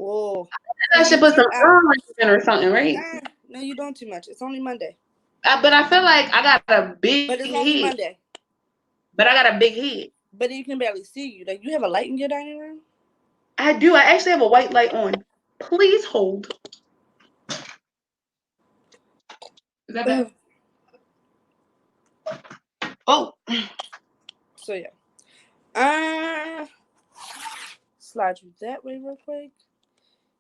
Oh, I should put some in or something, right? No, you're doing too much. It's only Monday. But I feel like I got a big But it's head. only Monday. But I got a big head. But you can barely see you. Like, you have a light in your dining room? I do. I actually have a white light on. Please hold. Is that better? Oh. So yeah. Slide you that way real quick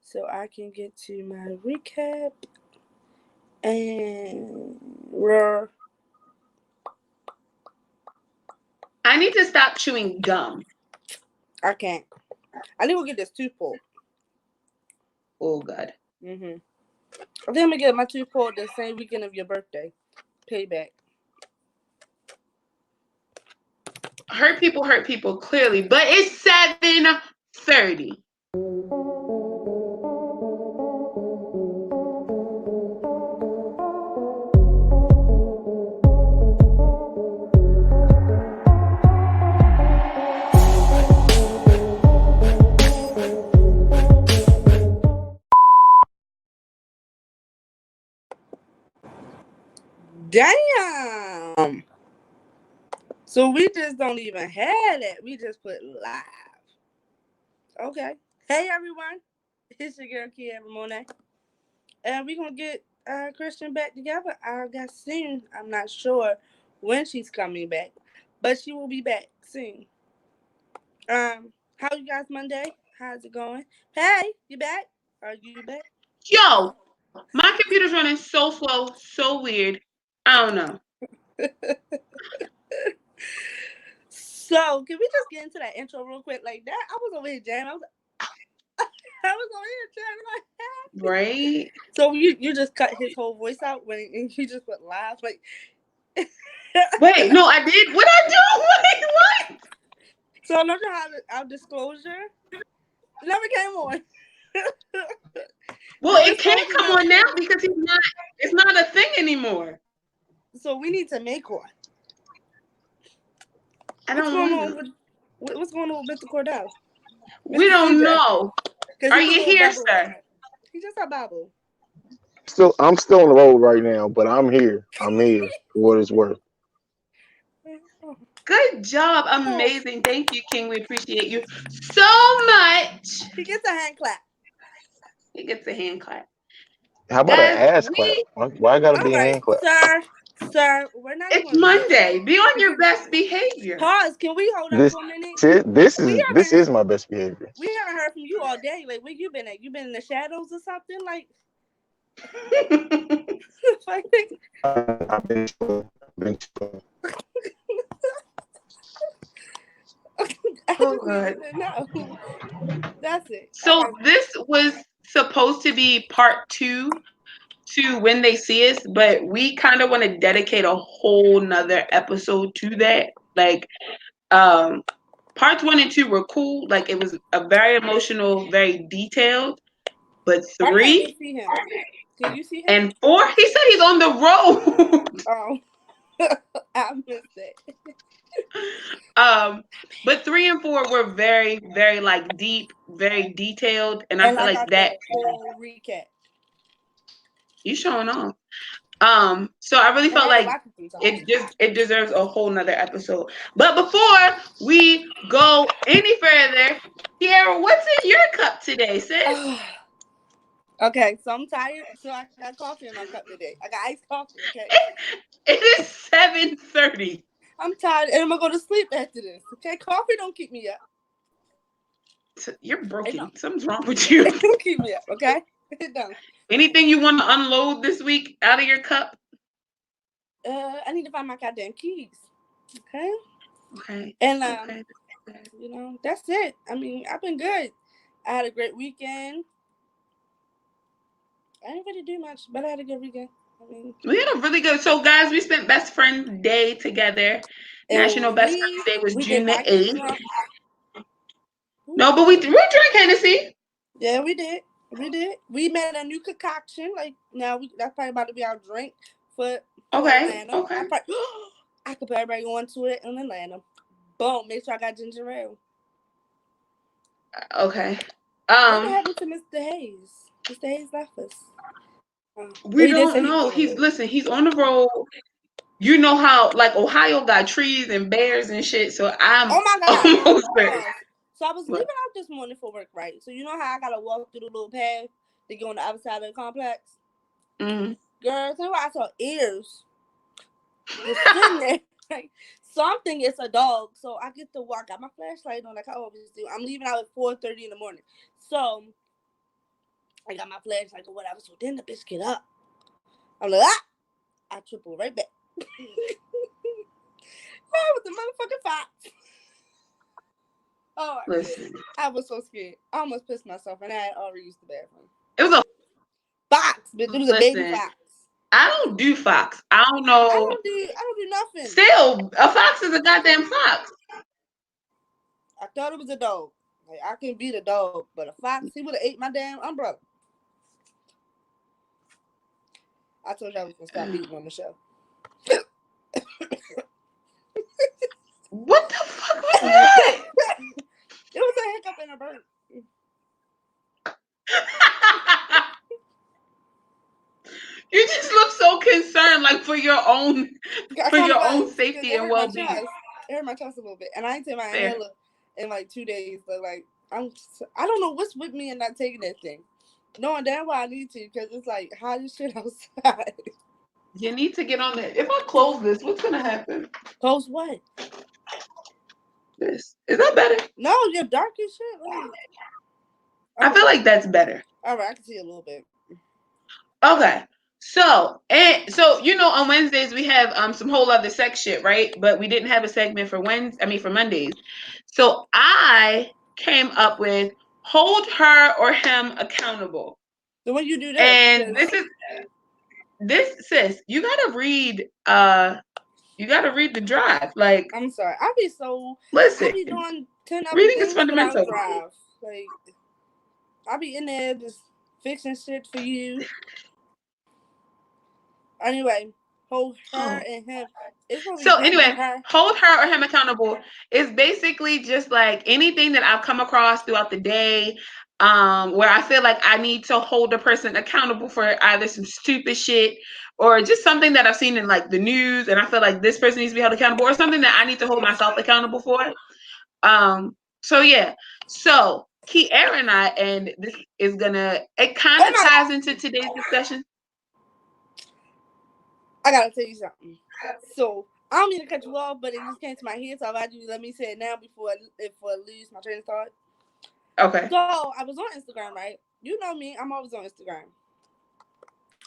so I can get to my recap. And I need to stop chewing gum. I can't. I need to get this tooth pulled. Oh God. I think I'm gonna get my tooth pulled the same weekend of your birthday. Payback. Hurt people clearly, but it's 7:30. Damn. So we just don't even have that. We just put live. Okay. Hey everyone. It's your girl Kia Ramone. And we're gonna get Christian back together, I guess soon. I'm not sure when she's coming back, but she will be back soon. How you guys Monday? How's it going? Hey, you back? Are you back? Yo, my computer's running so slow, so weird. I don't know. So, can we just get into that intro real quick? Like that, I was over here jamming. I was over here jamming like that. Right? So you just cut his whole voice out when you just went live, like. Wait, no, I did. What I do? Wait, what? So I'm not sure how our disclosure never came on. Well, it can't come on now because it's not a thing anymore. So we need to make one. What's going on with Mr. Cordell? We don't know. Are you here, sir? He just a babble. I'm still on the road right now, but I'm here. I'm here for what it's worth. Good job. Amazing. Thank you, King. We appreciate you so much. He gets a hand clap. He gets a hand clap. How about an ass clap? Why I gotta be a hand clap? Sir, we're not. It's Monday. Be on your best behavior. Pause. Can we hold up for a minute? This is my best behavior. We haven't heard from you all day. Like, where you been at? You been in the shadows or something? Like, I've been chilling. Oh, God. No. That's it. So this was supposed to be part 2 to When They See Us, but we kind of want to dedicate a whole nother episode to that. Like, parts 1 and 2 were cool. Like, it was a very emotional, very detailed. But 3 can you see him? And 4, he said he's on the road. Oh, I missed it. But 3 and 4 were very, very like deep, very detailed, and I feel like that whole recap. You showing off. So I really felt like it deserves a whole nother episode. But before we go any further, Kiara, what's in your cup today, sis? Okay, so I'm tired, so I got coffee in my cup today. I got iced coffee, okay? It is 7:30. I'm tired, and I'm going to go to sleep after this, okay? Coffee don't keep me up. You're broken. Something's wrong with you. It don't keep me up, okay? It don't. Anything you want to unload this week out of your cup? I need to find my goddamn keys, okay? Okay. And, you know, that's it. I mean, I've been good. I had a great weekend. I didn't really do much, but I had a good weekend. I mean, we had a really good. So, guys, we spent Best Friends Day together. National Best Friends Day was June the 8th. No, but we drank Hennessy. Yeah, we did. We made a new concoction. Like now, that's probably about to be our drink for Atlanta. Okay. I could put everybody on to it in Atlanta. Boom. Make sure I got ginger ale. Okay. What happened to Mr. Hayes? Mr. Hayes left us. We don't know. He's on the road. You know how like Ohio got trees and bears and shit. So I'm oh my god. almost there. So I was leaving out this morning for work, right? So you know how I gotta walk through the little path to get on the other side of the complex? Mm-hmm. Girl, tell me I saw ears just sitting there. Like, so I'm thinking it's a dog. So I get to walk. Got my flashlight on like I always do. I'm leaving out at 4:30 in the morning. So I got my flashlight or whatever. So then the bitch get up. I'm like, ah! I triple right back. I was the motherfucking fox. Oh, listen. I was so scared. I almost pissed myself, and I had already used the bathroom. It was a fox, but it was a baby fox. I don't do fox. I don't know. I don't do nothing. Still, a fox is a goddamn fox. I thought it was a dog. Like I can beat a dog, but a fox, he would have ate my damn umbrella. I told you I was gonna stop eating on the show. What the fuck was that? It was a hiccup and a burp. You just look so concerned, like for your own safety and well-being. It hurt my chest a little bit, and I ain't taking my inhaler in like 2 days. But like I don't know what's with me and not taking that thing. Knowing damn well I need to, because it's like hot as shit outside. You need to get on it. If I close this, what's gonna happen? Close what? This is that better? No, you're dark as shit. Like, I feel like that's better. All right, I can see a little bit. Okay. So you know, on Wednesdays we have some whole other sex shit, right? But we didn't have a segment for for Mondays. So I came up with hold her or him accountable. So when you do that, and this sis, you gotta read the drive. Like, I'm sorry, I be doing 10 other reading things is fundamental. Drive. Like I be in there just fixing shit for you. Anyway, hold her and him. Hold her or him accountable is basically just like anything that I've come across throughout the day, where I feel like I need to hold a person accountable for either some stupid shit or just something that I've seen in like the news, and I feel like this person needs to be held accountable, or something that I need to hold myself accountable for. So yeah. So Kiara and I, and this is it kind of ties into today's discussion. I gotta tell you something. So I don't mean to cut you off, but it just came to my head, so I do let me say it now before I lose my train of thought. Okay. So I was on Instagram, right? You know me, I'm always on Instagram.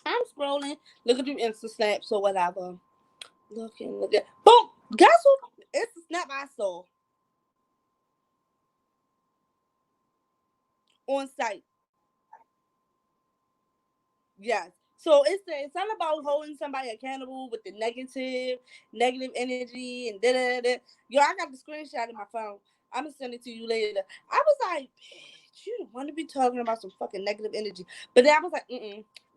I'm scrolling, looking through Insta snaps or whatever. Looking. Boom! Guess who? It's the snap I saw on site. Yes. So it's something about holding somebody accountable with the negative energy and da-da-da. Yo, I got the screenshot in my phone. I'm gonna send it to you later. I was like, bitch, you don't want to be talking about some fucking negative energy. But then I was like,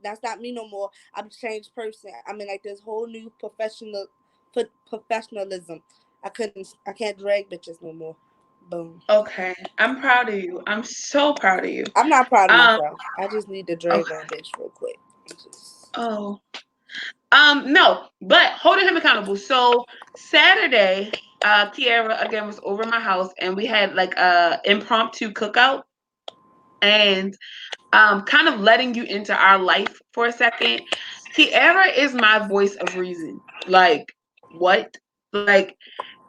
that's not me no more. I'm a changed person. I'm in like this whole new professionalism. I can't drag bitches no more. Boom. Okay. I'm proud of you. I'm so proud of you. I'm not proud of myself. I just need to drag one bitch real quick. No, but holding him accountable. So Saturday, Kiara again was over my house, and we had like a impromptu cookout, and kind of letting you into our life for a second. Kiara is my voice of reason. Like, what? Like,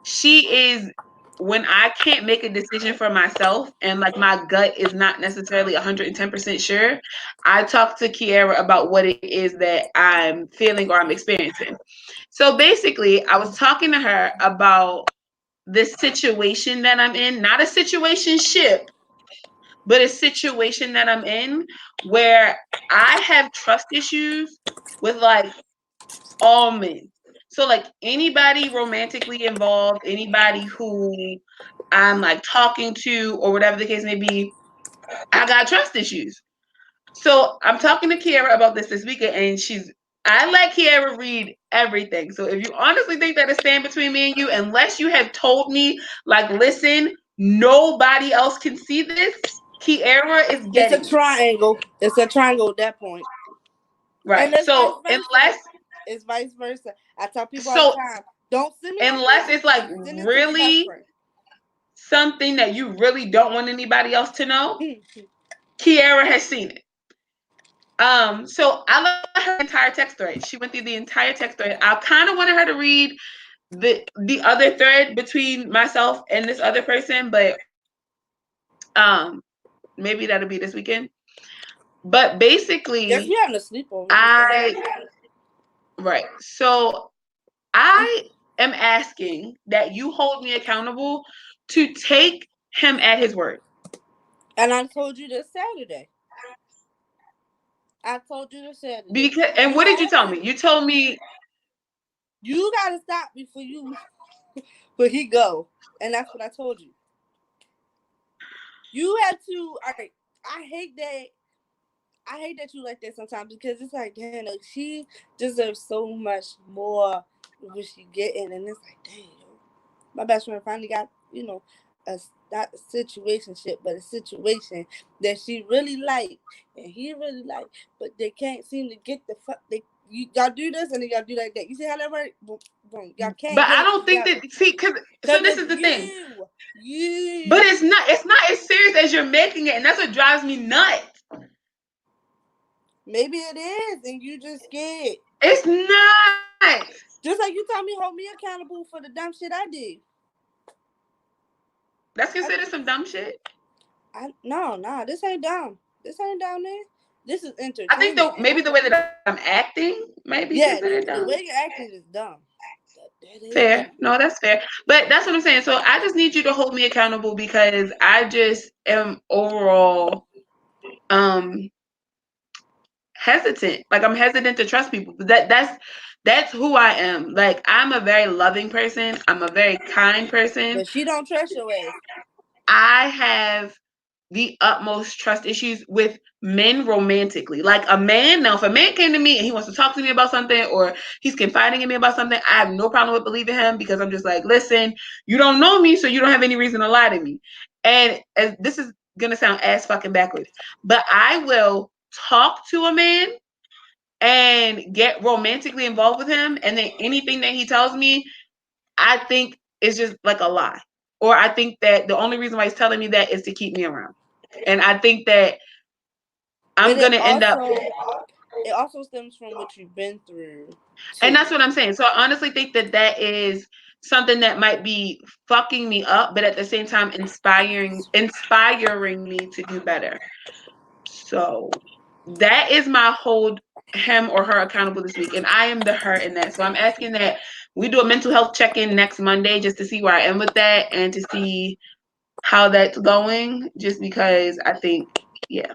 she is when I can't make a decision for myself and like my gut is not necessarily 110% sure, I talk to Kiara about what it is that I'm feeling or I'm experiencing. So basically, I was talking to her about this situation that I'm in, not a situationship, but a situation that I'm in where I have trust issues with like all men. So like anybody romantically involved, anybody who I'm like talking to or whatever the case may be, I got trust issues. So I'm talking to Kiara about this weekend, and I let Kiara read everything. So if you honestly think that it's stand between me and you, unless you have told me, like, listen, nobody else can see this, Kiara is It's a getting it. triangle. It's a triangle at that point. And Right. it's vice So versa. It's vice versa. I tell people all the so time, don't send me no unless pictures. it's like Send it to my best really friend. something that you really don't want anybody else to know, Kiara has seen it. So I let her read the entire text thread. She went through the entire text thread. I kind of wanted her to read the other thread between myself and this other person, but maybe that'll be this weekend. But Yes, basically, we having a sleepover. right. So I am asking that you hold me accountable to take him at his word. And I told you this Saturday. I told you this Saturday. And what did you tell me? You told me You gotta stop before but he go. And that's what I told you. You had to. All right. I hate that. I hate that you like that sometimes because it's like, damn, like she deserves so much more than what she getting, and it's like, damn, my best friend finally got, not a situationship, but a situation that she really liked and he really liked, but they can't seem to get the fuck. Y'all do this and then y'all do like that. You see how that works? Boom. Y'all can't but get I it don't think together. that so Cause this it's is the thing. But you. it's not as serious as you're making it, and that's what drives me nuts. Maybe it is, and you just scared. It's not. Just like you told me, hold me accountable for the dumb shit I did. That's considered some dumb shit. No, this ain't dumb. This ain't dumb, man. This is I think entertainment. maybe the way that I'm acting might be Yeah, considered the dumb. way you're acting is dumb. That is Fair. dumb. No, that's fair. But that's what I'm saying. So I just need you to hold me accountable because I just am overall hesitant. Like I'm hesitant to trust people. That's who I am. Like I'm a very loving person. I'm a very kind person. But she don't trust your ass. I have the utmost trust issues with men romantically. Like a man, now if a man came to me and he wants to talk to me about something or he's confiding in me about something, I have no problem with believing him because I'm just like, listen, you don't know me, so you don't have any reason to lie to me. And this is gonna sound ass fucking backwards, but I will talk to a man and get romantically involved with him, and then anything that he tells me, I think is just like a lie. Or I think that the only reason why he's telling me that is to keep me around. And I think that But I'm gonna end up, it also stems from what you've been through and too. that's what I'm saying. So I honestly think that is something that might be fucking me up, but at the same time inspiring me to do better. So that is my hold him or her accountable this week, and I am the her in that. So I'm asking that we do a mental health check-in next Monday just to see where I am with that and to see how that's going. Just because I think, yeah.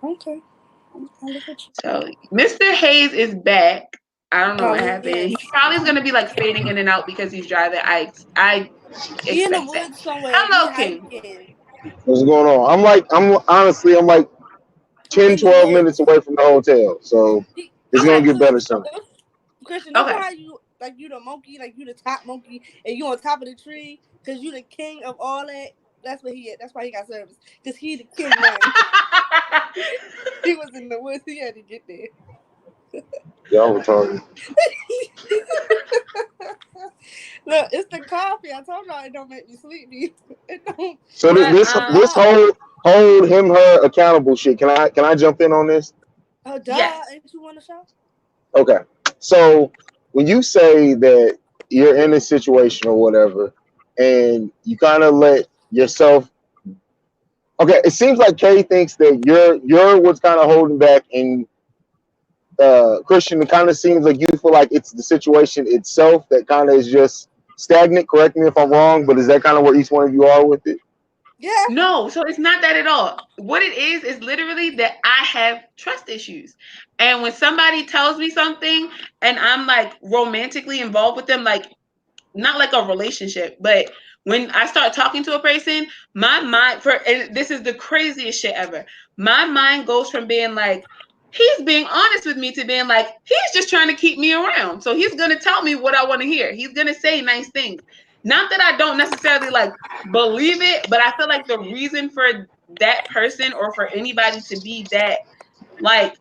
Okay. Look at you. So Mr. Hayes is back. I don't know Oh, what he happened. is. He probably is going to be like fading in and out because he's driving. I He in the expect that. woods somewhere. He Hello, King. hiking What's going on? I'm like 10, in the 12 minutes woods. away from the hotel. So it's Okay. gonna get better soon. Christian, this is Okay. how you like you the monkey, like you the top monkey, and you on top of the tree, cause you the king of all that. That's what he at. That's why he got service, cause he the king man. He was in the woods. He had to get there. Y'all retarded. Look, it's the coffee. I told y'all it don't make me sleepy. It don't. So But this hold him her accountable shit. Can I jump in on this? Oh, duh. yes. Ain't you want the show? Okay. So when you say that you're in a situation or whatever, and you kind of let yourself, okay, it seems like Kay thinks that you're what's kind of holding back, and Christian, it kind of seems like you feel like it's the situation itself that kind of is just stagnant. Correct me if I'm wrong, but is that kind of where each one of you are with it? Yeah. No, so it's not that at all. What it is literally that I have trust issues. And when somebody tells me something and I'm like romantically involved with them, like not like a relationship, but when I start talking to a person, my mind and this is the craziest shit ever. My mind goes from being like, he's being honest with me to being like, he's just trying to keep me around. So he's gonna tell me what I want to hear. He's gonna say nice things. Not that I don't necessarily like believe it, but I feel like the reason for that person or for anybody to be that like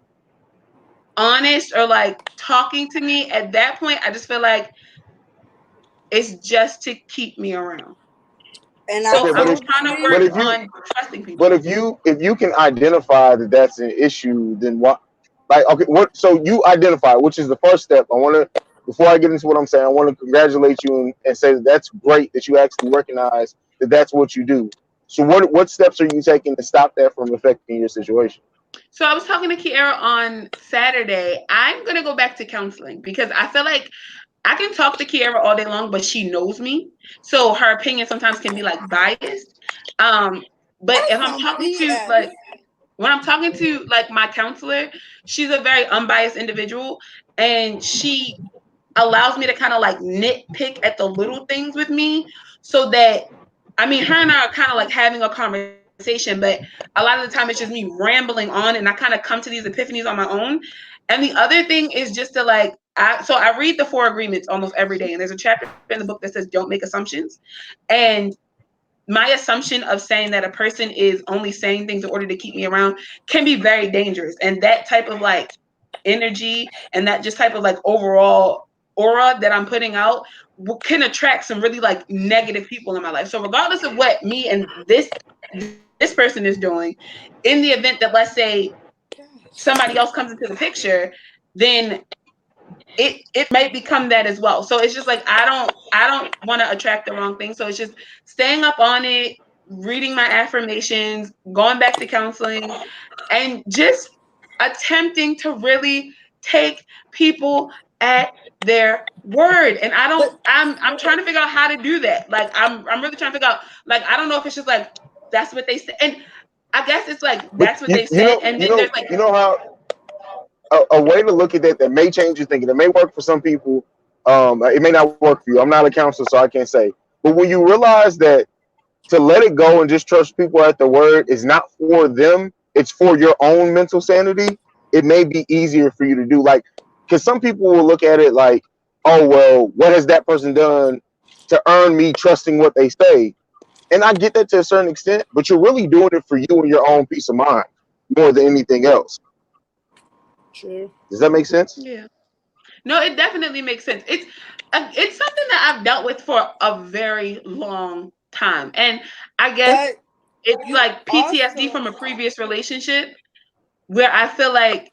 honest or like talking to me at that point, I just feel like it's just to keep me around. And I So Okay, I'm totally trying to but work agree. if you on trusting but people. if you can identify that that's an issue, then what? Like, okay, what? So you identify, which is the first step. I want to, before I get into what I'm saying, I want to congratulate you and say that that's great that you actually recognize that that's what you do. So what steps are you taking to stop that from affecting your situation? So I was talking to Kiara on Saturday. I'm gonna go back to counseling because I feel like I can talk to Kiara all day long, but she knows me. So her opinion sometimes can be like biased. Um, but if That's I'm some talking to BS. like when I'm talking to like my counselor, she's a very unbiased individual and she allows me to kind of like nitpick at the little things with me so that I mean her and I are kind of like having a conversation, but a lot of the time it's just me rambling on and I kind of come to these epiphanies on my own. And the other thing is just to like so I read the four agreements almost every day and there's a chapter in the book that says don't make assumptions. And my assumption of saying that a person is only saying things in order to keep me around can be very dangerous. And that type of like energy and that just type of like overall aura that I'm putting out can attract some really like negative people in my life. So regardless of what me and this person is doing, in the event that let's say somebody else comes into the picture, then it may become that as well. So it's just like I don't want to attract the wrong thing. So it's just staying up on it, reading my affirmations, going back to counseling, and just attempting to really take people at their word. And I don't But I'm trying to figure out how to do that. Like I'm really trying to figure out like I don't know if it's just like that's what they said. And I guess it's like But that's what they said. And then there's like you know how a way to look at that may change your thinking. It may work for some people. It may not work for you. I'm not a counselor, so I can't say. But when you realize that to let it go and just trust people at the word is not for them, it's for your own mental sanity, it may be easier for you to do. Like, because some people will look at it like, oh, well, what has that person done to earn me trusting what they say? And I get that to a certain extent, but you're really doing it for you and your own peace of mind more than anything else. true. Does that make sense? yeah. No, it definitely makes sense. It's something that I've dealt with for a very long time, and I guess But it's you like PTSD also from a previous relationship where I feel like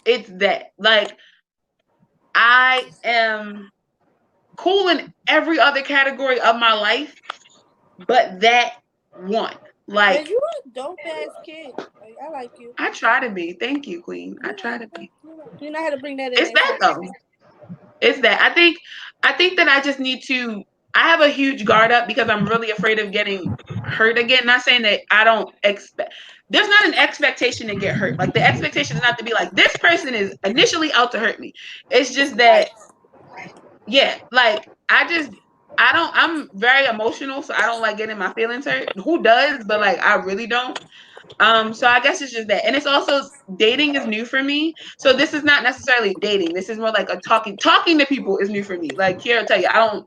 it's that like I am cool in every other category of my life, but that one, and like you a dope ass kid. Like I like you. I try to be. Thank you, Queen. I You try to know, be. you know how to bring that in It's there that though. sometimes. It's that. I think that I just need to I have a huge guard up because I'm really afraid of getting hurt again. Not saying that I don't expect there's not an expectation to get hurt. Like the expectation is not to be like this person is initially out to hurt me. It's just that Right. yeah, like I don't I'm very emotional, so I don't like getting my feelings hurt. Who does? But like I really don't. So I guess it's just that. And it's also dating is new for me. So this is not necessarily dating. This is more like a talking to people is new for me. Like here I'll tell you, I don't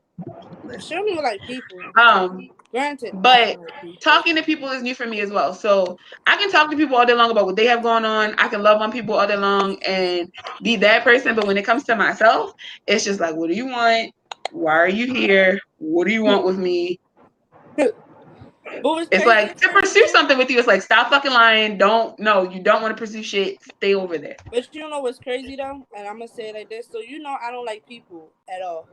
She don't even like people. um Granted, I but don't like people. talking to people is new for me as well. So I can talk to people all day long about what they have going on. I can love on people all day long and be that person. But when it comes to myself, it's just like, what do you want? Why are you here? What do you want with me? But what's It's crazy like to about it pursue is, something with you. It's like stop fucking lying. Don't no, you don't want to pursue shit. Stay over there. but you know what's crazy though, and I'm gonna say it like this. So you know I don't like people at all.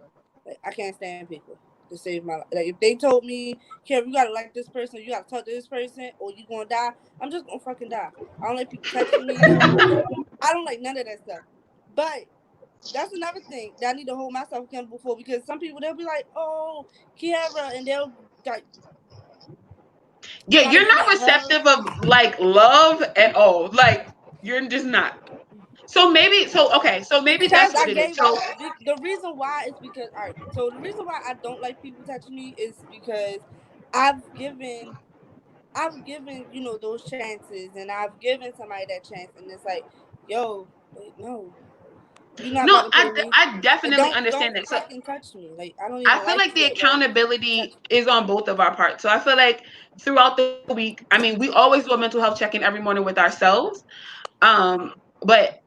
Like I can't stand people to save my life. Like if they told me, "Kev, you gotta like this person, you gotta talk to this person, or you gonna die," I'm just gonna fucking die. I don't like people touching me. I don't like none of that stuff. But that's another thing that I need to hold myself accountable for because some people they'll be like, "Oh, Kiara," and they'll like Yeah, try to you're get not at her receptive of like love at all. Like you're just not. So maybe so okay, so maybe because that's what I it is. gave So the reason why is because all right. So the reason why I don't like people touching me is because I've given you know those chances and I've given somebody that chance and it's like, yo, wait, no. You're not No, about to play with me. I And definitely understand don't that. So fucking touch me. Like I don't I even feel like like the you, but touch accountability me. is on both of our parts. So I feel like throughout the week, I mean, we always do a mental health check-in every morning with ourselves. But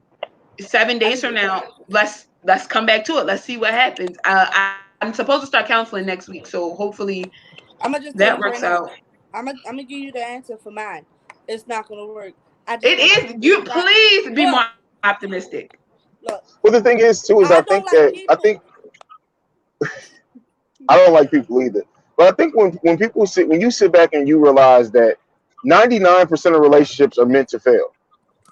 7 days I need from to now, start. let's come back to it. Let's see what happens. I'm supposed to start counseling next week, so hopefully I'm gonna just that tell you works right out. now. I'm gonna give you the answer for mine. It's not gonna work. I just It don't like is. people. You It's not. please be more Look, optimistic. look. Well, the thing is too is I don't like I think people. I don't like people either. But I think when you sit back and you realize that 99% of relationships are meant to fail.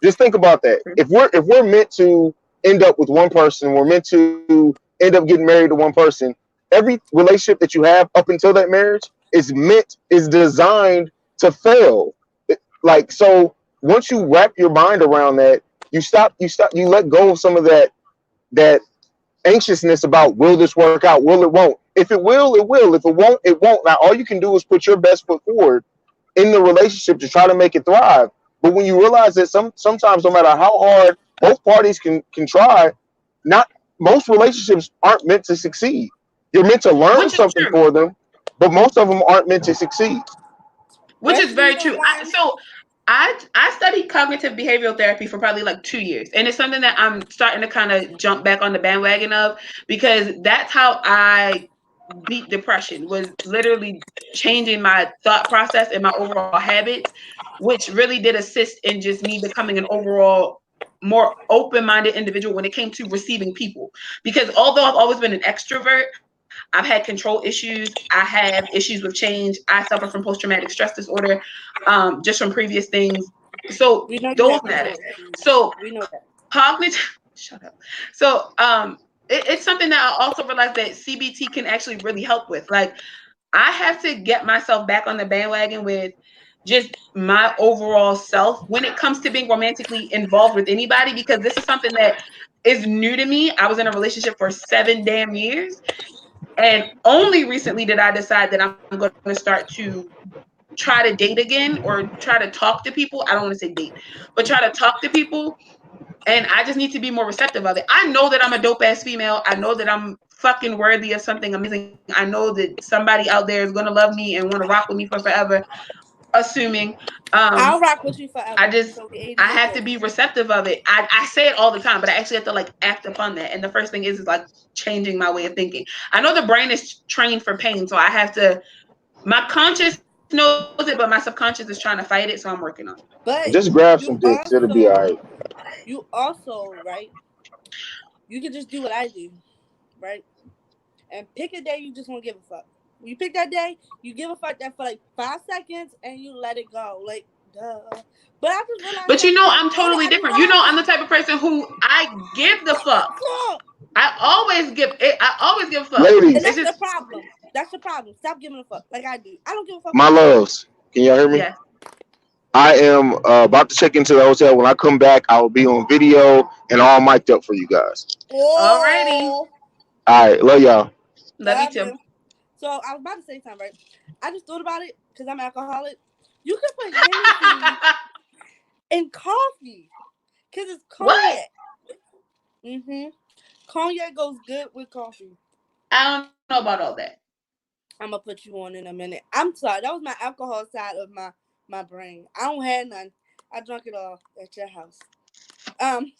Just think about that. If we're meant to end up with one person, we're meant to end up getting married to one person. Every relationship that you have up until that marriage is designed to fail. Like so, once you wrap your mind around that, you let go of some of that anxiousness about will this work out, will it won't. If it will, it will. If it won't, it won't. Now all you can do is put your best foot forward in the relationship to try to make it thrive. But when you realize that sometimes no matter how hard both parties can try, not most relationships aren't meant to succeed. You're meant to learn Which is something true. for them, but most of them aren't meant to succeed. Which is Especially very the true. ones. I studied cognitive behavioral therapy for probably like 2 years, and it's something that I'm starting to kind of jump back on the bandwagon of, because that's how I beat depression, was literally changing my thought process and my overall habits, which really did assist in just me becoming an overall more open-minded individual when it came to receiving people. Because although I've always been an extrovert, I've had control issues. I have issues with change. I suffer from post-traumatic stress disorder, just from previous things. So We know you those have matters. control issues. So We know that. cognitive, shut up. So it's something that I also realized that CBT can actually really help with. Like, I have to get myself back on the bandwagon with just my overall self when it comes to being romantically involved with anybody, because this is something that is new to me. I was in a relationship for 7 damn years, and only recently did I decide that I'm going to start to try to date again, or try to talk to people. I don't want to say date, but try to talk to people. And I just need to be more receptive of it. I know that I'm a dope ass female. I know that I'm fucking worthy of something amazing. I know that somebody out there is going to love me and want to rock with me for forever, assuming. Um, I'll rock with you I forever just, until we 80 I years have to old. be receptive of it. I say it all the time, but I actually have to like act upon that. And the first thing is like changing my way of thinking. I know the brain is trained for pain, so I have to. My conscious knows it, but my subconscious is trying to fight it, so I'm working on it. But Just grab you some dicks, it'll be all also, right. right? You can just do what I do, right? And pick a day you just want to give a fuck. When you pick that day, you give a fuck that for like 5 seconds and you let it go. Like, duh. But I just realized But you that. know, I'm Hold on, totally I just different. You know, realized I'm the something. type of person who I give the Give me fuck. a fuck. I always give it. I always give a fuck. And It's Ladies, that's the just problem. That's the problem. Stop giving a fuck like I do. I don't give a fuck my about shit. loves, can y'all hear me? yes. I am about to check into the hotel. When I come back, I will be on video and all mic'd up for you guys. Alrighty. Oh, All right, love y'all. Love you love too. you. So I was about to say something, right? I just thought about it because I'm alcoholic. You can put Hennessy in coffee because it's What? cognac. Mm-hmm. Cognac goes good with coffee. I don't know about all that. I'm gonna put you on in a minute. I'm sorry. That was my alcohol side of my brain. I don't have none. I drank it all at your house. Um,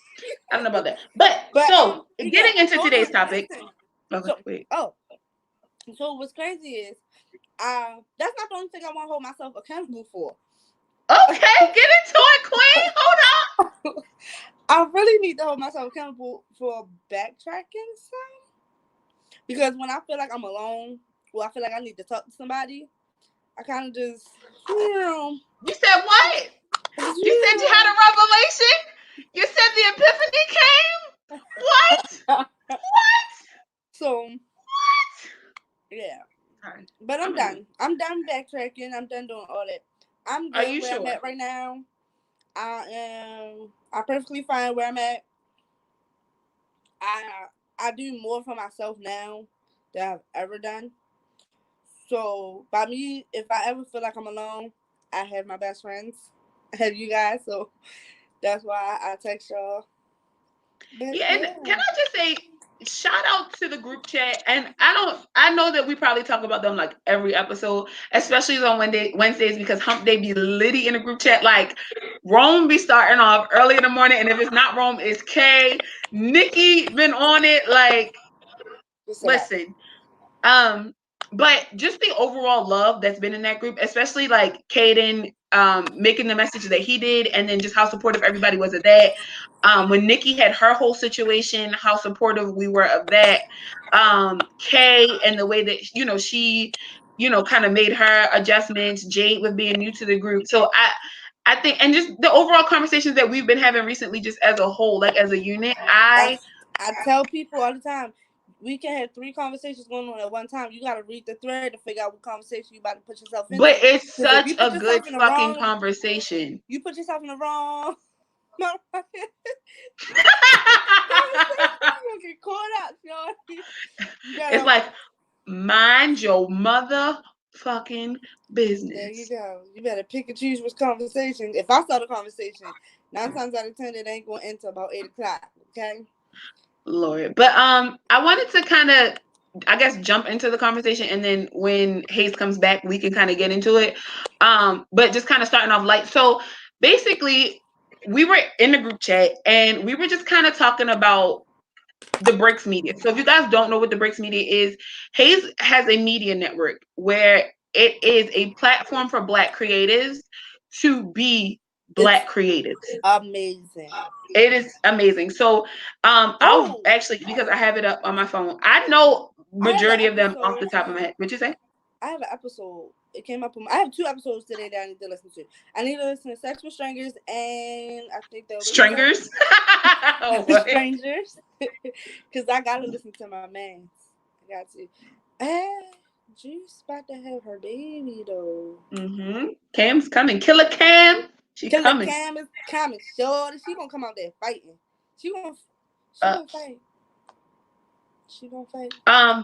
I don't know about that. But but so you know, getting into hold today's on, topic. listen. Okay, So, wait. oh, so what's crazy is, that's not the only thing I want to hold myself accountable for. Okay, get into it, Queen. Hold on. I really need to hold myself accountable for backtracking some because when I feel like I'm alone, or I feel like I need to talk to somebody, I kind of just, You said what? You said you had a revelation? You said the epiphany came? What? What? so What? yeah. Sorry. But I'm I'm a done. I'm done backtracking. I'm done doing all that. I'm Are good you where I'm sure? at right now. I'm perfectly fine where I'm at. I I do more for myself now than I've ever done. So by me, if I ever feel like I'm alone, I have my best friends. I have you guys, so that's why I text y'all. But Yeah, and can I just say, shout out to the group chat. And I know that we probably talk about them like every episode, especially on Wednesdays, because Hump Day be litty in the group chat. Like Rome be starting off early in the morning, and if it's not Rome, it's Kay. Nikki been on it. Like, listen. But just the overall love that's been in that group, especially like Caden making the message that he did, and then just how supportive everybody was of that. When Nikki had her whole situation, how supportive we were of that. Kay and the way that she kind of made her adjustments. Jade with being new to the group. So I think, and just the overall conversations that we've been having recently, just as a whole, like as a unit, I tell people all the time, we can have 3 conversations going on at one time. You got to read the thread to figure out what conversation you about to put yourself into. But it's If you such put a good yourself in the fucking wrong conversation. You put yourself in the wrong conversation, you get caught up, It's like, mind your motherfucking business. There you go. You better pick and choose which conversation. If I start a conversation, 9 times out of 10, it ain't going to enter about 8 o'clock. Okay. Lord. But I wanted to kind of, I guess, jump into the conversation, and then when Hayes comes back, we can kind of get into it. But just kind of starting off light. So basically, we were in the group chat, and we were just kind of talking about the Breaks Media. So if you guys don't know what the Breaks Media is, Hayes has a media network where it is a platform for Black creatives to be Black creatives. Amazing. It is amazing. So I'll actually, because I have it up on my phone, I know majority of them off the top of my head. What'd you say? I have an episode. It came up. I have 2 episodes today that I need to listen to. I need to listen to Sex with Strangers, and I think the Strangers. Strangers, because I gotta listen to my man. I got to. Juice about to have her baby though. Cam's coming. Killer Cam. Killer Cam is coming. Sure, she gonna come out there fighting. She gonna fight. She gonna fight.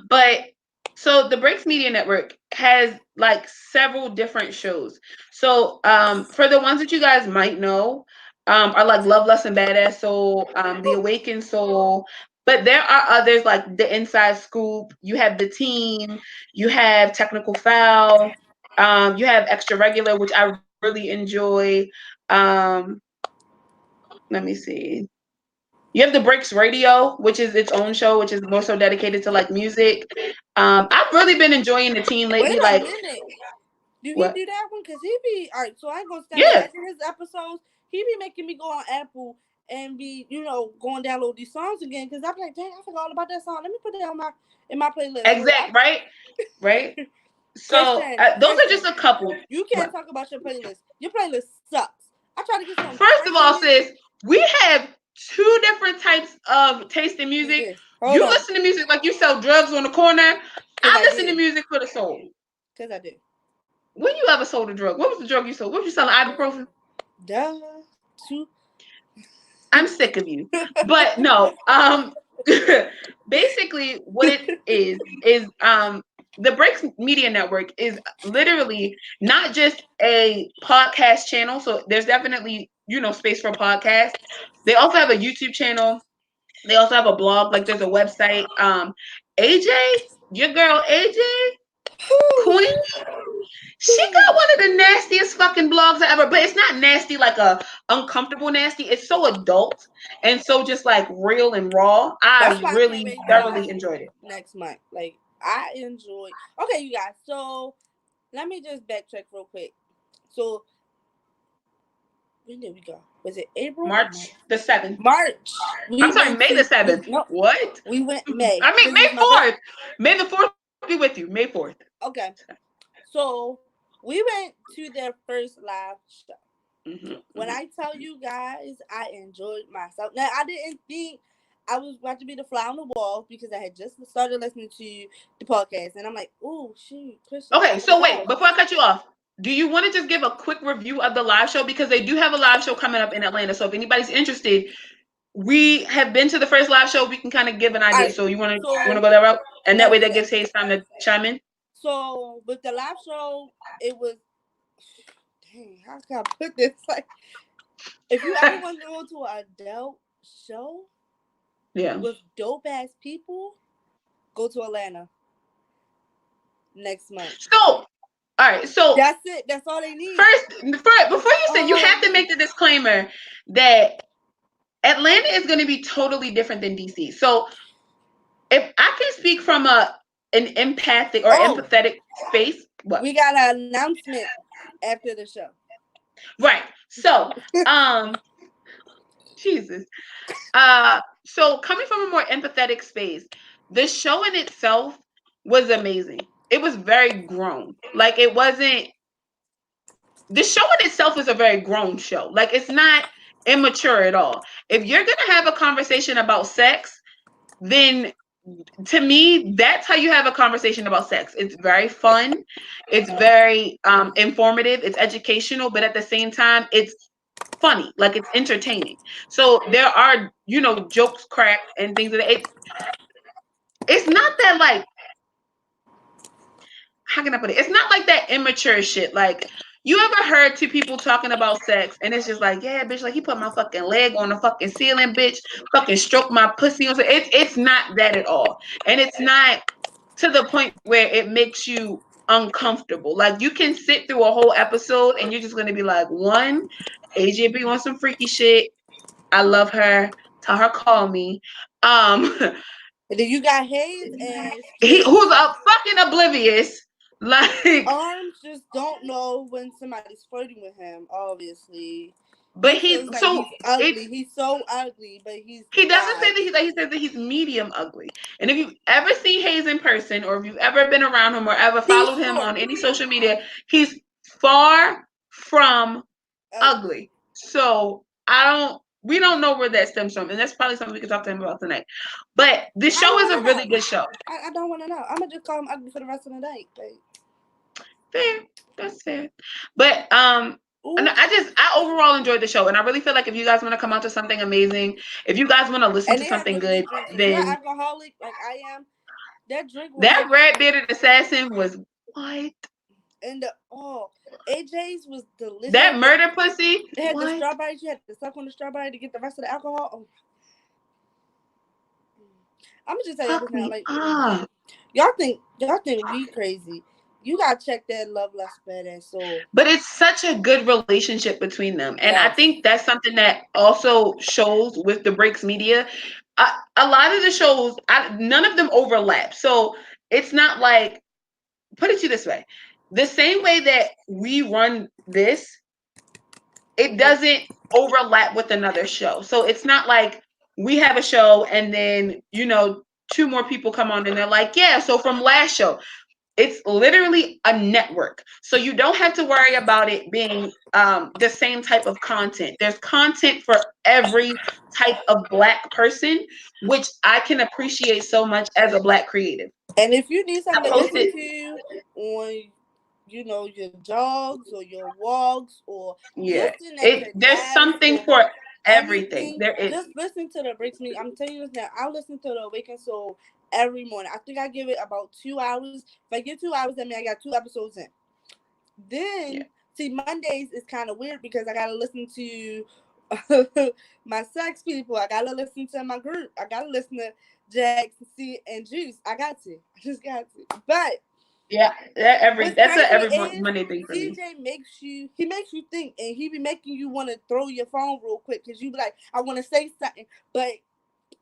But so the Breaks Media Network has like several different shows. So for the ones that you guys might know, are like Love Lesson Badass Soul, The Awakened Soul. But there are others like The Inside Scoop. You have The Team. You have Technical Foul. You have Extra Regular, which I really enjoy. Let me see. You have the Breaks Radio, which is its own show, which is more so dedicated to like music. I've really been enjoying The Team lately. Wait a minute. Do he do that one? Because he be all right. So I ain't gonna stand watching his episodes. He be making me go on Apple and be going download these songs again. Because I'm like, dang, I forgot all about that song. Let me put that in my playlist. Exactly. Right. So those are just a couple. You can't talk about your playlist. Your playlist sucks. I try to get some. First of all, sis, we have 2 different types of taste in music. You listen to music like you sell drugs on the corner. I listen to music for the soul. Because I do. When you ever sold a drug? What was the drug you sold? What was you selling? Ibuprofen? Duh. I'm sick of you. But no. Basically, what it is the Breaks Media Network is literally not just a podcast channel. So there's definitely, space for podcasts. They also have a YouTube channel. They also have a blog. Like there's a website. AJ, your girl AJ, Queen, she got one of the nastiest fucking blogs ever. But it's not nasty like a uncomfortable nasty. It's so adult and so just like real and raw. I really thoroughly enjoyed it. Next month, like I enjoyed. Okay, you guys. So let me just backtrack real quick. So when did we go? Was it April? March the 7th. March. I'm sorry, May the 7th. What? We went May. I mean, May 4th. May the 4th be with you. May 4th. Okay. So we went to their first live show. When I tell you guys, I enjoyed myself. Now, I didn't think I was about to be the fly on the wall because I had just started listening to the podcast. And I'm like, oh, shoot. Okay, so wait, before I cut you off, do you want to just give a quick review of the live show? Because they do have a live show coming up in Atlanta. So if anybody's interested, we have been to the first live show. We can kind of give an idea. Right. So you want to go that route? And that way that gives Hayes time to chime in? So with the live show, it was, dang, how can I put this? Like, if you ever want to go to an adult show, Yeah. with dope ass people, go to Atlanta next month. So, all right. So That's it. That's all they need. before you say, All you they have to need. make the disclaimer that Atlanta is going to be totally different than DC. So if I can speak from an empathic or Oh, empathetic space, what? we got an announcement after the show. Right. So, Jesus. So coming from a more empathetic space, the show in itself was amazing. It was very grown. Like it wasn't the show in itself is a very grown show. Like it's not immature at all. If you're gonna have a conversation about sex, then to me, that's how you have a conversation about sex. It's very fun, it's very informative, it's educational, but at the same time, it's funny, like it's entertaining. So there are, jokes cracked and things of that. It's not that like, how can I put it? It's not like that immature shit. Like, you ever heard two people talking about sex and it's just like, yeah, bitch, like he put my fucking leg on the fucking ceiling, bitch, fucking stroke my pussy. It's not that at all. And it's not to the point where it makes you uncomfortable. Like you can sit through a whole episode and you're just gonna be like, one, AJB wants some freaky shit. I love her. Tell her call me. And then you got Hayes as He just who's fucking oblivious. Like Arms just don't know when somebody's flirting with him. Obviously, but he feels like he's it's ugly. He's so ugly, but he's he doesn't say not. that he says that he's medium ugly. And if you've ever seen Hayes in person or if you've ever been around him or ever He's followed him short. on any social media, he's far from Ugly. ugly. So we don't know where that stems from. And that's probably something we can talk to him about tonight. But this I show don't is a want to really know. good show. I don't want to know. I'm gonna just call him ugly for the rest of the night. Fair. That's fair. But and Ooh. I overall enjoyed the show, and I really feel like if you guys want to come out to something amazing, if you guys want to listen And to they had something really good, good drinks. If you're an then alcoholic like I am, that drink will that make you. red bearded assassin was what? And the AJ's was delicious. That murder pussy? They had the What? strawberries. You had to suck on the strawberry to get the rest of the alcohol. Oh. I'm gonna just tell y'all this Fuck now. me Like up. y'all think we crazy. You gotta check that Love Lust Badass Soul. But it's such a good relationship between them, and I Yes. think that's something that also shows with the Breaks Media. A lot of the shows, none of them overlap, so it's not like, put it to you this way, the same way that we run this, it doesn't overlap with another show. So it's not like we have a show and then, two more people come on and they're like, yeah, so from last show. It's literally a network. So you don't have to worry about it being the same type of content. There's content for every type of Black person, which I can appreciate so much as a Black creative. And if you need I something to listen posted, to on, your jogs or your walks or yeah, listen at your there's desk something or for everything. anything, There is. just listen to the Breaks Me. I'm telling you this now. I listen to the Awakened Soul every morning. I think I give it about 2 hours. If I get 2 hours, that means I got 2 episodes in. Then Yeah. see, Mondays is kind of weird because I gotta listen to my sex people. I gotta listen to my group. I gotta listen to Jax, C, and Juice. I just got to. But Yeah, what's that's a crazy every is Monday thing for me. TJ makes you think, and he be making you want to throw your phone real quick because you be like, I want to say something, but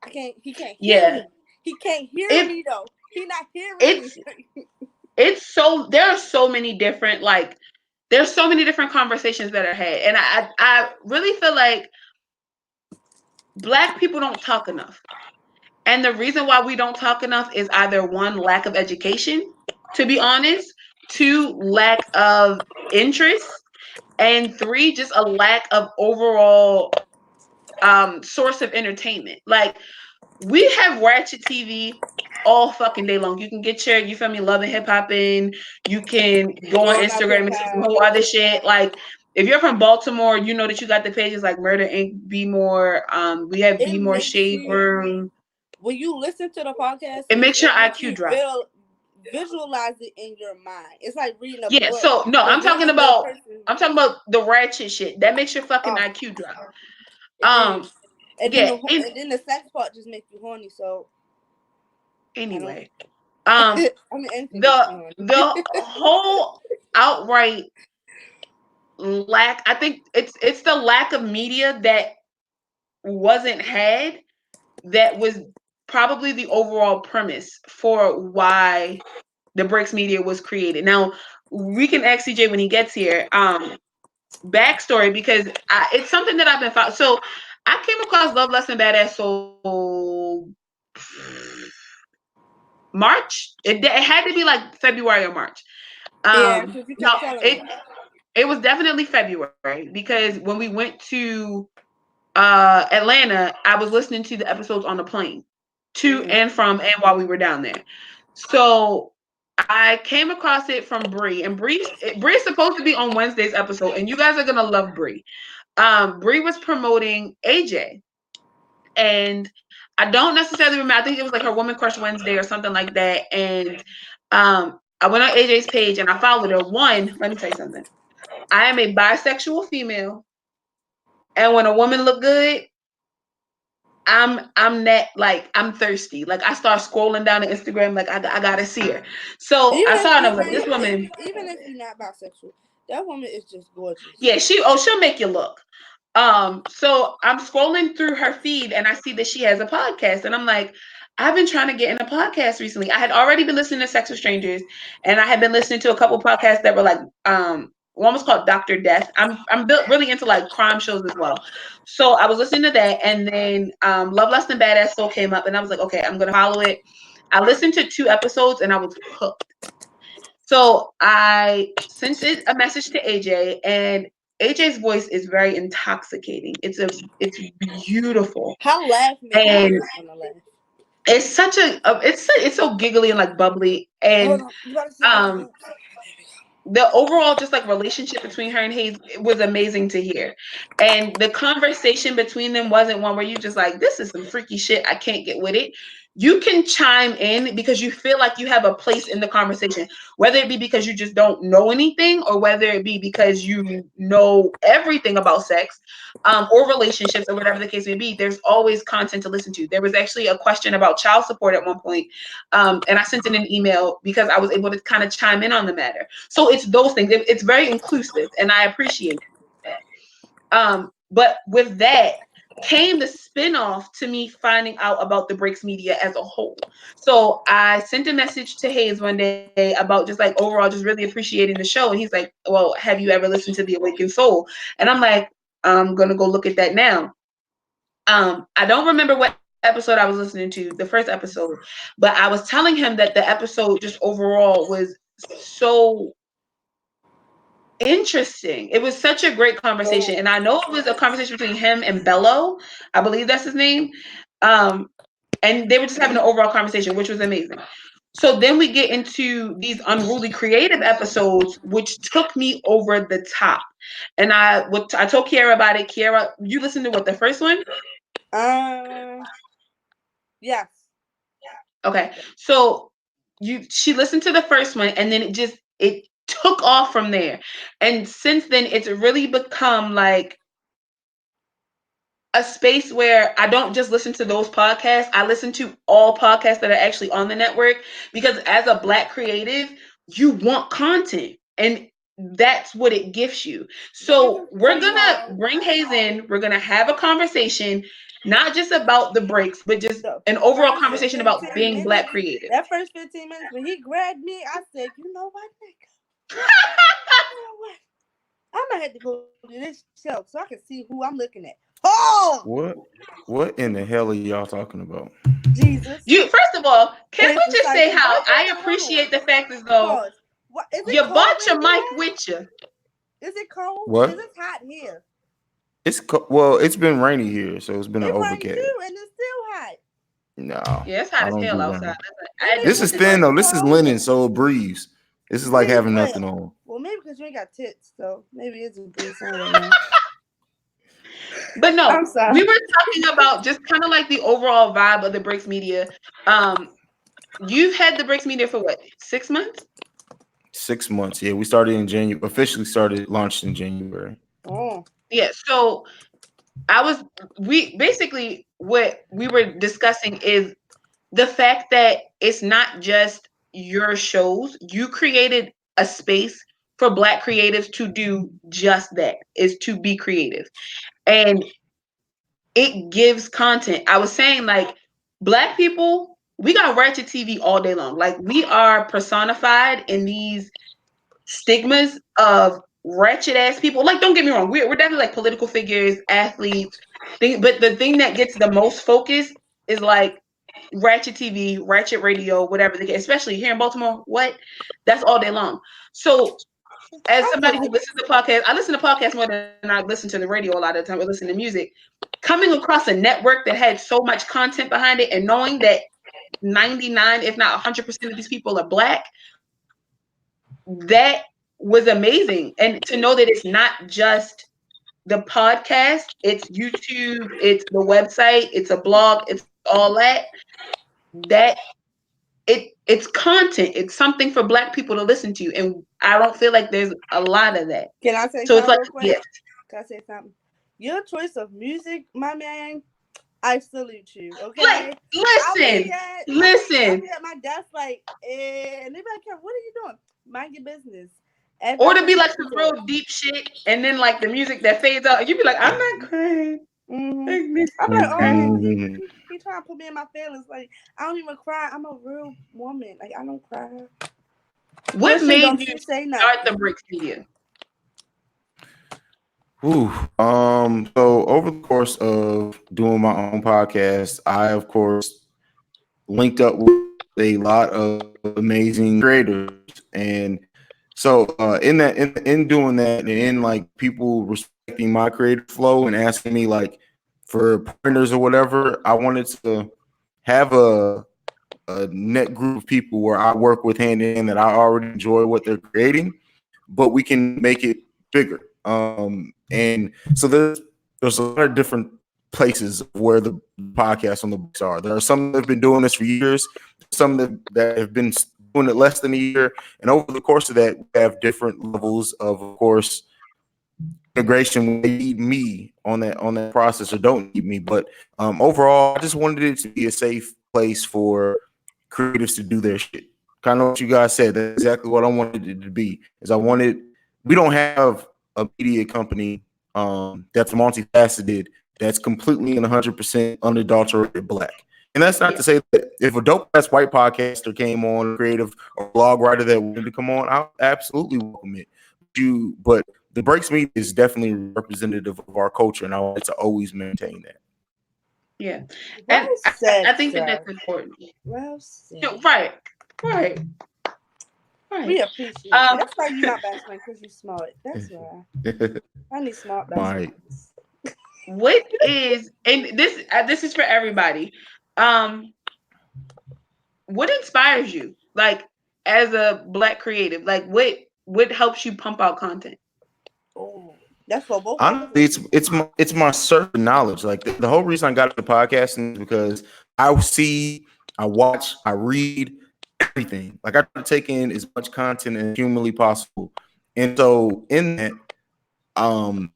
I can't. He can't hear Yeah, me. He can't hear it me though. He not hearing me. it's there are so many different there's so many different conversations that are had, and I really feel like Black people don't talk enough. And the reason why we don't talk enough is either one, lack of education, to be honest, two, lack of interest, and three, just a lack of overall source of entertainment. Like, we have ratchet TV all fucking day long. You can get your, you feel me, Love and Hip Hop in. You can go on Growing up Instagram hip and see some hop. whole other shit. Like, if you're from Baltimore, you know that you got the pages like Murder Inc., Be More. We have It Be More makes Shade you Room. when you listen to the It podcasts, makes your it makes IQ you drop. visualize it in your mind. It's like reading a Yeah, book, so no, but you're the person. I'm talking about the ratchet shit. That makes your fucking Oh, IQ drop. it do. And then Yeah. the sex part just makes you horny. So Anyway, I mean, anything makes me horny. the whole outright lack. I think it's the lack of media that wasn't had that was probably the overall premise for why the Breaks Media was created. Now we can ask CJ when he gets here. Backstory, because it's something that I've been following. So I came across Love Lesson Badass Soul March. It had to be like February or March. Yeah, because you No, kept telling me. it was definitely February because when we went to Atlanta, I was listening to the episodes on the plane to and from and while we were down there. So I came across it from Bree, and Bree is supposed to be on Wednesday's episode, and you guys are gonna love Bree. Bree was promoting AJ, and I don't necessarily remember. I think it was like her Woman Crush Wednesday or something like that. And I went on AJ's page and I followed her. One, let me tell you something. I am a bisexual female, and when a woman look good, I'm that, like, I'm thirsty. Like, I start scrolling down the Instagram, like I gotta see her. So I saw her and I was like, this woman. Even if you're not bisexual, that woman is just gorgeous. Yeah, she'll make you look. So I'm scrolling through her feed and I see that she has a podcast, and I'm like, I've been trying to get in a podcast recently. I had already been listening to Sex with Strangers, and I had been listening to a couple podcasts that were like, one was called Dr. Death. I'm built really into like crime shows as well. So I was listening to that, and then Love Less Than Badass Soul came up, and I was like, okay, I'm gonna follow it. I listened to 2 episodes and I was hooked. So I sent it a message to AJ, and AJ's voice is very intoxicating. It's beautiful. Her laugh makes me want to laugh. It's such it's so giggly and like bubbly, and the overall just like relationship between her and Hayes was amazing to hear. And the conversation between them wasn't one where you just like, this is some freaky shit, I can't get with it. You can chime in because you feel like you have a place in the conversation, whether it be because you just don't know anything or whether it be because you know everything about sex, or relationships or whatever the case may be. There's always content to listen to. There was actually a question about child support at one point, and I sent in an email because I was able to kind of chime in on the matter. So it's those things. It's very inclusive, and I appreciate that. But with that came the spinoff to me finding out about the Breaks Media as a whole. So I sent a message to Hayes one day about just like overall just really appreciating the show. And he's like, well, have you ever listened to The Awakened Soul? And I'm like, I'm going to go look at that now. I don't remember what episode I was listening to, the first episode, but I was telling him that the episode just overall was so interesting. It was such a great conversation, and I know it was a conversation between him and Bello, I believe that's his name, and they were just having an overall conversation, which was amazing. So then we get into these Unruly Creative episodes, which took me over the top. And I told Kiara about it. Kiara, you listened to what, the first one? Yes. Okay, so she listened to the first one, and then it took off from there. And since then, it's really become like a space where I don't just listen to those podcasts. I listen to all podcasts that are actually on the network, because as a Black creative, you want content, and that's what it gives you. So we're gonna bring Hayes in. We're gonna have a conversation, not just about the breaks, but just an overall conversation about being Black creative. That first 15 minutes when he grabbed me, I said, you know what, nigga? You know what? I'm gonna have to go to this show so I can see who I'm looking at. Oh, what in the hell are y'all talking about? Jesus! First of all, can we just say how I appreciate the fact as though you bought your mic with you? Is it cold? What? Is it hot here? Well, it's been rainy here, so it's been an overcast. Too, and it's still hot. No, yeah, it's hot as hell outside. This is thin though. This is linen, so it breathes. This is like having nothing on. Well, maybe because you ain't got tits, so maybe it's a breeze on right now. But no, we were talking about just kind of like the overall vibe of the Breaks Media. You've had the Breaks Media for what, 6 months? 6 months. Yeah, we started in January. Officially started launched in January. Oh, yeah. So we basically what we were discussing is the fact that it's not just your shows. You created a space for Black creatives to do just that, is to be creative. And it gives content. I was saying, like, Black people, we got ratchet TV all day long. Like, we are personified in these stigmas of wretched ass people. Like, don't get me wrong, we're definitely like political figures, athletes, but the thing that gets the most focus is like ratchet TV, ratchet radio, whatever the case, especially here in Baltimore. What? That's all day long. So as somebody who listens to podcasts, I listen to podcasts more than I listen to the radio a lot of the time. I listen to music. Coming across a network that had so much content behind it and knowing that 99, if not 100% of these people are Black, that was amazing. And to know that it's not just the podcast, it's YouTube, it's the website, it's a blog, it's all that it's content. It's something for Black people to listen to. And I don't feel like there's a lot of that. Can I say So it's something like, real quick? yes. Can I say something? Your choice of music, my man, I salute you. Okay. Listen. I'll be at my desk like, and they be like, what are you doing? Mind your business. Or to be like some real deep shit, and then like the music that fades out, and you be like, I'm not crying. Mm-hmm. I'm like, oh, he trying to put me in my feelings. Like, I don't even cry. I'm a real woman. Like, I don't cry. What made you start the Bricks Media? Ooh, so over the course of doing my own podcast, I of course linked up with a lot of amazing creators, and so in doing that, and in like people respecting my creative flow and asking me like for pointers or whatever, I wanted to have a net group of people where I work with hand in hand that I already enjoy what they're creating, but we can make it bigger. And so there's a lot of different places where the podcasts on the books are. There are some that have been doing this for years, some that have been doing it less than a year, and over the course of that, we have different levels of course, integration when they need me on that process or don't need me. But overall, I just wanted it to be a safe place for creatives to do their shit. Kind of what you guys said. That's exactly what I wanted it to be. We don't have a media company that's multifaceted, that's completely and 100% unadulterated Black. And that's not to say that if a dope ass white podcaster came on, creative or blog writer that wanted to come on, I'll absolutely welcome it. But the Breaks Media is definitely representative of our culture, and I want to always maintain that. Yeah, and I think that's important. Well said. Right. We appreciate it. That's why you're my best friend, because you're smart. That's why. I need smart best friends. What is, and this is for everybody. What inspires you, like as a Black creative? Like what helps you pump out content? Oh, that's for both. Honestly, it's my search for knowledge. Like the whole reason I got into podcasting is because I watch, I read everything. Like I try to take in as much content as humanly possible, and so in that,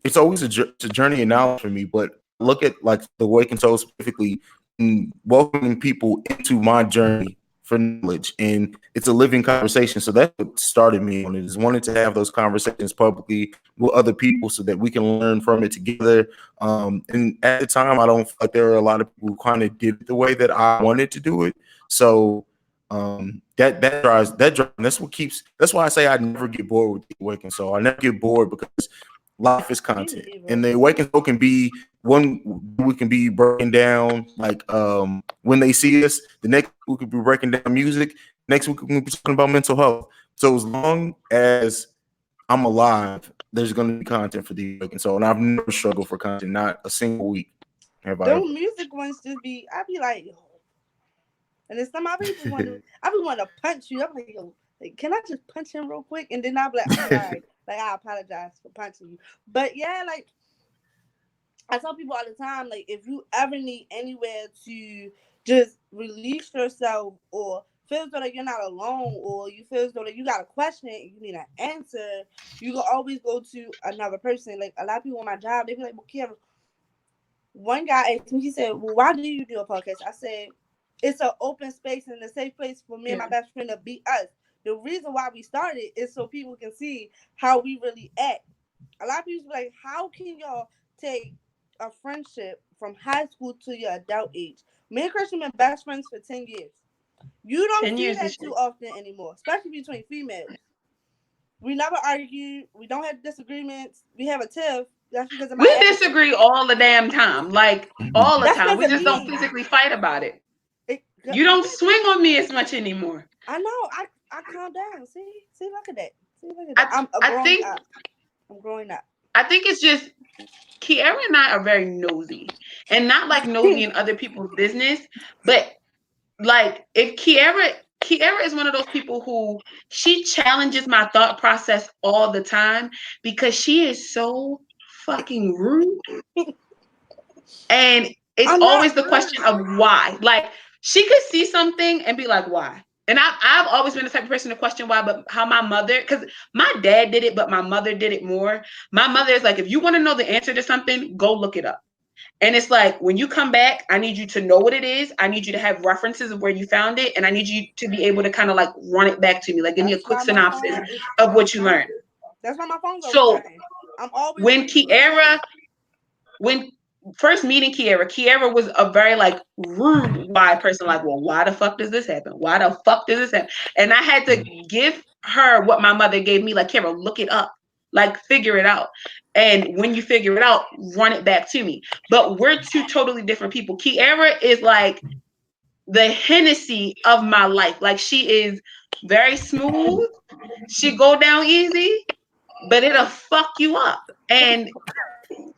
it's always a journey of knowledge for me. But look at like the Awaken Soul specifically, and welcoming people into my journey for knowledge, and it's a living conversation. So that's what started me on it, is wanting to have those conversations publicly with other people so that we can learn from it together. And at the time, I don't feel like there are a lot of people who kind of did it the way that I wanted to do it. So that drives. That's why I say I never get bored with the Awaken Soul. I never get bored because life is content, and the Awaken Soul can be one. We can be breaking down like when they see us. The next we could be breaking down music. Next week we can be talking about mental health. So as long as I'm alive, there's going to be content for the Awaken Soul, and I've never struggled for content, not a single week. Those music ones just be. I be like, and then some other people want to. I be want to punch you. I'm like, yo, like, can I just punch him real quick? And then I'll be like, I'm sorry. Like, I apologize for punching you. But yeah, like, I tell people all the time, like, if you ever need anywhere to just release yourself or feel so that you're not alone, or you feel so that you got a question and you need an answer, you can always go to another person. Like, a lot of people on my job, they be like, well, Kira, one guy asked me, he said, well, why do you do a podcast? I said, it's an open space and a safe place for me and my best friend to be us. The reason why we started is so people can see how we really act. A lot of people be like, how can y'all take a friendship from high school to your adult age? Me and Christian been best friends for 10 years. You don't 10 see years that too often anymore, especially between females. We never argue. We don't have disagreements. We have a tiff. That's because of my We attitude. disagree all the damn time, like all the That's time. because We of just don't me. physically fight about it. It, You don't swing on me as much anymore. I know. I calm down. See, look at that. See, look at that. I I'm I growing think up. I'm growing up. I think it's just Kiara and I are very nosy, and not like nosy in other people's business, but like if Kiara is one of those people who she challenges my thought process all the time because she is so fucking rude. And it's I'm always not the rude. question of why. Like she could see something and be like, why? And I've always been the type of person to question why, but how my mother, because my dad did it, but my mother did it more. My mother is like, if you want to know the answer to something, go look it up. And it's like, when you come back, I need you to know what it is. I need you to have references of where you found it. And I need you to be able to kind of like run it back to me. Like, give me a That's quick why my synopsis phone is of always what you learned. ringing. That's why my phone's always So ringing. I'm always when reading something. when first meeting Kiara was a very like rude why person, like, well, why the fuck does this happen? Why the fuck does this happen? And I had to give her what my mother gave me, like, Kiara, look it up, like figure it out. And when you figure it out, run it back to me. But we're two totally different people. Kiara is like the Hennessy of my life. Like she is very smooth. She go down easy, but it'll fuck you up. And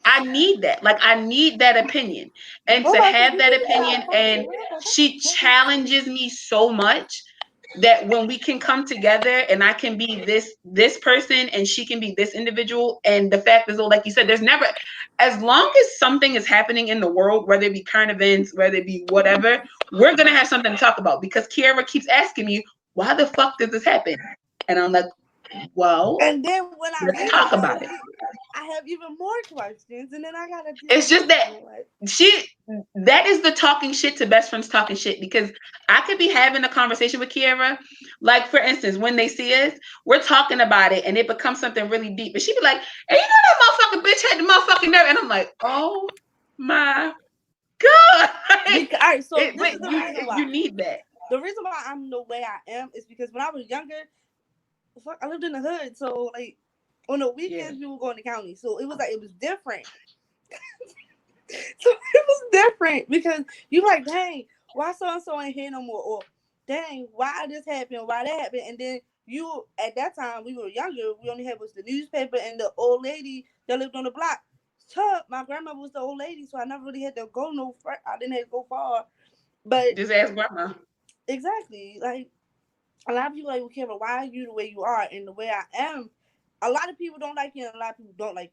I need that. Like I need that opinion. And What to about have you? that opinion, and she challenges me so much that when we can come together and I can be this person and she can be this individual. And the fact is, like you said, there's never, as long as something is happening in the world, whether it be current events, whether it be whatever, we're gonna have something to talk about because Kiara keeps asking me, why the fuck does this happen? And I'm like, well, And then when I let's talk realize about it. it, I have even more questions, and then I gotta deal It's with just that it. that is the talking shit to best friends talking shit, because I could be having a conversation with Kiara, like for instance, when they see us, we're talking about it and it becomes something really deep, and she'd be like, hey, you know that motherfucking bitch had the motherfucking nerve, and I'm like, oh my god. Because, all right, so this But is the reason why. you need that. The reason why I'm the way I am is because when I was younger, fuck, I lived in the hood, so like on the weekends we would go in the county, so it was like it was different. So it was different because you like, dang, why so and so ain't here no more, or dang, why this happened, why that happened, and then you at that time we were younger, we only had was the newspaper and the old lady that lived on the block. So my grandmother was the old lady, so I never really had to go I didn't have to go far, but just ask grandma. Exactly, like a lot of people like, well, Kevin, why are you the way you are and the way I am? A lot of people don't like you, and a lot of people don't like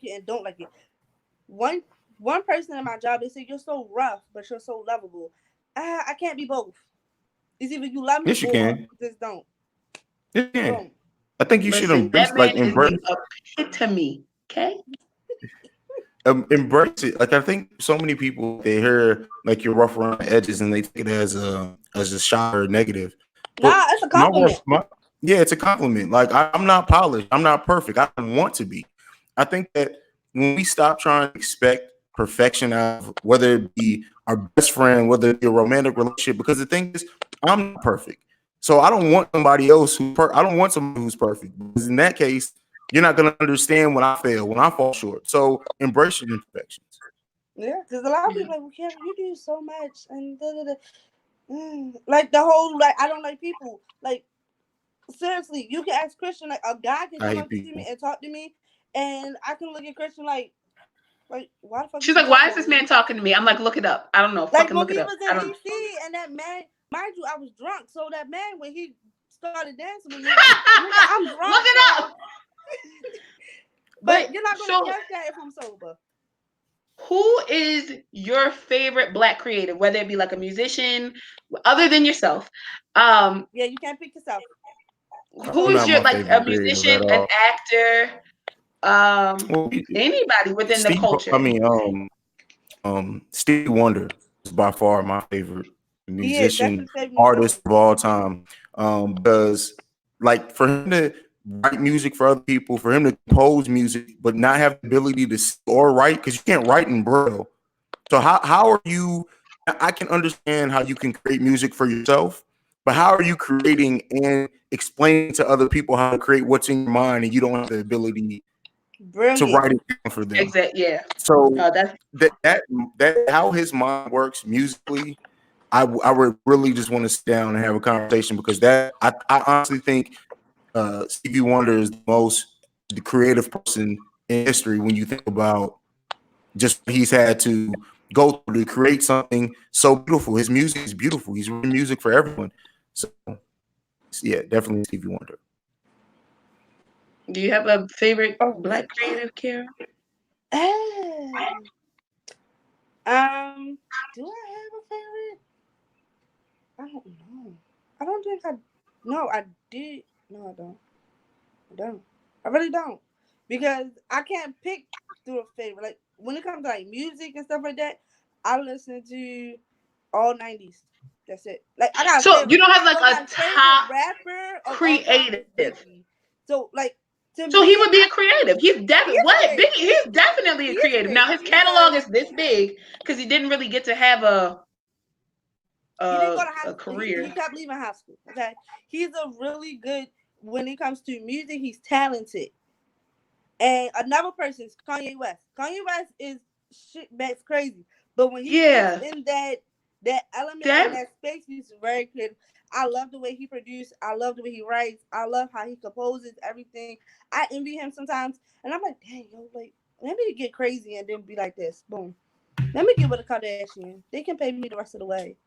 you and don't like you. One person in my job, they say you're so rough, but you're so lovable. I can't be both. It's either you love me Yes, you or can. just don't. You can. Don't. I think you should Listen, embrace, that man like, is embrace, the epitome. Okay. embrace it. Like I think so many people, they hear like you're rough around the edges and they take it as a shot or negative. But Nah, it's a compliment. yeah, it's a compliment. Like I'm not polished. I'm not perfect. I don't want to be. I think that when we stop trying to expect perfection out of whether it be our best friend, whether it be a romantic relationship, because the thing is, I'm not perfect. So I don't want somebody else I don't want somebody who's perfect. Because in that case, you're not going to understand when I fail, when I fall short. So embrace your imperfections. Yeah, because a lot of people like, well, Kevin, you do so much, and like the whole like I don't like people. Like seriously, you can ask Christian, like a guy can I come hate up to people. me and talk to me, and I can look at Christian like why the fuck She's is he like, why talking is to this me? man talking to me? I'm like, look it up. I don't know. Like Fucking when look it we up. was I in don't know. DC and that man, mind you, I was drunk. So that man, when he started dancing with me, I'm drunk. Look it up. But you're not gonna catch that if I'm sober. Who is your favorite Black creative, whether it be like a musician, other than yourself? Yeah, you can't pick yourself. Who is Not your my like a favorite creative musician, at an all. actor, Well, anybody within the Steve, I culture? mean, Stevie Wonder is by far my favorite He is. That's musician, his favorite artist musician. of all time. Because like for him to write music for other people, for him to compose music, but not have the ability to sing or write, because you can't write in Braille. So how are you? I can understand how you can create music for yourself, but how are you creating and explaining to other people how to create what's in your mind, and you don't have the ability to Brilliant. write it down for them? Exactly. Yeah. So That's that how his mind works musically, I would really just want to sit down and have a conversation, because that I honestly think Stevie Wonder is the creative person in history when you think about just what he's had to go through to create something so beautiful. His music is beautiful. He's written music for everyone. So yeah, definitely Stevie Wonder. Do you have a favorite Oh. Black creative, Kara? Do I have a favorite? I don't know. I don't think I. No, I did. No, I don't. I don't. I really don't, because I can't pick through a favorite. Like when it comes to like music and stuff like that, I listen to all '90s. That's it. Like I got a So you favorite, don't have like but a my favorite top rapper of all time is creative. Biggie. So like to So he me, would be a creative. He's he definitely is a what creative. Biggie. He's definitely He a is a creative. Now creative his catalog because is this big because he didn't really get to have a he didn't a, go to high a school. He career. kept leaving high school. Okay, he's a really good when it comes to music. He's talented. And another person is Kanye West. Kanye West is shit that's crazy. But when he gets Yeah, in that element in that that space, he's very creative. I love the way he produces. I love the way he writes. I love how he composes everything. I envy him sometimes. And I'm like, dang, yo, like, let me get crazy and then be like this. Boom. Let me get with a Kardashian. They can pay me the rest of the way.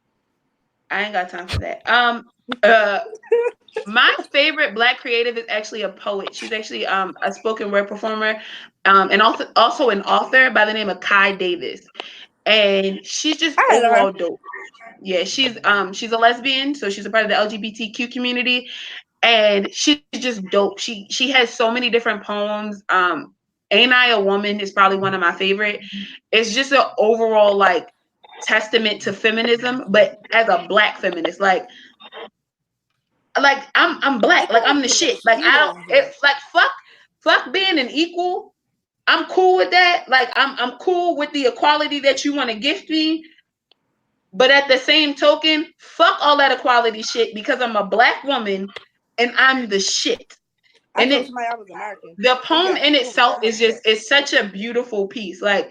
I ain't got time for that. Uh, my favorite Black creative is actually a poet. She's actually a spoken word performer, and also an author by the name of Kai Davis, and she's just I heard of her. overall dope. Yeah, she's a lesbian, so she's a part of the LGBTQ community, and she's just dope. She has so many different poems. Ain't I a Woman is probably one of my favorite. It's just an overall like testament to feminism, but as a Black feminist, like I'm It Black, like feel like I'm the it's a shit. Like I mosquito don't in here. it's like fuck being an equal. I'm cool with that. Like I'm cool with the equality that you want to gift me. But at the same token, fuck all that equality shit because I'm a Black woman and I'm the shit. I And told it somebody I was American. the But poem yeah, in boom, itself that is makes just sense. it's such a beautiful piece. Like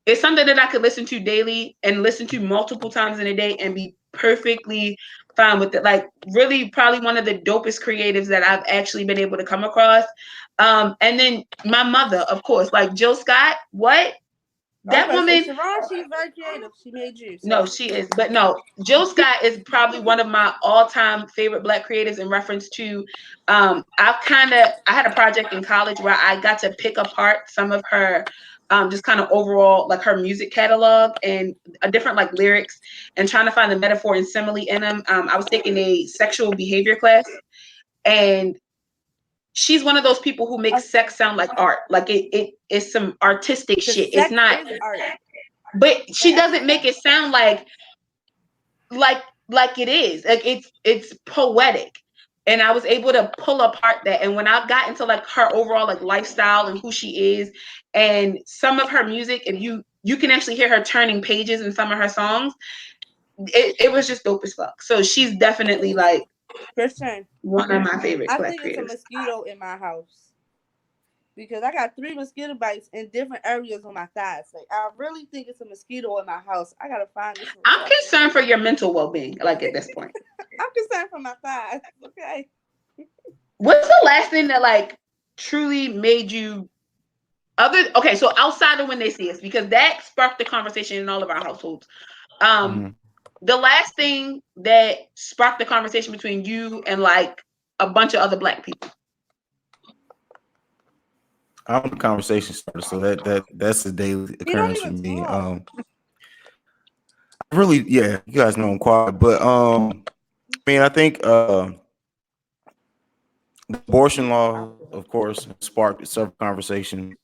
it's something that I could listen to daily and listen to multiple times in a day and be perfectly fine with it. Like really probably one of the dopest creatives that I've actually been able to come across. And then my mother, of course, like Jill Scott, what? I was That about to say, woman, Siobhan, she's very creative. She made you, no, so. she is. But no, Jill Scott is probably one of my all-time favorite Black creatives in reference to I had a project in college where I got to pick apart some of her just kind of overall like her music catalog and a different like lyrics and trying to find the metaphor and simile in them. I was taking a sexual behavior class and she's one of those people who makes sex sound like art. Like it is some artistic Because shit. It's sex not, is art but in she doesn't essence. make it sound like like it is. Like it's poetic. And I was able to pull apart that. And when I got into like her overall like lifestyle and who she is and some of her music, and you can actually hear her turning pages in some of her songs, it was just dope as fuck. So she's definitely like Christian, one of my favorite I Black think it's a creators. mosquito in my house. Because I got 3 mosquito bites in different areas on my thighs. Like, I really think it's a mosquito in my house. I gotta find this I'm motherfucker. concerned for your mental well-being, like at this point. I'm concerned for my thighs. Okay. What's the last thing that like truly made you okay, so outside of when they see us, because that sparked the conversation in all of our households. Um, Mhm. the last thing that sparked the conversation between you and like a bunch of other Black people. I'm the conversation starter, so that's a daily He don't occurrence for even me. talk. Really, yeah, you guys know I'm quiet, but I mean, I think the abortion law, of course, sparked several conversations.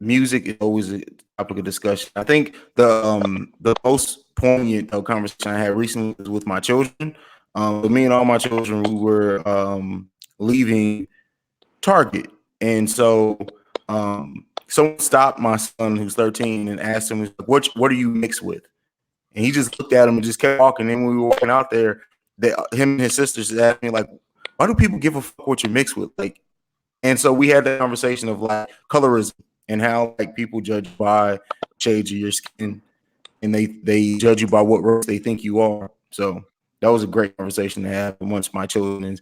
music is always a topic of discussion. I think the most poignant conversation I had recently was with my children. With me and all my children, we were leaving Target, and so someone stopped my son who's 13 and asked him, "What are you mixed with?" And he just looked at him and just kept walking. And when we were walking out there, him and his sisters asked me like, "Why do people give a fuck what you're mixed with?" Like, and so we had that conversation of like colorism and how like people judge by shades of your skin, and they judge you by what race they think you are. So that was a great conversation to have amongst my children. And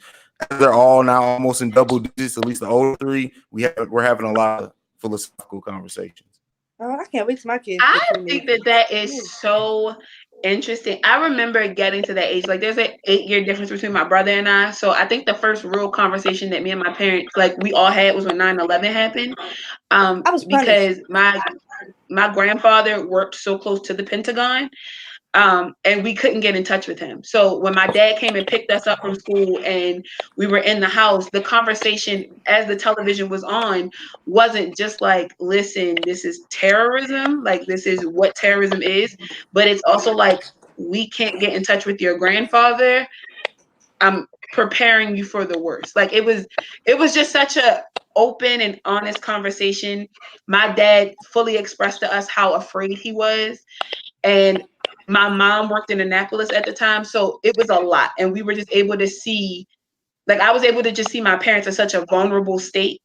they're all now almost in double digits, at least the older three. We're having a lot of philosophical conversations. Oh, I can't wait till my kids I get think teenagers. that is so interesting. I remember getting to that age. Like, there's an 8-year difference between my brother and I. So I think the first real conversation that me and my parents, like, we all had was when 9/11 happened. I was punished. Because my grandfather worked so close to the Pentagon. And we couldn't get in touch with him. So when my dad came and picked us up from school and we were in the house, the conversation as the television was on wasn't just like, listen, this is terrorism, like this is what terrorism is, but it's also like, we can't get in touch with your grandfather. I'm preparing you for the worst. Like it was just such a open and honest conversation. My dad fully expressed to us how afraid he was. And my mom worked in Annapolis at the time, so it was a lot. And we were just able to see, like, I was able to just see my parents in such a vulnerable state,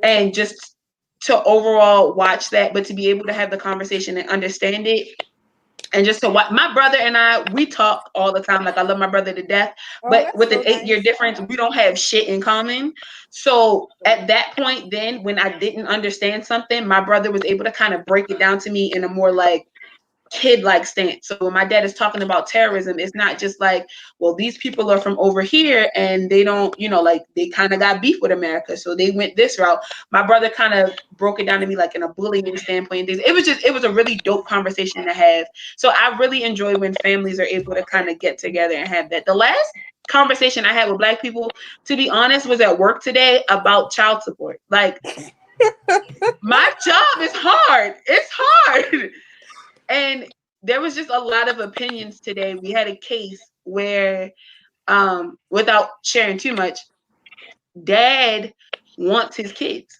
and just to overall watch that, but to be able to have the conversation and understand it. And just to watch my brother and we talk all the time. Like, I love my brother to death, Oh, but that's with so an 8-year nice. difference, we don't have shit in common. So at that point, then when I didn't understand something, my brother was able to kind of break it down to me in a more like kid-like stance. So when my dad is talking about terrorism, it's not just like, well, these people are from over here and they don't, like they kind of got beef with America, so they went this route. My brother kind of broke it down to me like in a bullying standpoint. It was a really dope conversation to have. So I really enjoy when families are able to kind of get together and have that. The last conversation I had with Black people, to be honest, was at work today about child support. Like, my job is hard. It's hard. And there was just a lot of opinions today. We had a case where, without sharing too much, dad wants his kids,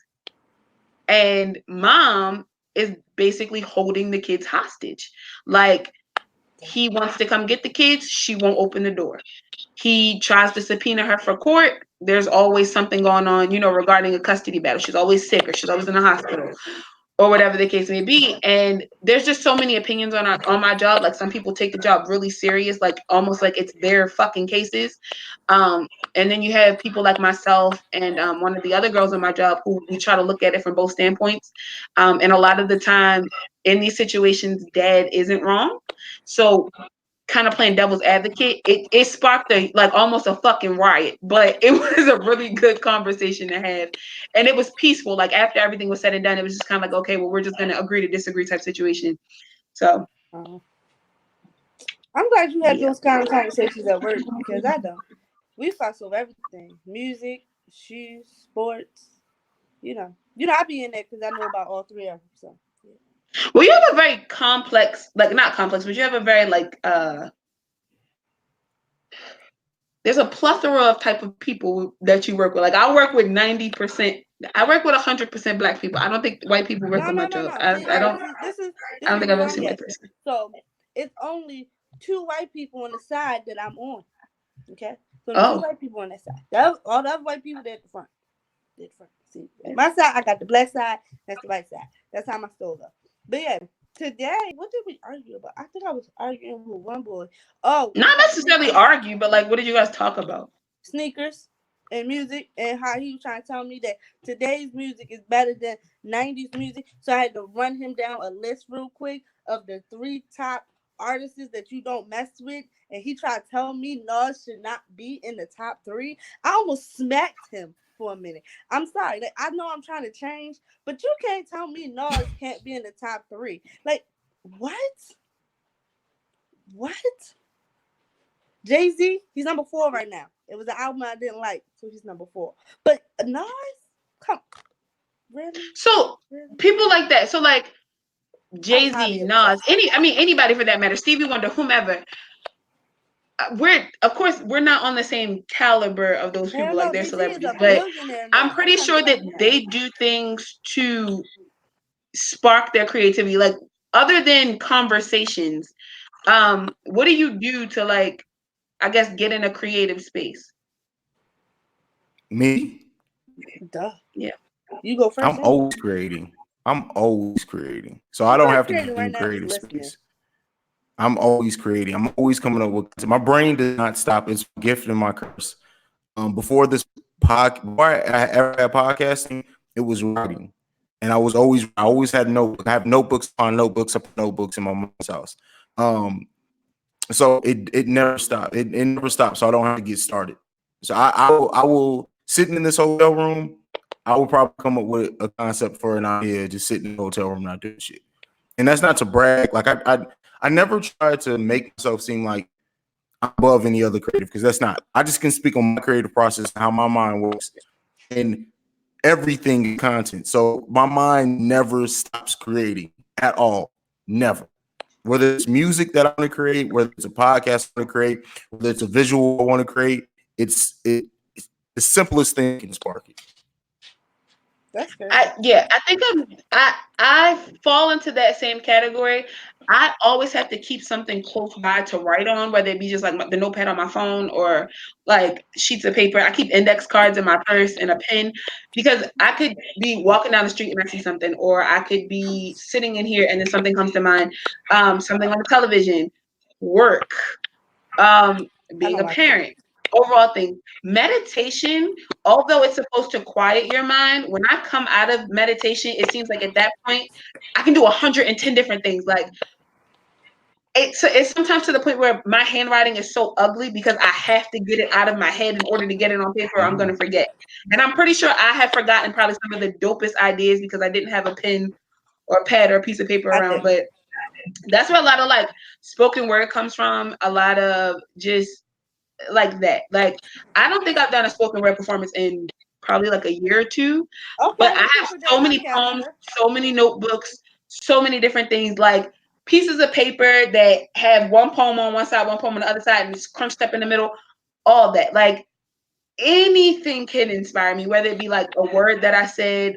and mom is basically holding the kids hostage. Like, he wants to come get the kids, she won't open the door. He tries to subpoena her for court. There's always something going on, regarding a custody battle. She's always sick or she's always in the hospital, or whatever the case may be. And there's just so many opinions on my job. Like, some people take the job really serious, like almost like it's their fucking cases. And then you have people like myself and one of the other girls on my job who we try to look at it from both standpoints. And a lot of the time in these situations, dad isn't wrong. So kind of playing devil's advocate, it sparked almost a fucking riot, but it was a really good conversation to have. And it was peaceful. Like, after everything was said and done, it was just kind of like, okay, well, we're just going to agree to disagree type situation. So I'm glad you had yeah. those kind of conversations at work, because I don't. We fuss over everything: music, shoes, sports. I be in there because I know about all three of them. So yeah. Well, you have a very complex, like, not complex, but you have a very there's a plethora of type of people that you work with. Like, I work with 90%. I work with 100% Black people. I don't think white people work No, with no, much no, of. no. I See, don't. this is I don't think I've what ever I'm seen a white guessing. person. So it's only 2 white people on the side that I'm on. Okay, so 2 Oh, white people on that side. All the other white people, they're at the front. They're at the front. See, at my side, I got the black side. That's the white side. That's how my store go. But yeah, today, what did we argue about? I think I was arguing with one boy. Oh, not necessarily argue, but like, what did you guys talk about? sneakers and music, and how he was trying to tell me that today's music is better than 90s music. So I had to run him down a list real quick of the 3 top artists that you don't mess with. And he tried to tell me Nas should not be in the top 3. I almost smacked him for a minute. I'm sorry. Like, I know I'm trying to change, but you can't tell me Nas can't be in the top 3. Like, what? What? Jay-Z, he's number 4 right now. It was an album I didn't like, so he's number 4. But Nas, come, Really? So Really? people like that. So like I was Jay-Z, highly Nas, impressed. anybody for that matter, Stevie Wonder, whomever. We're of course we're not on the same caliber of those Hell people, like no, they're Jay-Z is celebrities, a but billionaire I'm now. I'm pretty trying to be sure like that him. they do things to spark their creativity. Like other than conversations, what do you do to like, I guess, get in a creative space? Me, Duh. Yeah. You go first, I'm then. always creating. I'm always creating. So I I'm don't not have to creating get right in now. I'm just creative listening. space. I'm always creating. I'm always coming up with. My brain does not stop. It's my gift and my curse. Before this before I ever had podcasting, it was writing, and I always had notebook. I have notebooks upon notebooks in my mom's house. Um, so it never stopped. It never stopped. So I don't have to get started. So I will sitting in this hotel room. I will probably come up with a concept for an idea, just sitting in the hotel room not doing shit. And that's not to brag. Like I never try to make myself seem like I'm above any other creative because that's not. I just can speak on my creative process and how my mind works, and everything is content. So my mind never stops creating at all. Never. Whether it's music that I want to create, whether it's a podcast I want to create, whether it's a visual I want to create, it's the simplest thing can spark it. That's crazy. I think I fall into that same category. I always have to keep something close by to write on, whether it be just like the notepad on my phone or like sheets of paper. I keep index cards in my purse and a pen because I could be walking down the street and I see something, or I could be sitting in here and then something comes to mind. Something on the television, work, um, I being don't a like that. parent, overall thing. Meditation, although it's supposed to quiet your mind, when I come out of meditation, it seems like at that point I can do 110 different things. Like it's sometimes to the point where my handwriting is so ugly because I have to get it out of my head in order to get it on paper, or I'm gonna forget. And I'm pretty sure I have forgotten probably some of the dopest ideas because I didn't have a pen or a pad or a piece of paper I around. didn't. But that's where a lot of like spoken word comes from, a lot of just like that. Like I don't think I've done a spoken word performance in probably like a year or two, but Okay, I we can have put that so on our many poems, calendar. so many notebooks, so many different things, like pieces of paper that have one poem on one side, one poem on the other side, and it's crunched up in the middle. All that, like anything can inspire me, whether it be like a word that I said,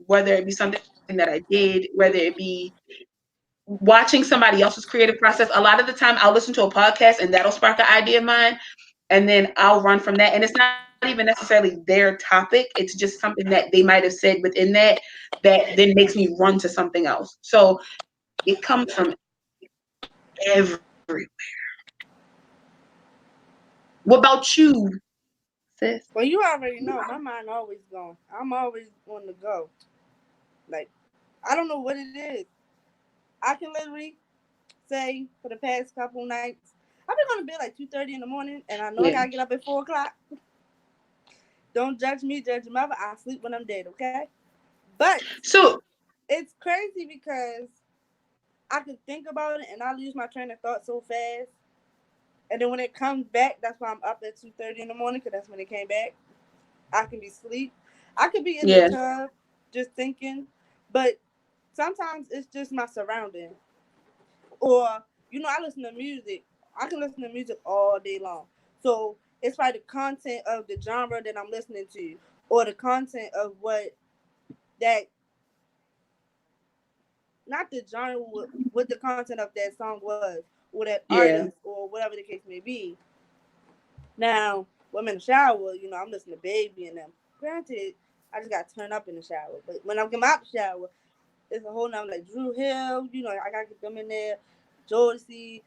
whether it be something that I did, whether it be watching somebody else's creative process. A lot of the time I'll listen to a podcast and that'll spark an idea of mine, and then I'll run from that. And it's not even necessarily their topic. It's just something that they might have said within that then makes me run to something else. So it comes from everywhere. What about you, sis? Well, you already know my mind always gone. I'm always on the go. Like I don't know what it is. I can literally say for the past couple nights, I've been going to bed like 2:30 in the morning, and I know I Yeah. gotta get up at 4 o'clock. Don't judge me, judge your mother. I sleep when I'm dead, okay? But So it's crazy because I can think about it and I lose my train of thought so fast. And then when it comes back, that's why I'm up at 2:30 in the morning because that's when it came back. I can be asleep. I could be in the yeah, tub just thinking, but sometimes it's just my surroundings. Or, I listen to music. I can listen to music all day long. So it's like the content of the genre that I'm listening to, or the content of that, not the genre, what the content of that song was, or that yeah. artist, or whatever the case may be. Now, when I'm in the shower, I'm listening to Baby and them. Granted, I just got to turn up in the shower. But when I come out the shower, it's a whole nother, like Drew Hill, I got to get them in there. Jodeci,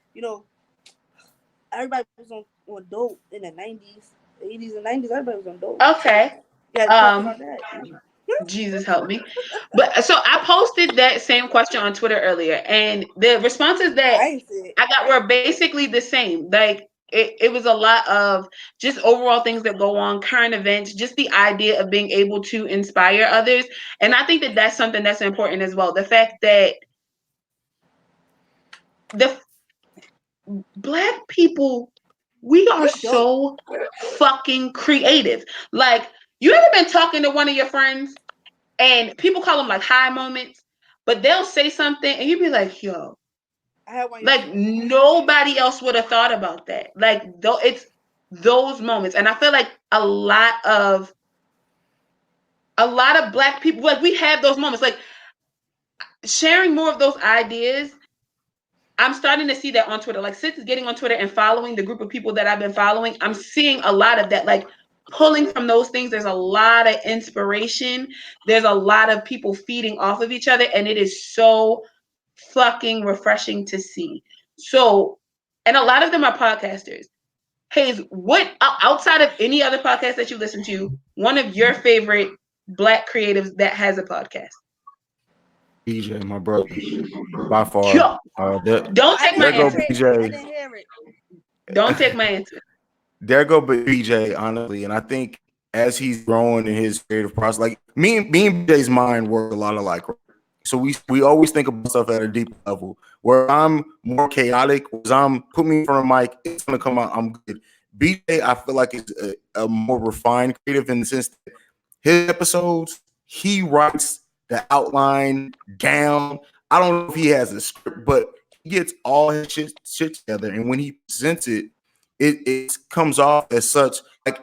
everybody was on dope in the 90s, 80s and 90s. Everybody was on dope. So, Okay. you got to talk Um, about that. Jesus help me. But so I posted that same question on Twitter earlier, and the responses that I ain't see it. I got were basically the same. Like it was a lot of just overall things that go on, current events, just the idea of being able to inspire others. And I think that that's something that's important as well. The fact that the Black people, we are We're dope. so fucking creative. Like, you ever been talking to one of your friends and people call them like high moments, but they'll say something and you'd be like, yo, I had one like yesterday. nobody else would have thought about that. Like though it's those moments. And I feel like a lot of Black people, like we have those moments, like sharing more of those ideas. I'm starting to see that on Twitter. Like since getting on Twitter and following the group of people that I've been following, I'm seeing a lot of that. Like pulling from those things, there's a lot of inspiration. There's a lot of people feeding off of each other, and it is so fucking refreshing to see. So, and a lot of them are podcasters. Hayes, what outside of any other podcast that you listen to, one of your favorite Black creatives that has a podcast? BJ, my brother, by far. Yo, There, don't I take my didn't there go hear answer. it. I BJ. didn't hear it. Don't take my answer. There go BJ, honestly, and I think as he's growing in his creative process, like me and BJ's mind work a lot alike. So we always think about stuff at a deep level. Where I'm more chaotic, as I'm put me in front of Mike, it's gonna come out. I'm good. BJ, I feel like is a more refined creative in the sense that his episodes, he writes the outline down. I don't know if he has a script, but he gets all his shit together, and when he presents it, it comes off as such. Like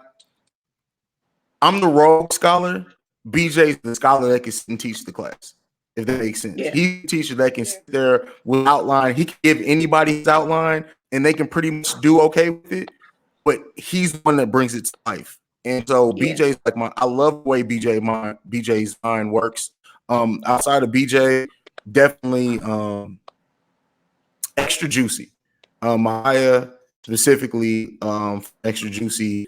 I'm the rogue scholar, BJ's the scholar that can sit and teach the class. If that makes sense, Yeah. he's a teacher that can sit there with outline. He can give anybody his outline, and they can pretty much do okay with it. But he's the one that brings it to life. And so Yeah. BJ's like I love the way BJ's mind works. Outside of BJ, definitely extra juicy. Maya specifically, extra juicy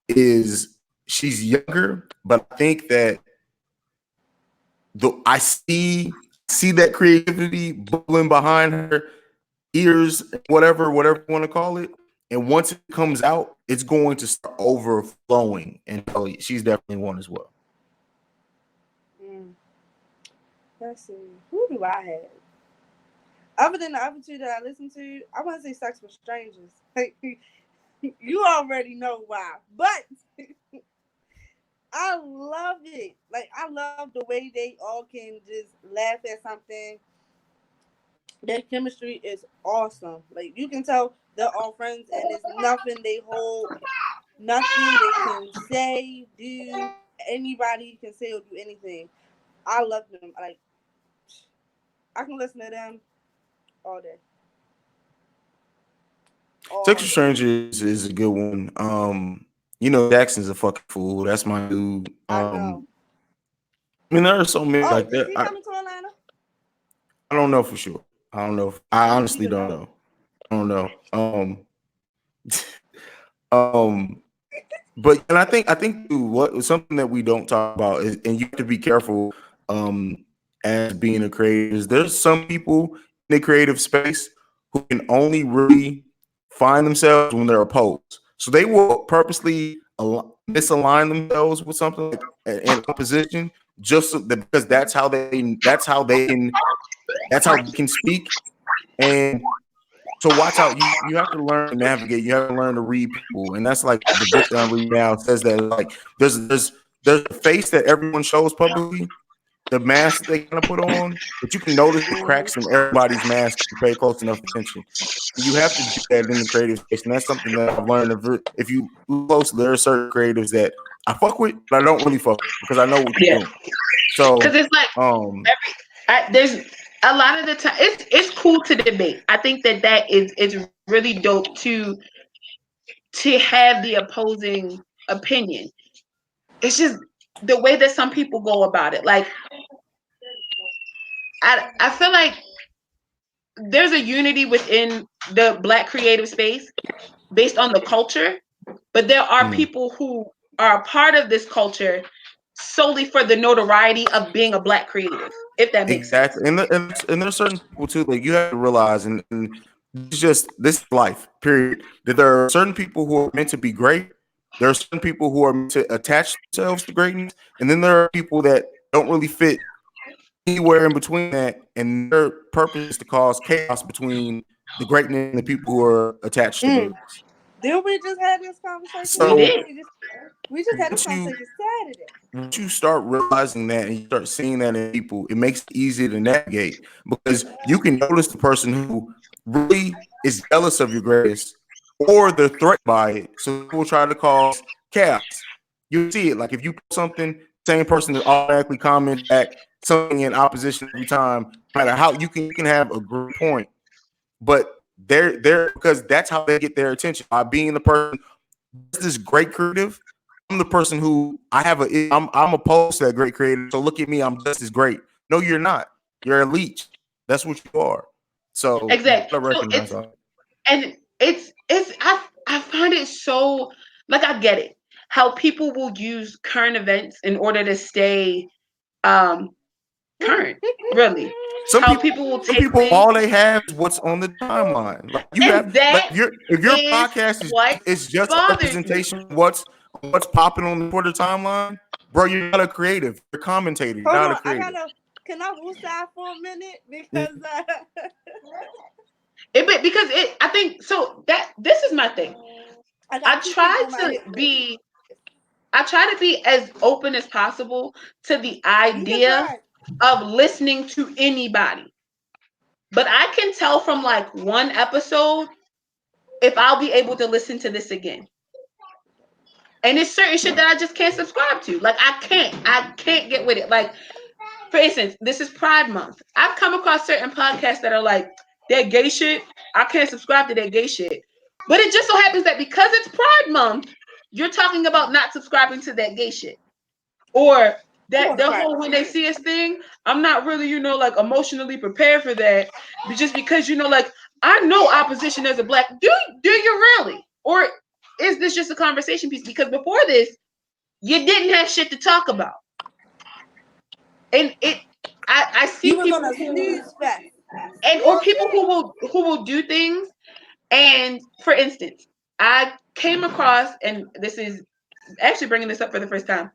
is she's younger, but I think that I see that creativity bubbling behind her ears, whatever you want to call it. And once it comes out, it's going to start overflowing. And so she's definitely one as well. Let's see. Who do I have? Other than the other two that I listen to, I want to say Sex with Strangers. You already know why. But I love it. Like, I love the way they all can just laugh at something. Their chemistry is awesome. Like, you can tell they're all friends, and there's nothing they hold, nothing they can say, do. Anybody can say or do anything. I love them. Like, I can listen to them all day. Texas Strangers is a good one. Jackson's a fucking fool. That's my dude. I know. I mean, there are so many like Is that. he coming to Atlanta? I don't know for sure. I don't know. I honestly don't know. I don't know. But and I think what something that we don't talk about is, and you have to be careful as being a creator, is there's some people in the creative space who can only really find themselves when they're opposed. So they will purposely misalign themselves with something like in opposition just so that, because that's how they can speak. And so watch out. You have to learn to navigate. You have to learn to read people, and that's like the book that I'm reading now says that like there's a face that everyone shows publicly, the mask that they kind of put on, but you can notice the cracks in everybody's mask if you pay close enough attention. And you have to do that in the creative space, and that's something that I've learned. If you look closely, there are certain creatives that I fuck with, but I don't really fuck with because I know what you're doing. So because it's like there's a lot of the time it's cool to debate. I think that is really dope to have the opposing opinion. It's just the way that some people go about it. Like I feel like there's a unity within the Black creative space based on the culture, but there are people who are a part of this culture solely for the notoriety of being a Black creative, if that makes sense. And there's certain people too that you have to realize, and it's just this life, period, that there are certain people who are meant to be great. There are certain people who are meant to attach themselves to greatness, and then there are people that don't really fit anywhere in between that, and their purpose is to cause chaos between the greatness and the people who are attached to greatness. Didn't we just have this conversation? So We did. We just had this once you conversation Saturday. once you start realizing that and you start seeing that in people, it makes it easier to navigate because you can notice the person who really is jealous of your greatness or they're threatened by it. So people try to cause chaos. You see it. Like if you post something, same person that automatically comment back something in opposition every time, no matter how you can have a great point, but they're because that's how they get their attention by being the person. This is great creative. I'm the person who I'm opposed to that great creative. So look at me, I'm just as great. No, you're not. You're a leech. That's what you are. So you Exactly. gotta So recognize that. I find it so, like, I get it. How people will use current events in order to stay um current, really. Some How people, people will some take people, things, all they have is what's on the timeline. Like you have, and like that if your is podcast is what it's just a bothers me. representation of what's popping on the Twitter timeline, bro. You're not a creative. You're a commentator. You're Hold not a on, creative. can I woosah for a minute? Yeah. Because Because I think so that this is my thing. I I got two people try on my to hit list. be I try to be as open as possible to the You can idea try. of listening to anybody. But I can tell from like one episode if I'll be able to listen to this again. And it's certain shit that I just can't subscribe to. Like I can't get with it. Like, for instance, this is Pride Month. I've come across certain podcasts that are like, that gay shit. I can't subscribe to that gay shit. But it just so happens that because it's Pride Month, you're talking about not subscribing to that gay shit. Or You that want to the try whole this when they again? see us thing, I'm not really, like emotionally prepared for that. But just because, like, I know opposition as a black, do you really? Or is this just a conversation piece? Because before this, you didn't have shit to talk about. And I You see was on people a who, snooze fest. or people who will do things. And for instance, I came across, and this is actually bringing this up for the first time.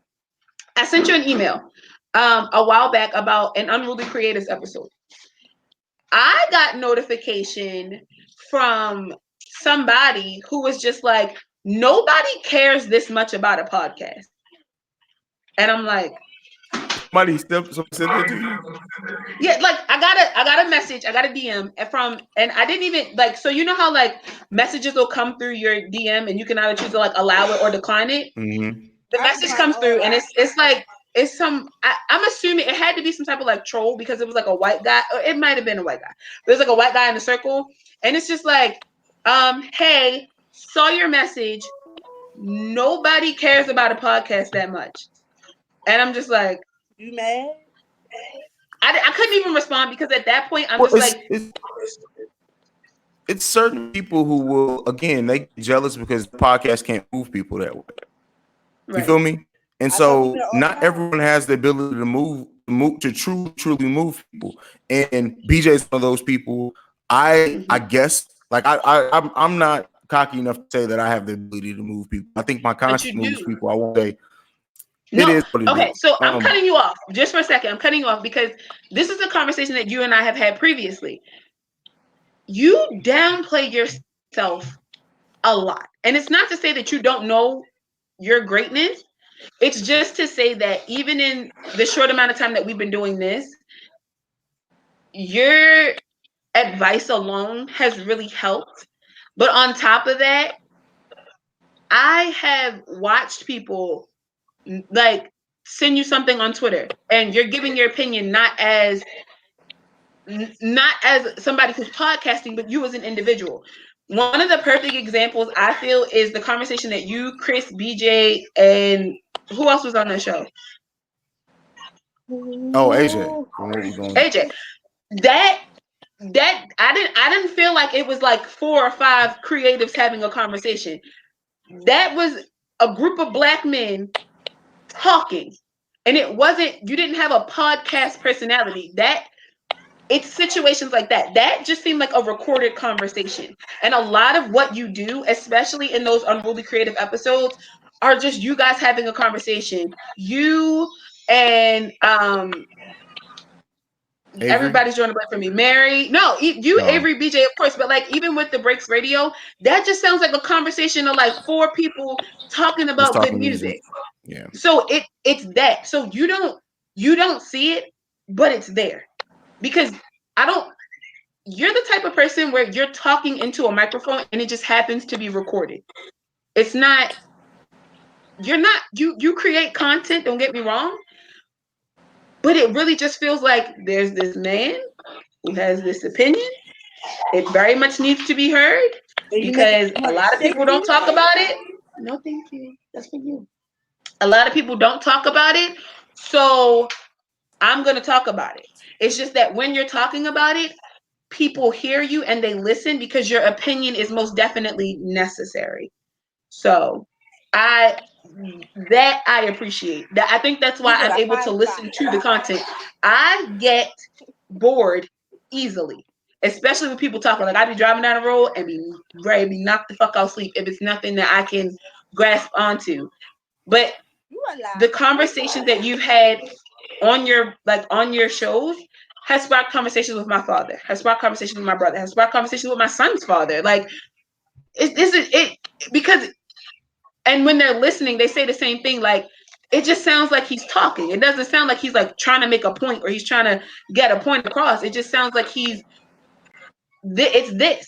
I sent you an email a while back about an Unruly Creatives episode. I got notification from somebody who was just like, nobody cares this much about a podcast. And I'm like, Somebody sent it to you. yeah, like I got a message, I got a DM from, and I didn't even like, so you know how like messages will come through your DM and you can either choose to like allow it or decline it. Mm-hmm. The I message decline comes all through and that. it's like it's some I'm assuming it had to be some type of like troll because it was like a white guy, or it might have been a white guy. There's like a white guy in the circle, and it's just like, hey, saw your message. Nobody cares about a podcast that much. And I'm just like, You mad? I couldn't even respond because at that point I'm Well, just like, it's certain people who will again they get jealous because the podcast can't move people that way. You right. feel me? And I thought we were so all not power. everyone has the ability to move to truly move people. And BJ is one of those people. I guess like I'm not cocky enough to say that I have the ability to move people. I think my But conscience you moves do. people. I won't say it No. is what it Okay, is. so I'm cutting you off just for a second. I'm cutting you off because this is a conversation that you and I have had previously. You downplay yourself a lot. And it's not to say that you don't know your greatness. It's just to say that even in the short amount of time that we've been doing this, your advice alone has really helped. But on top of that, I have watched people like send you something on Twitter and you're giving your opinion not as somebody who's podcasting, but you as an individual. One of the perfect examples I feel is the conversation that you, Chris, BJ, and who else was on that show? Oh, AJ, from what we're going. AJ. That I didn't feel like it was like 4 or 5 creatives having a conversation. That was a group of black men talking. And it wasn't, you didn't have a podcast personality. It's situations like that. That just seemed like a recorded conversation. And a lot of what you do, especially in those Unruly Creative episodes, are just you guys having a conversation. You and Avery? Everybody's drawing a blank for me. Mary, no, you, No. Avery, BJ, of course, but like even with the Breaks Radio, that just sounds like a conversation of like four people talking Just about good talking music. Yeah. So it's that. So you don't see it, but it's there because I don't. You're the type of person where you're talking into a microphone and it just happens to be recorded. It's not. You're not. You create content. Don't get me wrong, but it really just feels like there's this man who has this opinion. It very much needs to be heard And you make it because a want to lot of shake people don't you. talk about it. No, thank you. That's for you. A lot of people don't talk about it. So I'm going to talk about it. It's just that when you're talking about it, people hear you and they listen because your opinion is most definitely necessary. So I appreciate that. I think that's You why get I'm a able to 5-star. listen to the content. I get bored easily, especially with people talking. Like I be driving down the road and be ready to be knocked the fuck out sleep if it's nothing that I can grasp onto. But You a the lie. conversations that you've had on your shows has sparked conversations with my father, has sparked conversations with my brother, has sparked conversations with my son's father. Like it because and when they're listening, they say the same thing. Like it just sounds like he's talking. It doesn't sound like he's like trying to make a point or he's trying to get a point across. It just sounds like it's this.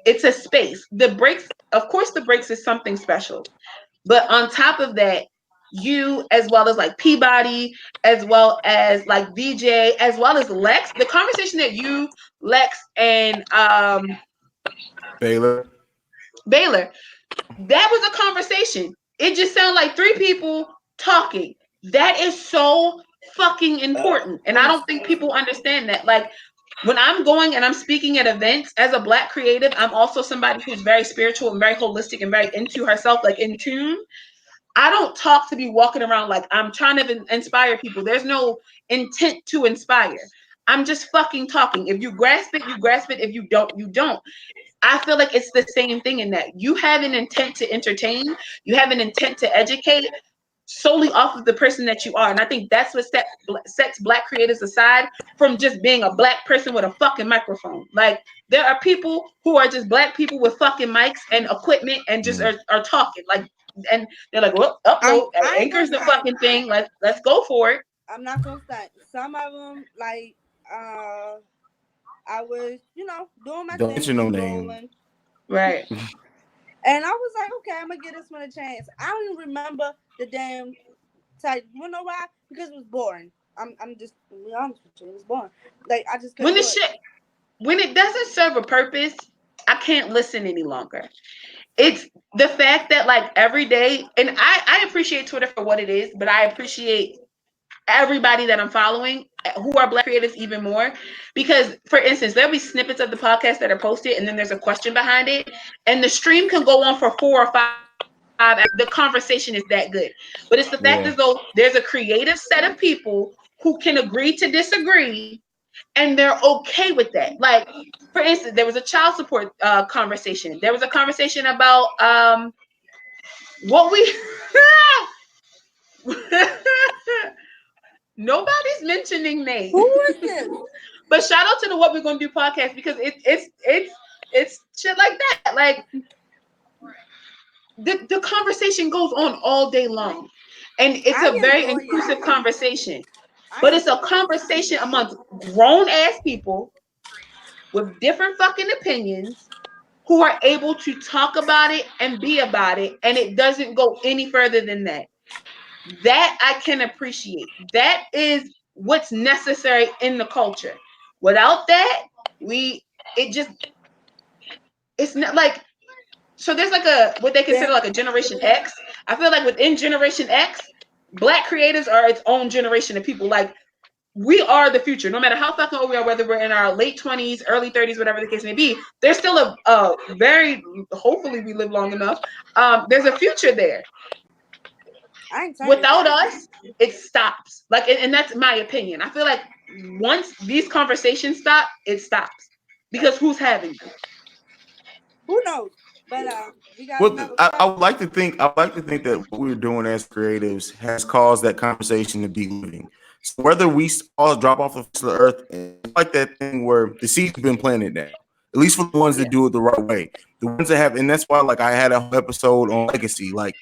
It's a space. The breaks, of course, the breaks is something special. But on top of that, you as well as like Peabody, as well as like VJ, as well as Lex, the conversation that you, Lex, and Baylor. Baylor, that was a conversation. It just sounded like three people talking. That is so fucking important. And I don't think people understand that. Like when I'm going and I'm speaking at events as a Black creative, I'm also somebody who's very spiritual and very holistic and very into herself, like in tune. I don't talk to be walking around like I'm trying to inspire people. There's no intent to inspire. I'm just fucking talking. If you grasp it, you grasp it. If you don't, you don't. I feel like it's the same thing in that you have an intent to entertain, you have an intent to educate solely off of the person that you are. And I think that's what sets Black creators aside from just being a Black person with a fucking microphone. Like there are people who are just Black people with fucking mics and equipment and just are talking. Like and they're like, well, upload I ain't anchor's gonna the stunt. fucking thing. Let's go for it. I'm not gonna stunt. Some of them, like, I was, doing my Don't thing, mention no just name. rolling. Right. And I was like, okay, I'm gonna give this one a chance. I don't even remember the damn type. You know why? Because it was boring. I'm just to be honest with you, it was boring. Like I just couldn't do it. When it doesn't serve a purpose, I can't listen any longer. It's the fact that like every day, and I appreciate Twitter for what it is, but I appreciate everybody that I'm following who are Black creatives even more. Because for instance, there'll be snippets of the podcast that are posted and then there's a question behind it. And the stream can go on for 4 or 5 hours. The conversation is that good. But it's the fact Yeah. as though there's a creative set of people who can agree to disagree and they're okay with that. Like, for instance, there was a child support conversation. There was a conversation about what we nobody's mentioning names. Who is this? But shout out to the What We're Gonna Do podcast because it's shit like that. Like the conversation goes on all day long. And it's I a very enjoy inclusive it. conversation. I But it's a enjoy it. conversation amongst grown ass people with different fucking opinions who are able to talk about it and be about it, and it doesn't go any further than that. That I can appreciate. That is what's necessary in the culture. Without that, it's not like, so there's like what they consider like a Generation X. I feel like within Generation X, Black creators are its own generation of people. Like we are the future. No matter how fucking old we are, whether we're in our late 20s, early 30s, whatever the case may be, there's still a very, hopefully we live long enough. There's a future there. I ain't turning Without 30. us, it stops. Like, and that's my opinion. I feel like once these conversations stop, it stops because who's having them? Who knows? But we got Well, another I call. would like to think. I would like to think that what we're doing as creatives has caused that conversation to be living. So whether we all drop off the face of the earth, it's like that thing where the seeds have been planted now. At least for the ones that do it the right way. The ones that have, and that's why like I had a whole episode on legacy. Like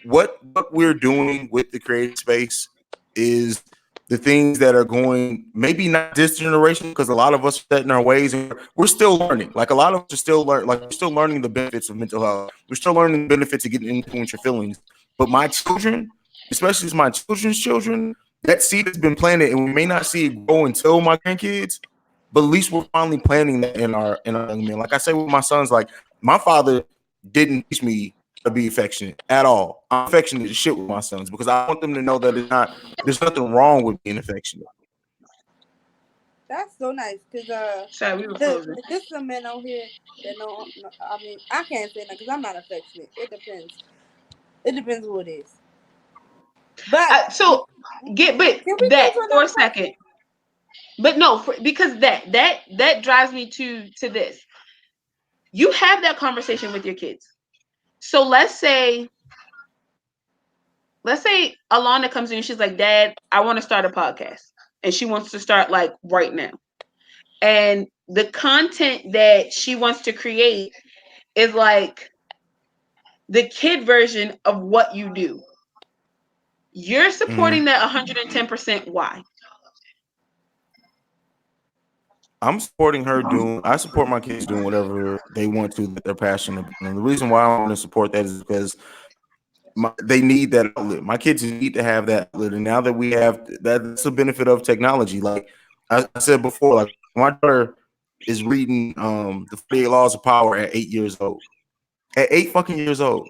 what we're doing with the creative space is the things that are going, maybe not this generation, because a lot of us are set in our ways and we're still learning. Like a lot of us are still we're still learning the benefits of mental health. We're still learning the benefits of getting influence your feelings. But my children, especially my children's children, that seed has been planted, and we may not see it grow until my grandkids, but at least we're finally planting that in our young men. Like I say with my sons, like my father didn't teach me to be affectionate at all. I'm affectionate as shit with my sons because I want them to know that there's nothing wrong with being affectionate. That's so nice because Sorry, we were closing. there's some men out here that know. I mean, I can't say that because I'm not affectionate. It depends. It depends who it is. But so get but that for a second. But no, because that drives me to this. You have that conversation with your kids. So let's say Alana comes in and she's like, Dad, I want to start a podcast. And she wants to start like right now. And the content that she wants to create is like the kid version of what you do. You're supporting that 110%. Why? I'm supporting her I support my kids doing whatever they want to that they're passionate about. And the reason why I want to support that is because they need that outlet. My kids need to have that outlet. And now that we have that's the benefit of technology. Like I said before, like my daughter is reading the 48 Laws of Power at 8 years old. At 8 fucking years old.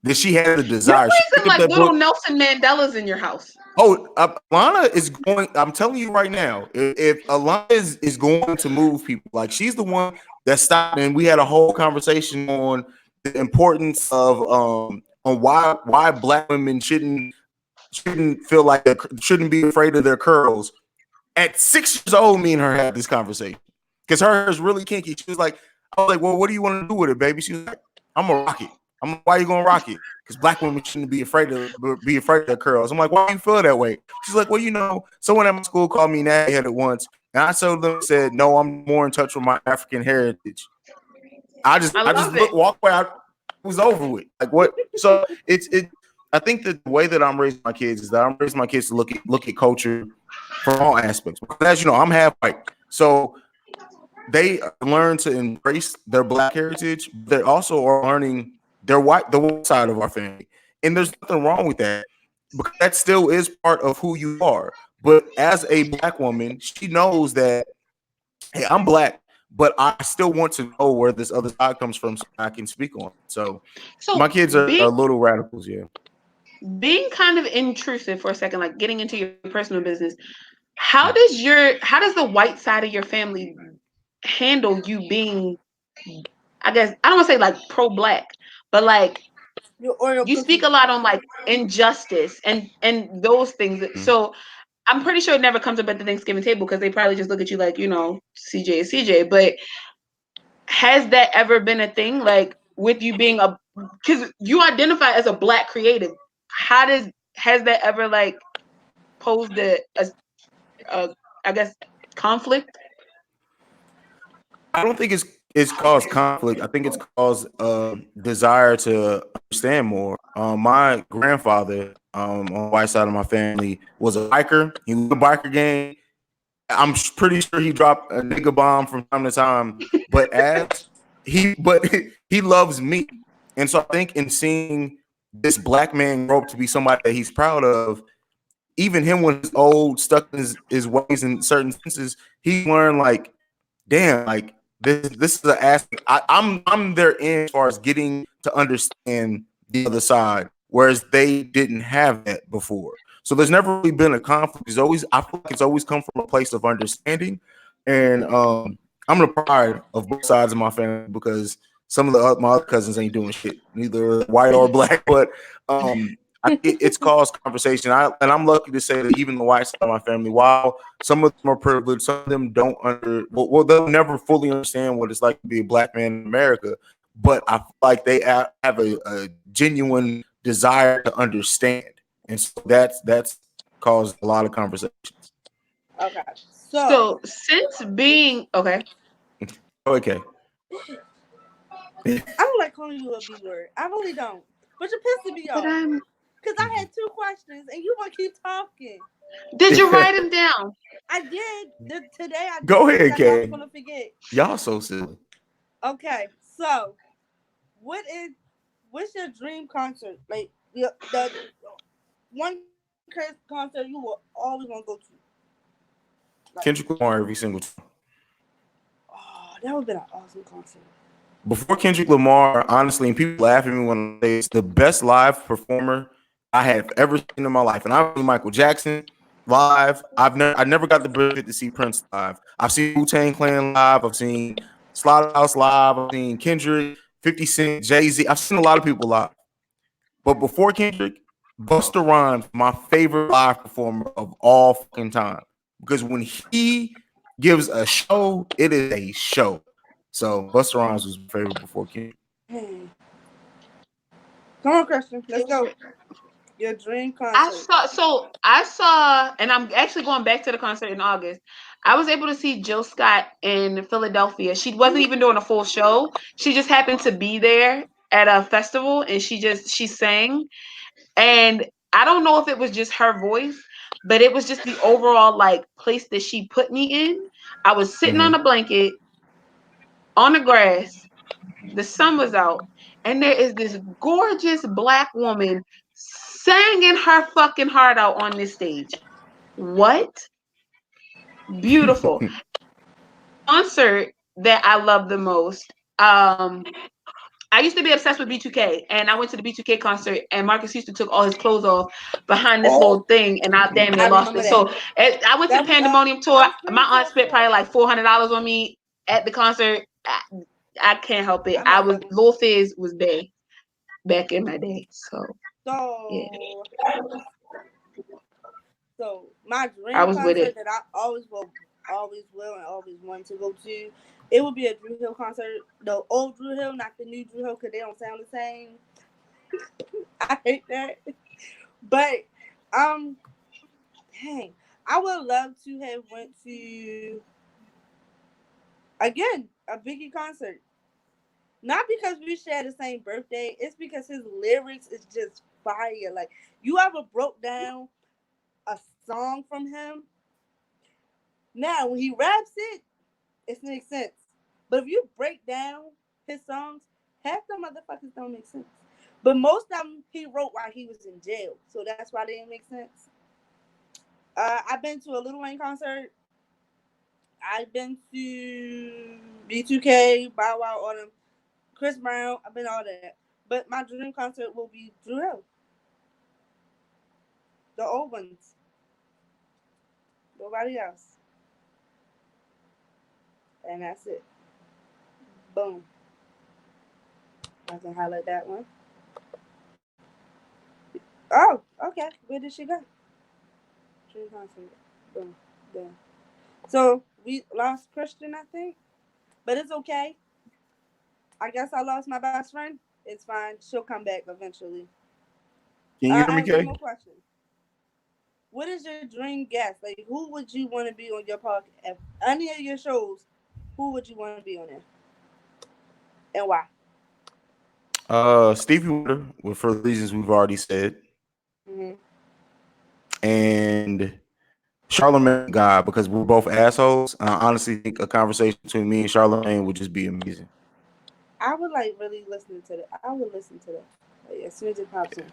That she had the desire. You're raising like little Nelson Mandelas in your house. Oh, Alana is going. I'm telling you right now, if Alana is going to move people, like she's the one that stopped, and we had a whole conversation on the importance of on why Black women shouldn't feel like they shouldn't be afraid of their curls. At 6 years old, me and her had this conversation because her is really kinky. She was like, I was like, well, what do you want to do with it, baby? She was like, I'm gonna rock it. Why are you gonna rock it? Because Black women shouldn't be afraid of their curls. I'm like, why do you feel that way? She's like, well, you know, someone at my school called me natty headed once, and I told them, said, no, I'm more in touch with my African heritage. I just walked away. It was over with. Like what? So I think that the way that I'm raising my kids is that I'm raising my kids to look at culture from all aspects. Because as you know, I'm half white, so they learn to embrace their Black heritage. They also are learning the white side of our family, and there's nothing wrong with that because that still is part of who you are. But as a Black woman, she knows that, hey, I'm Black, but I still want to know where this other side comes from so I can speak on it. So my kids are little radicals, yeah. Being kind of intrusive for a second, like getting into your personal business, how does the white side of your family handle you being, I guess I don't want to say like pro-Black, but like you speak a lot on like injustice and those things. Mm-hmm. So I'm pretty sure it never comes up at the Thanksgiving table because they probably just look at you like, you know, CJ is CJ. But has that ever been a thing, like with you being because you identify as a Black creative? Has that ever like posed a I guess conflict? I don't think it's caused conflict. I think it's caused desire to understand more. My grandfather on the white side of my family was a biker. He was a biker gang. I'm pretty sure he dropped a nigga bomb from time to time, but he loves me. And so I think in seeing this Black man grow up to be somebody that he's proud of, even him when he's old, stuck in his ways in certain senses, he learned like, damn, like this is an aspect. I'm their end as far as getting to understand the other side, whereas they didn't have that before. So there's never really been a conflict. I feel like it's always come from a place of understanding, and I'm the pride of both sides of my family because some of my other cousins ain't doing shit, neither white or Black, but it's caused conversation. And I'm lucky to say that even the white side of my family, while some of them are privileged, some of them don't they'll never fully understand what it's like to be a Black man in America. But I feel like they have a genuine desire to understand. And so that's caused a lot of conversations. Okay. So since being okay, Okay. I don't like calling you a B word. I really don't. But you're pissing me but off. Because I had 2 questions and you want to keep talking. did you write them down? I did. Today I did. Go Because ahead, I knew I was Kay. going to forget. Y'all so silly. Okay. So, what's your dream concert? Like, the one concert you will always want to go to? Like, Kendrick Lamar every single time. oh, that would have been an awesome concert. Before Kendrick Lamar, honestly, and people laugh at me when I say it's the best live performer I have ever seen in my life. And I've seen Michael Jackson live. I never got the benefit to see Prince live. I've seen Wu-Tang Clan live. I've seen Slaughterhouse live. I've seen Kendrick, 50 Cent, Jay-Z. I've seen a lot of people live. But before Kendrick, Busta Rhymes, my favorite live performer of all fucking time. Because when he gives a show, it is a show. So Busta Rhymes was my favorite before Kendrick. Hey. Come on, Christian. Let's go. Your dream I concert. saw so I saw, and I'm actually going back to the concert in August. I was able to see Jill Scott in Philadelphia. She wasn't even doing a full show. She just happened to be there at a festival and she sang. And I don't know if it was just her voice, but it was just the overall like place that she put me in. I was sitting on a blanket on the grass. The sun was out, and there is this gorgeous black woman singing her fucking heart out on this stage. What? Beautiful. Concert that I love the most. I used to be obsessed with B2K, and I went to the B2K concert, and Marcus Houston took all his clothes off behind this Oh, little thing, and I damn near I lost remember it. that. So I went to the That was Pandemonium that tour. was My Spring aunt Tour spent tour. probably like $400 on me at the concert. I can't help it. I remember that one. Lil Fizz was there back in my day. So yeah, So, my I dream was with concert it. that I always will, and always want to go to, it would be a Drew Hill concert. The old Drew Hill, not the new Drew Hill, because they don't sound the same. I hate that. But, dang, I would love to have went to again a Biggie concert. Not because we share the same birthday, it's because his lyrics is just fire. Like, you ever broke down a song from him? Now, when he raps it, it makes sense. But if you break down his songs, half the motherfuckers don't make sense. But most of them he wrote while he was in jail, so that's why they didn't make sense. I've been to a Lil Wayne concert. I've been to B2K, Bow Wow, all them. Chris Brown. I've been all that. But my dream concert will be Drew Hill. The old ones. Nobody else. And that's it. Boom. I can highlight that one. Oh, okay. Where did she go? Dream concert. Boom. Done. So we lost Christian, I think. But it's okay. I guess I lost my best friend. It's fine. She'll come back eventually. Can you hear I me, have one Kay? more question. What is your dream guest? Like, who would you want to be on your podcast? If any of your shows, who would you want to be on there? And why? Stevie Wonder, well, for the reasons we've already said, Mm-hmm. and Charlamagne guy because we're both assholes. I honestly think a conversation between me and Charlamagne would just be amazing. I would like really listen to that. I would listen to that like, as soon as it pops on.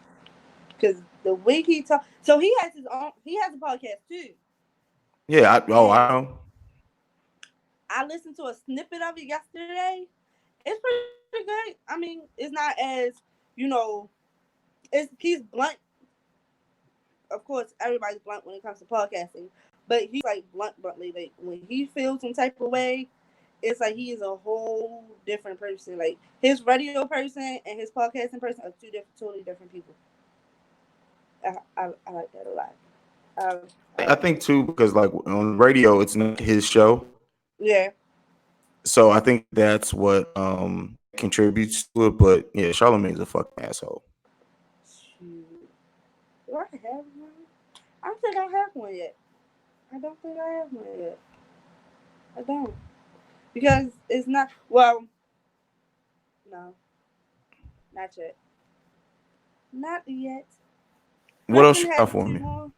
Because the way he talk, so he has his own. He has a podcast too. Yeah, I And know. I listened to a snippet of it yesterday. It's pretty good. I mean, it's not as he's blunt. Of course, everybody's blunt when it comes to podcasting, but he's like bluntly. Like when he feels some type of way, it's like he is a whole different person. Like his radio person and his podcasting person are totally different people. I like that a lot. I think too because like on radio, it's not his show, Yeah. so I think that's what contributes to it. But yeah, Charlamagne's a fucking asshole. Shoot. Do I have one? I don't think I have one yet. I don't think I have one yet. I don't. Because it's not, well, no, not yet. Not yet. What else Kristen you has got for two me? more.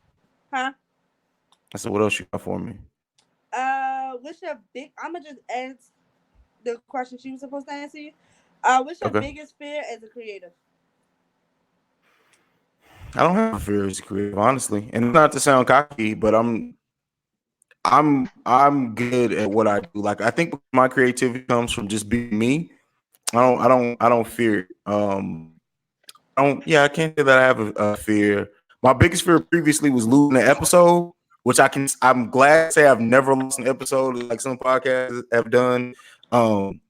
Huh? I said, what else you got for me? What's your big, I'm going to just ask the question she was supposed to answer you. What's your Okay. biggest fear as a creative? I don't have a fear as a creative, honestly. And not to sound cocky, but I'm good at what I do. Like I think my creativity comes from just being me. I don't fear it. I can't say that I have a fear. My biggest fear previously was losing an episode, which I'm glad to say I've never lost an episode like some podcasts have done. Um,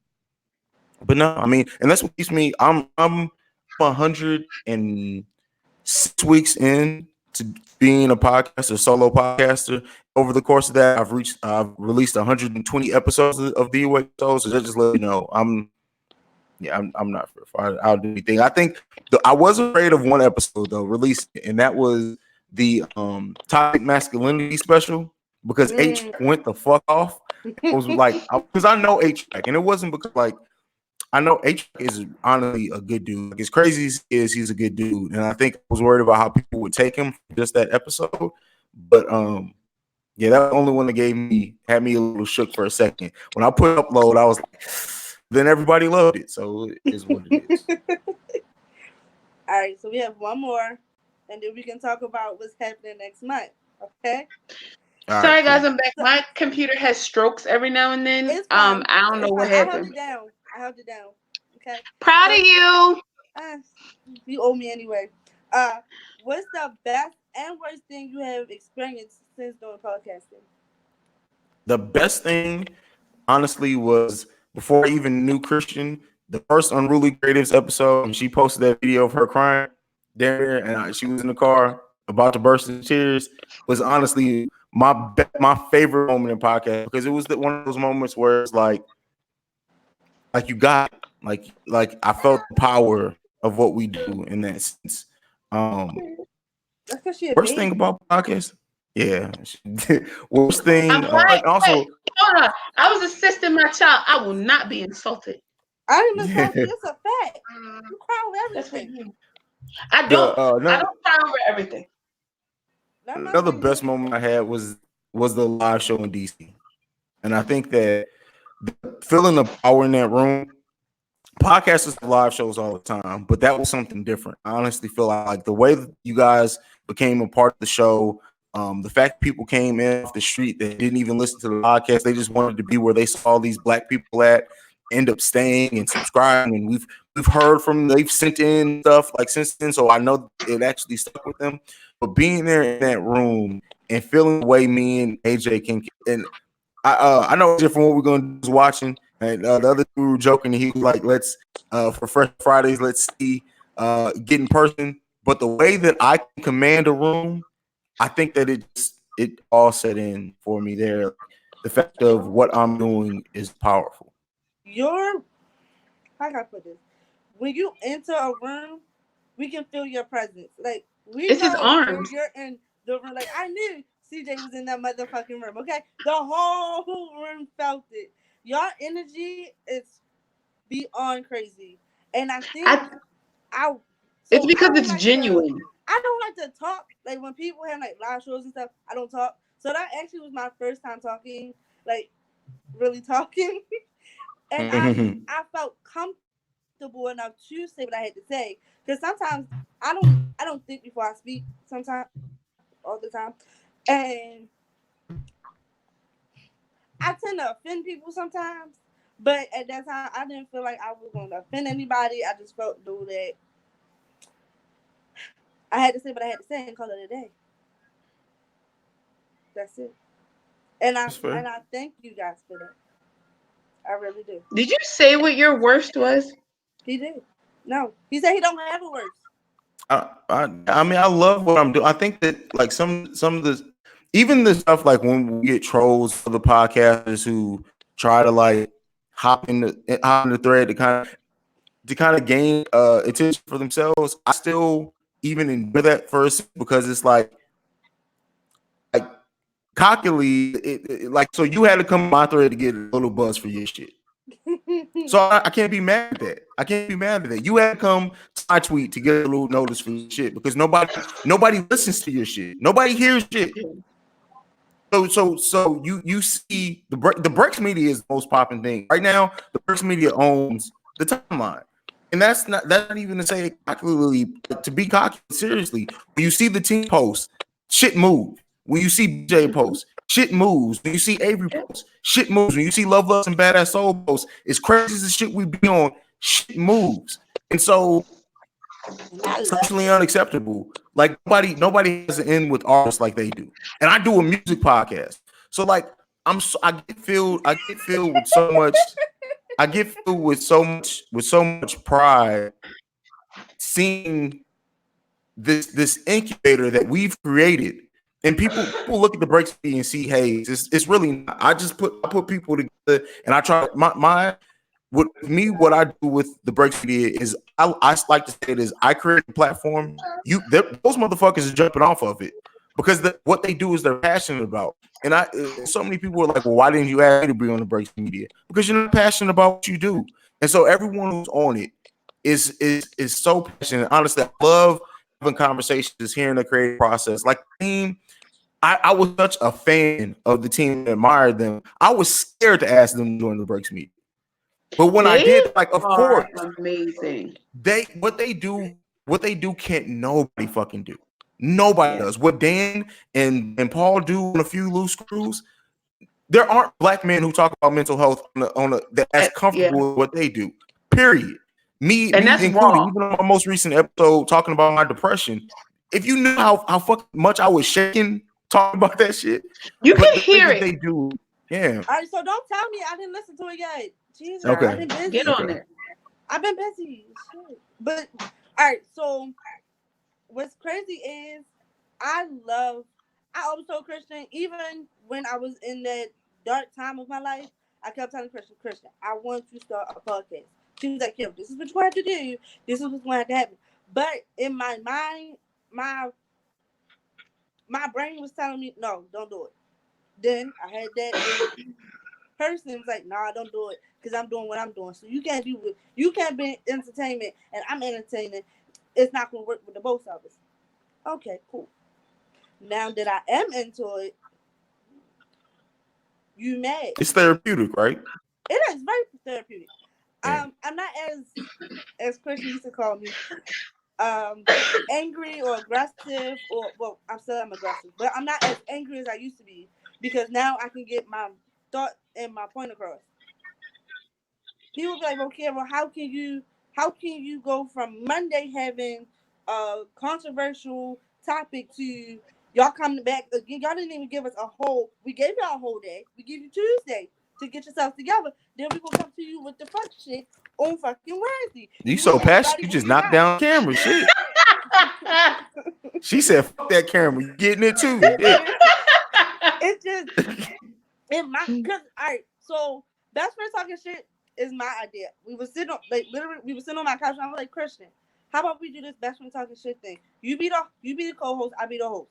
but no, I mean, and that's what keeps me. I'm 106 weeks in to being a podcaster, solo podcaster. Over the course of that, I've released 120 episodes of the Awake Show. So that just let you know I'm not fearful. I'll do anything. I think I was afraid of one episode though, released, and that was the toxic masculinity special because H went the fuck off. I was like, because I know H, and it wasn't because like I know H is honestly a good dude. Like as crazy as he is, he's a good dude, and I think I was worried about how people would take him for just that episode. But yeah, that was the only one that had me a little shook for a second. When I put upload, I was like, then everybody loved it, so it is what it is. All right, so we have one more, and then we can talk about what's happening next month. Okay? Sorry, Right, guys, cool. I'm back. My computer has strokes every now and then. It's fine. I don't know It's what fine. I held happened. it down. I held it down. Okay. Proud So, of you. uh, you owe me anyway. Uh, what's the best and worst thing you have experienced since doing podcasting? The best thing, honestly, was before I even knew Christian, the first Unruly Creatives episode, and she posted that video of her crying there, and she was in the car about to burst into tears, was honestly my favorite moment in podcast because it was one of those moments where it's like you got it. Like I felt the power of what we do in that sense. That's because she a Worst thing baby. about podcast, yeah. Worst thing, I'm like, also, wait, hold on. I was assisting my child. I will not be insulted. I didn't yeah. insult you. It's a fact. You cry over That's what everything. you mean. I The don't. I don't cry over everything. Let my another son best get moment I had was the live show in DC, and I think that feeling the power in that room. Podcasters have live shows all the time, but that was something different. I honestly feel like the way that you guys became a part of the show, the fact people came in off the street that didn't even listen to the podcast, they just wanted to be where they saw all these black people at, end up staying and subscribing, and we've heard from them, they've sent in stuff like since then, so I know it actually stuck with them. But being there in that room and feeling the way me and AJ can, and I know AJ from what we're gonna do is watching. And the other two were joking, and he was like, "Let's for Fresh Fridays, let's see get in person." But the way that I can command a room, I think that it all set in for me there. The fact of what I'm doing is powerful. your, how can I put this? When you enter a room, we can feel your presence. Like, we It's his know when arms. you're in the room. Like, I knew CJ was in that motherfucking room, okay? The whole room felt it. Your energy is beyond crazy. And I think I. I, It's so because it's genuine. I don't like to talk. Like, when people have, like, live shows and stuff, I don't talk. So that actually was my first time talking, like, really talking. And I felt comfortable enough to say what I had to say. Because sometimes I don't think before I speak. Sometimes, all the time, and I tend to offend people sometimes. But at that time, I didn't feel like I was going to offend anybody. I just felt though that I had to say what I had to say and call it a day. That's it. And That's fair. I thank you guys for that. I really do. Did you say what your worst was? He did. No, he said he don't have a worse. I mean, I love what I'm doing. I think that like some of the even the stuff like when we get trolls for the podcasters who try to like hop in the thread to kind of gain attention for themselves. I still even enjoy that first because it's like cockily, like, so you had to come to my thread to get a little buzz for your shit. So I can't be mad at that. I can't be mad at that. You had to come to my tweet to get a little notice for your shit because nobody listens to your shit. Nobody hears shit. So you see the Breaks Media is the most popping thing right now. The Breaks Media owns the timeline, and that's not even to say it cockily, but to be cocky seriously. When you see the team post, shit move. When you see BJ post, shit moves. When you see Avery post, shit moves. When you see Love Us and Badass Soul post, as crazy as the shit we be on, shit moves. And so it's socially unacceptable. Like nobody has an end with artists like they do. And I do a music podcast. So like I get filled with so much so much pride seeing this incubator that we've created. And people look at the Breaks and see, hey, it's really not. I put people together and I try what I do with the Breaks Media is I like to say it is I create a platform. Those motherfuckers are jumping off of it because what they do is they're passionate about. And so many people are like, well, why didn't you ask me to be on the Breaks Media? Because you're not passionate about what you do. And so everyone who's on it is so passionate. Honestly, I love having conversations, hearing the creative process. Like I was such a fan of the team and admired them. I was scared to ask them to join the Breaks Media. But when I did, like, of course, amazing. What they do can't nobody fucking do. Nobody does. What Dan and Paul do on A Few Loose Screws, there aren't black men who talk about mental health that's comfortable with what they do. Period. Me that's including, wrong. even on my most recent episode talking about my depression. If you knew how fucking much I was shaking talking about that shit, you can hear it. They do, yeah. All right, so don't tell me I didn't listen to it yet. Jesus, Okay. I've been busy. Get on it. I've been busy. Shit. But all right, so what's crazy is I always told Christian, even when I was in that dark time of my life, I kept telling Christian, I want to start a podcast. She was like, Kim, this is what you have to do. This is what's going to happen. But in my mind, my brain was telling me, no, don't do it. Then I had that person was like, nah, don't do it because I'm doing what I'm doing. So you can't be entertainment and I'm entertaining. It's not going to work with the both of us. Okay, cool. Now that I am into it, you mad. It's therapeutic, right? It is very therapeutic. I'm not as Christian used to call me, angry or aggressive, or I'm aggressive, but I'm not as angry as I used to be because now I can get my thought and my point across. People be like, okay, well, how can you go from Monday having a controversial topic to y'all coming back again? Y'all didn't even give us we gave y'all a whole day. We give you Tuesday to get yourself together. Then we gonna come to you with the fuck shit on fucking Wednesday. You so passionate, you just knocked down the camera. Shit. She said, fuck that camera. You getting it too. It's just because all right, so best friend talking shit is my idea. We were sitting on my couch and I was like, Christian, how about we do this best friend talking shit thing? You be the co-host, I be the host.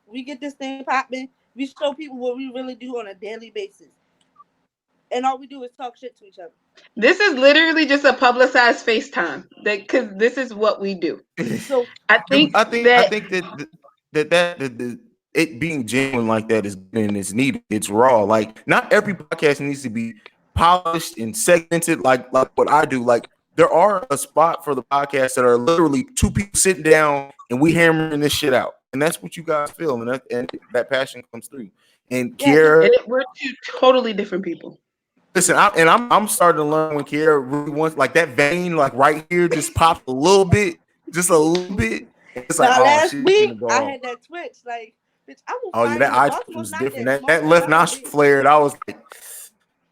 We get this thing popping. We show people what we really do on a daily basis. And all we do is talk shit to each other. This is literally just a publicized FaceTime. Because this is what we do. So I think that it being genuine like that is needed. It's raw. Like not every podcast needs to be polished and segmented like what I do. Like there are a spot for the podcasts that are literally two people sitting down and we hammering this shit out. And that's what you guys feel, and that passion comes through. And Kiera, we're two totally different people. Listen, I'm starting to learn when Kiera really wants like that vein, like right here, just pops a little bit, just a little bit. It's like last week I had that twitch, like, bitch, I will. That eye twitch was different. That left nostril flared. I was like,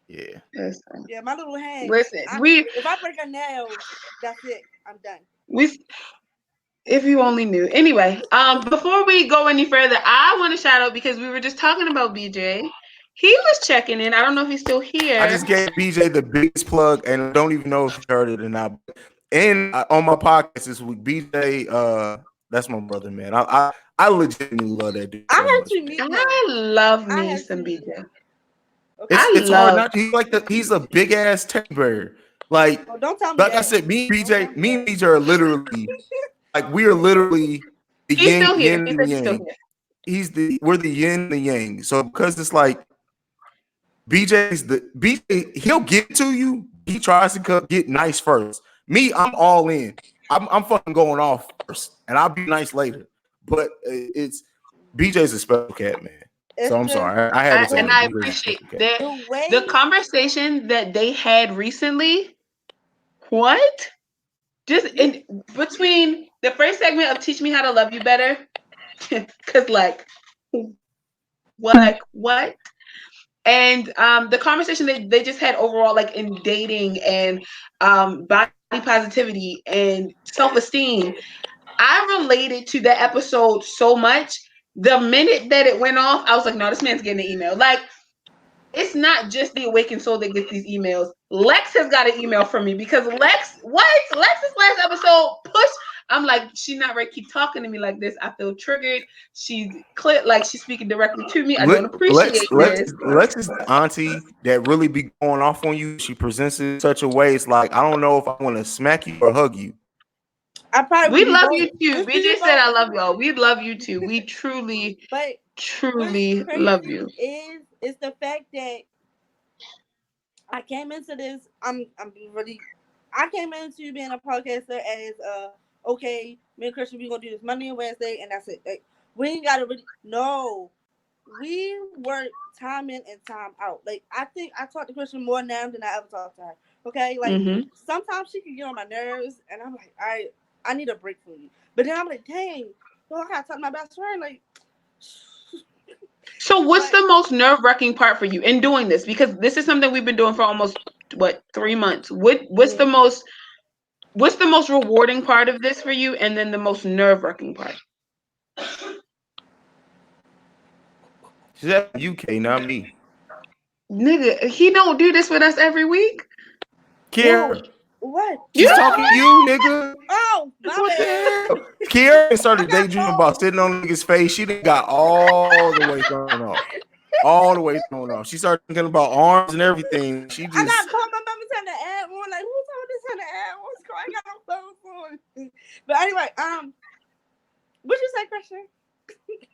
yeah. Yeah, my little hand. Listen, if I break a nail, that's it. I'm done. If you only knew. Anyway, before we go any further, I want to shout out because we were just talking about BJ. He was checking in. I don't know if he's still here. I just gave BJ the biggest plug, and I don't even know if he heard it or not. And on my podcast this week, BJ, that's my brother, man. I legitimately love that dude I so had much. to meet him. I love I me had some to meet BJ. him. Okay. It's hard not. He's a big ass teddy bear. Like Oh, don't tell me I that. said, me and Don't tell BJ, me me and that. BJ are literally like we are literally the He's still here. yin He and said the he's still yang. here. We're the yin and the yang. So because it's like BJ, he'll get to you. He tries to get nice first. Me, I'm all in. I'm fucking going off first, and I'll be nice later. But it's BJ's a special cat, man. So It's I'm just sorry. I had to say And that. I BJ's a appreciate special cat. the way the conversation that they had recently. What? Just in between the first segment of Teach Me How to Love You Better, because what? And the conversation that they just had overall, like in dating and body positivity and self-esteem, I related to that episode so much. The minute that it went off, I was like, no, this man's getting an email. Like, it's not just the awakened soul that gets these emails. Lex has got an email from me because Lex's last episode pushed. I'm like, she's not right. Keep talking to me like this. I feel triggered. She's like she's speaking directly to me. I don't appreciate this. Lex is the auntie that really be going off on you. She presents it in such a way. It's like I don't know if I want to smack you or hug you. I probably We would love both. you too. Just do BJ you said, both. I love y'all. We love you too. We truly, But what's truly love you. crazy is the fact that I came into this. I came into being a podcaster as okay, me and Christian, we gonna do this Monday and Wednesday, and that's it. Like, we ain't gotta really no. We work time in and time out. Like, I think I talk to Christian more now than I ever talked to her. Okay, like sometimes she can get on my nerves, and I'm like, I need a break from you. But then I'm like, dang, I gotta talk to my best friend. Like, So what's the most nerve-wracking part for you in doing this? Because this is something we've been doing for almost 3 months. What's the most rewarding part of this for you, and then the most nerve-wracking part? She's at UK, not me. Nigga, he don't do this with us every week. Kiara, what? she's talking to you, nigga. Oh, my What the bad. hell? Kiara started I got daydreaming told. about sitting on nigga's face. She done got all the way thrown off. All the way thrown off. She started thinking about arms and everything. She I got just told my mama trying to add one. Like, who told this trying to add one? I got no clothes on. But anyway, what you say, Christian?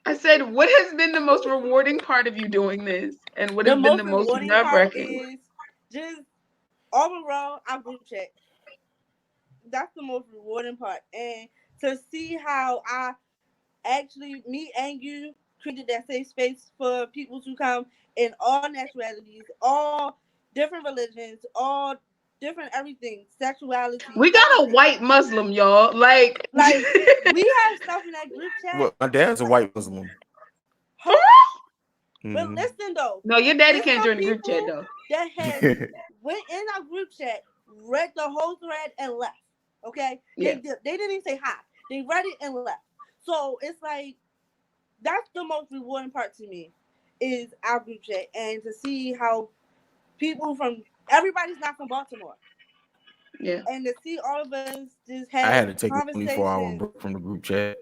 I said, what has been the most rewarding part of you doing this? And what The has been the most most rewarding part nerve-wracking? is just overall our group chat. That's the most rewarding part. And to see how I actually, me and you, created that safe space for people to come in all nationalities, all different religions, all different everything, sexuality. We got a white Muslim, y'all. Like We have stuff in that group chat. well, my dad's a white Muslim. But Mhm. listen though. No, your daddy there's can't some join the group chat people though. that have went in our group chat, read the whole thread, and left. Okay? Yeah. They didn't even say hi. They read it and left. So it's like that's the most rewarding part to me is our group chat and to see how people from everybody's not from Baltimore. Yeah. And to see all of us just I have had to take a 24-hour conversations. break from the group chat.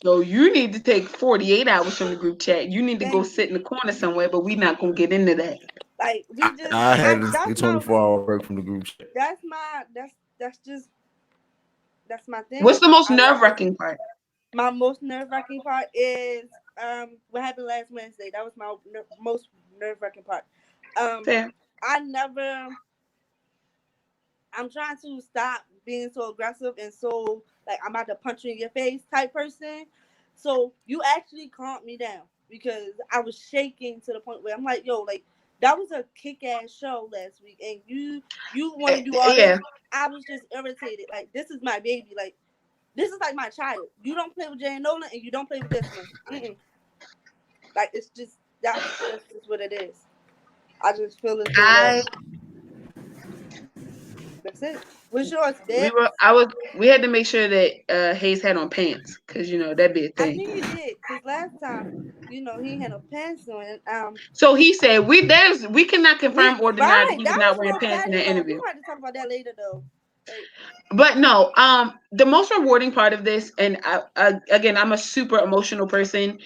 So you need to take 48 hours from the group chat. You need to go sit in the corner somewhere, but we're not gonna get into that. Like we just I had to take a that's my 24-hour break from the group chat. that's my that's my thing. What's the most I love it. nerve-wracking part? My most nerve-wracking part is what happened last Wednesday. That was my most nerve-wracking part. Fair. I'm trying to stop being so aggressive and so like I'm about to punch you in your face type person. So you actually calmed me down because I was shaking to the point where I'm like, yo, like that was a kick-ass show last week, and you want to do all this. I was just irritated. Like this is my baby. Like this is like my child. You don't play with Jay and Nolan, and you don't play with this one. Like it's just that's just what it is. I just feel as though that's it. What's yours, Dad? We had to make sure that Hayes had on pants because that'd be a I thing. knew you did because last time, he had no pants on. So he said we cannot confirm or deny that he was not wearing no pants in patty that though. interview. We might have to talk about that later though. But no, the most rewarding part of this, and again, I'm a super emotional person,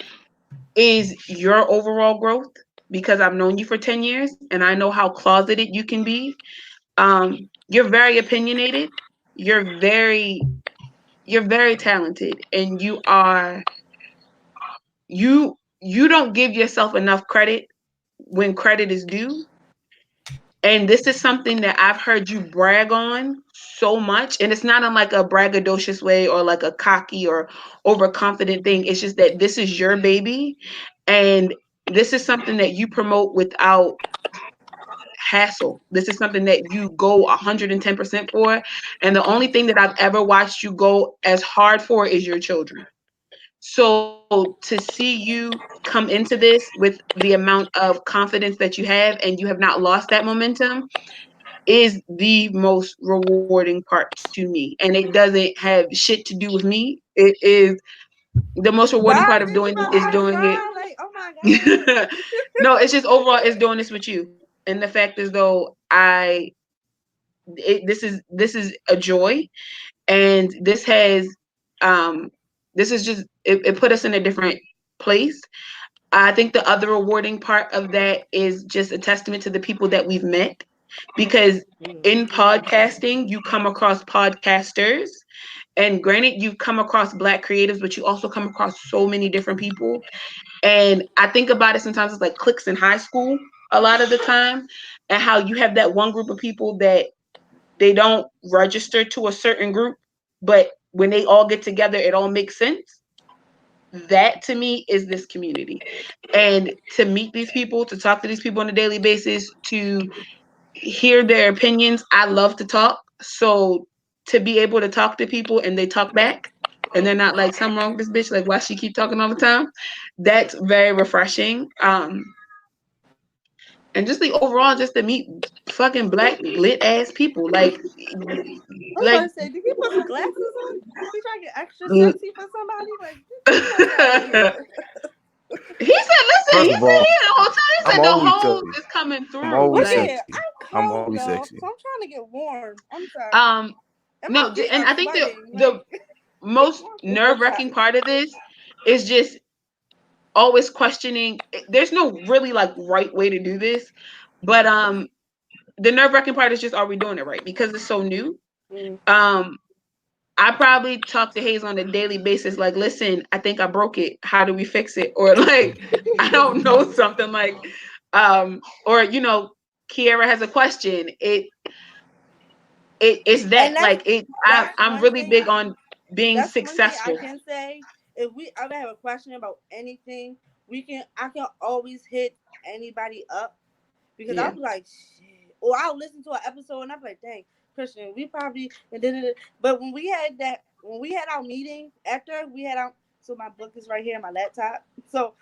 is your overall growth because I've known you for 10 years and I know how closeted you can be. You're very opinionated. You're very you're very talented, and you don't give yourself enough credit when credit is due. And this is something that I've heard you brag on so much. And it's not in like a braggadocious way or like a cocky or overconfident thing. It's just that this is your baby. And this is something that you promote without hassle. This is something that you go 110% for. And the only thing that I've ever watched you go as hard for is your children. So to see you come into this with the amount of confidence that you have and you have not lost that momentum is the most rewarding part to me. And it doesn't have shit to do with me. It is the most rewarding God, part of bitch, you doing about it to is make me doing cry. Like, oh my god. it. No, it's just overall it's doing this with you. And the fact is though this is a joy, and um this is just it put us in a different place. I think the other rewarding part of that is just a testament to the people that we've met, because in podcasting you come across podcasters, and granted you've come across black creatives, but you also come across so many different people. And I think about it sometimes it's like cliques in high school a lot of the time, and how you have that one group of people that they don't register to a certain group, but when they all get together it all makes sense. That to me is this community. And to meet these people, to talk to these people on a daily basis, to hear their opinions. I love to talk. So to be able to talk to people and they talk back and they're not like, something wrong with this bitch, like why she keep talking all the time, that's very refreshing. And just the overall, just to meet fucking black lit ass people, I was about like to say, did he put some glasses on? He trying to get extra sexy for somebody? Like, get the fuck out of here. he said, listen, First he of said all, here the whole time. He I'm said the always hoes sexy. is coming I'm through. always Look Like, here, sexy. I'm I'm cold, always y'all, sexy. so I'm trying to get warm. I'm sorry. um, And my no, feet and are I think sweating. the Like, most it's nerve so hot. wracking part of this is just always questioning. There's no really like right way to do this, but the nerve wracking part is just, are we doing it right? Because it's so new. Mm. Um, I probably talk to Hayes on a daily basis, like, listen, I think I broke it. How do we fix it? Or like, I don't know, something like, or Kiera has a question. It's And that like it. that's I'm one really thing. big on being That's one thing I successful. can say. If we ever have a question about anything, I can always hit anybody up because I'll Yeah. be like, shit. Or I'll listen to an episode and I'm like, dang, Christian, we probably and then. But when we had our meeting after we had our, so my book is right here in my laptop. So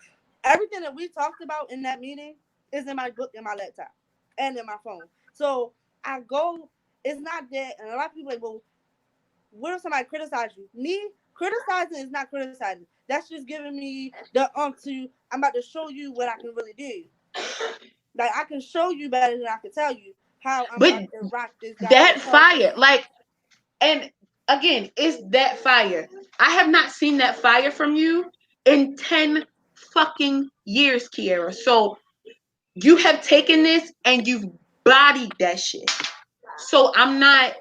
everything that we talked about in that meeting is in my book, in my laptop, and in my phone. So I go. It's not that, and a lot of people like, well, what if somebody criticize you? Me criticizing is not criticizing. That's just giving me the to. I'm about to show you what I can really do. Like I can show you better than I can tell you how I'm But about to rock this that goddamn fire, podcast. like, and again, it's that fire. I have not seen that fire from you in 10 fucking years, Kiera. So you have taken this and you've bodied that shit. So I'm not.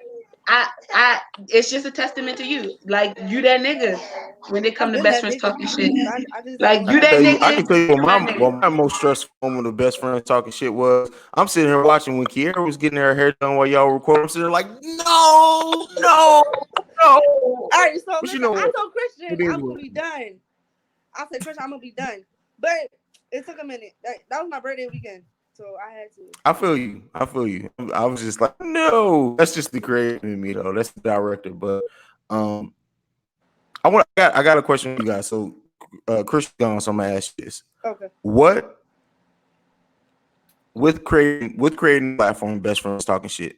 I. It's just a testament to you. Like, you that nigga when they come I've to been best that friends nigga. talking shit. I just Like, don't you I can know. that tell you. I nigga. can tell you what You're my my nigga. what my most stressful moment of best friends talking shit was. I'm sitting here watching when Kiera was getting her hair done while y'all were recording. I'm sitting there like, no, no, no. All right, so But you listen, know I what? told It Christian is I'm what gonna it be is. done. I said, Christian, I'm gonna be done. But it took a minute. That was my birthday weekend. So I had to. I feel you. I feel you. I was just like, no. That's just the creative in me, though. That's the director. But um, I got a question for you guys. So, Chris gone. So I'm gonna ask you this: Okay. What with creating a platform, best friends talking shit,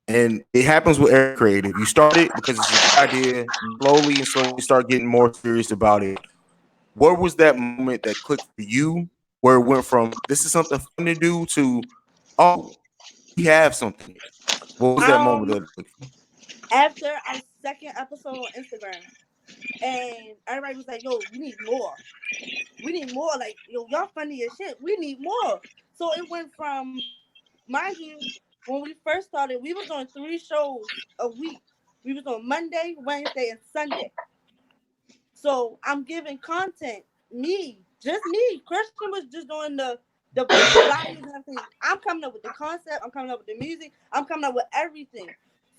and it happens with every creative. You start it because it's a good idea. You slowly and slowly start getting more serious about it. What was that moment that clicked for you, where it went from this is something fun to do to, oh, we have something here? What was that moment Um, that clicked for you? after our second episode on Instagram, and everybody was like, "Yo, we need more. We need more. Like, yo, y'all funny as shit. We need more." So it went from, mind you, when we first started, we was doing 3 shows a week. We was on Monday, Wednesday, and Sunday. So I'm giving content. Just me. Christian was just doing the flyers and everything. I'm coming up with the concept. I'm coming up with the music. I'm coming up with everything.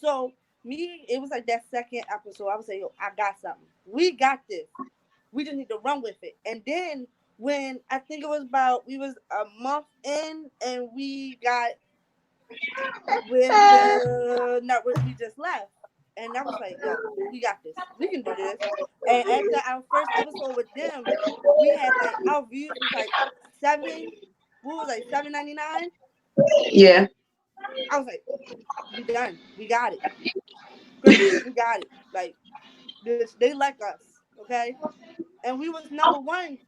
So me, it was like that second episode. I would say, yo, I got something. We got this. We just need to run with it. And then when I think it was about, we was a month in, and we got with the network we just left. And I was like, yo, we got this. We can do this. And after our first episode with them, we had like, our views was like 7.99. Yeah. I was like, we done. We got it. Christian, we got it. Like, this, they like us, okay? And we was number one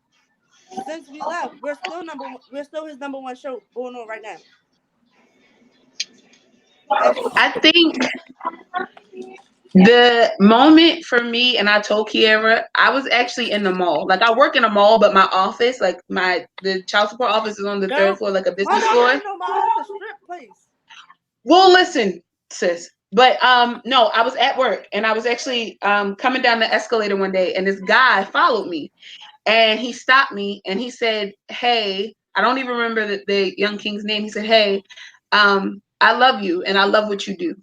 since we left. We're still number one. We're still his number one show going on right now. And I think the moment for me, and I told Kiara, I was actually in the mall. Like, I work in a mall, but my office, like the child support office is on the girl, third floor, like a hold business on, floor. I know my it's a strip place. Well, listen, sis. But no, I was at work and I was actually coming down the escalator one day and this guy followed me and he stopped me and he said, "Hey," I don't even remember the young king's name. He said, "Hey, I love you and I love what you do."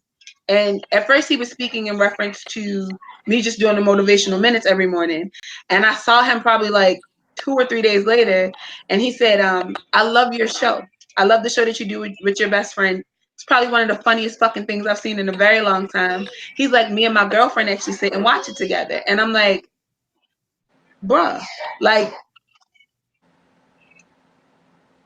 And at first he was speaking in reference to me just doing the motivational minutes every morning. And I saw him probably like 2 or 3 days later and he said, "I love your show. I love the show that you do with your best friend. It's probably one of the funniest fucking things I've seen in a very long time." He's like, "Me and my girlfriend actually sit and watch it together." And I'm like, bruh, like,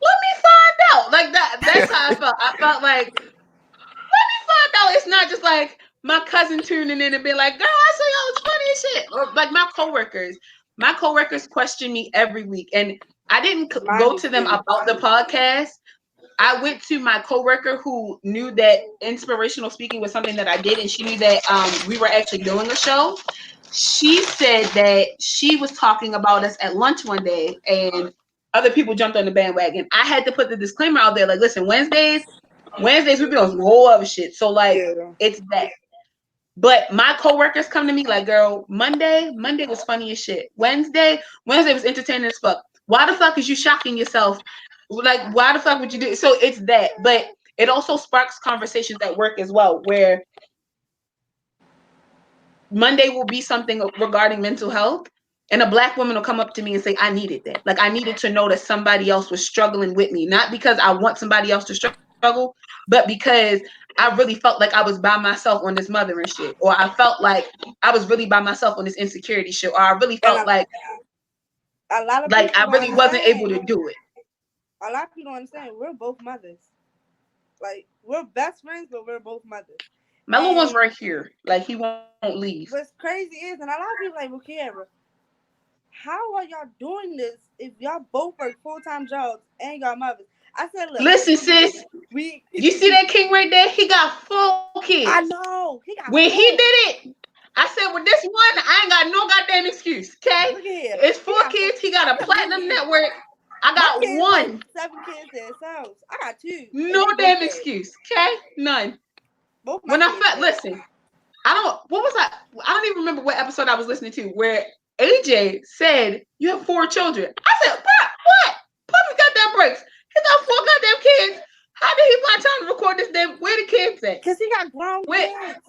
let me find out. Like that's how I felt. I felt like, let me find out. It's not just like my cousin tuning in and being like, "Girl, I saw y'all, it's funny as shit." Or like my coworkers question me every week. And I didn't Mine go do to them too. about the podcast. I went to my coworker who knew that inspirational speaking was something that I did, and she knew that we were actually doing a show. She said that she was talking about us at lunch one day, and other people jumped on the bandwagon. I had to put the disclaimer out there, like, listen, Wednesdays we be on some whole other shit. So like, Yeah. it's that. But my coworkers come to me like, "Girl, Monday was funny as shit. Wednesday was entertaining as fuck. Why the fuck is you shocking yourself? Like, why the fuck would you do?" So it's that. But it also sparks conversations at work as well, where Monday will be something regarding mental health, and a Black woman will come up to me and say, "I needed that. Like, I needed to know that somebody else was struggling with me, not because I want somebody else to struggle, but because I really felt like I was by myself on this mothering shit, or I felt like I was really by myself on this insecurity shit, or I really And felt a lot of like I people don't really wasn't able understand. to do it." A lot of people don't understand. We're both mothers. Like, we're best friends, but we're both mothers. My little one's And right here. Like, he won't leave. what's crazy is, and a lot of people like, "Well, Kiara, how are y'all doing this if y'all both work full-time jobs and y'all mothers?" I said, look, Listen, sis, we you see that king right there? He got 4 kids. I know. He got When he 4. did it, I said, with this one, I ain't got no goddamn excuse, okay? Look at here. It's He 4 got 4. kids. He got I a can believe platinum you. network. I My got kids like one. 7 kids themselves. I got 2. And No they both damn bad. excuse, okay? None. Both my When I kids felt, bad. listen, what was I don't even remember what episode I was listening to where AJ said, "You have 4 children." I said, what? Puppy goddamn breaks. He got 4 goddamn kids. How did he find time to record this damn? Where the kids at? Because he got grown Where? kids.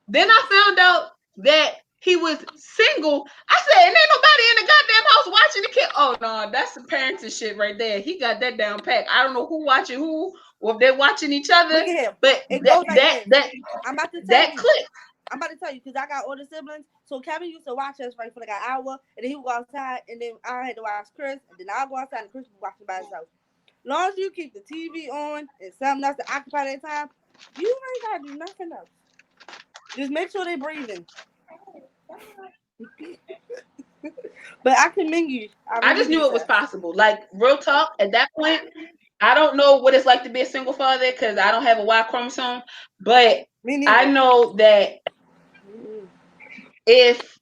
Then I found out that he was single. I said, "And ain't nobody in the goddamn house watching the kid." Oh no, that's some parenting shit right there. He got that down pat. I don't know who watching who, or if they're watching each other, Look at him. but It goes like this. that I'm about to tell that you. clicked. I'm about to tell you because I got older siblings. So Kevin used to watch us right for like an hour, and then he would go outside, and then I had to watch Chris, and then I'll go outside, and Chris would watch him by himself. Long as you keep the TV on and something else to occupy that time, you ain't gotta do nothing else. Just make sure they're breathing. But I commend you. I I really just do, knew it was sir. possible. Like, real talk, at that point, I don't know what it's like to be a single father because I don't have a Y chromosome, but Me I neither. know that if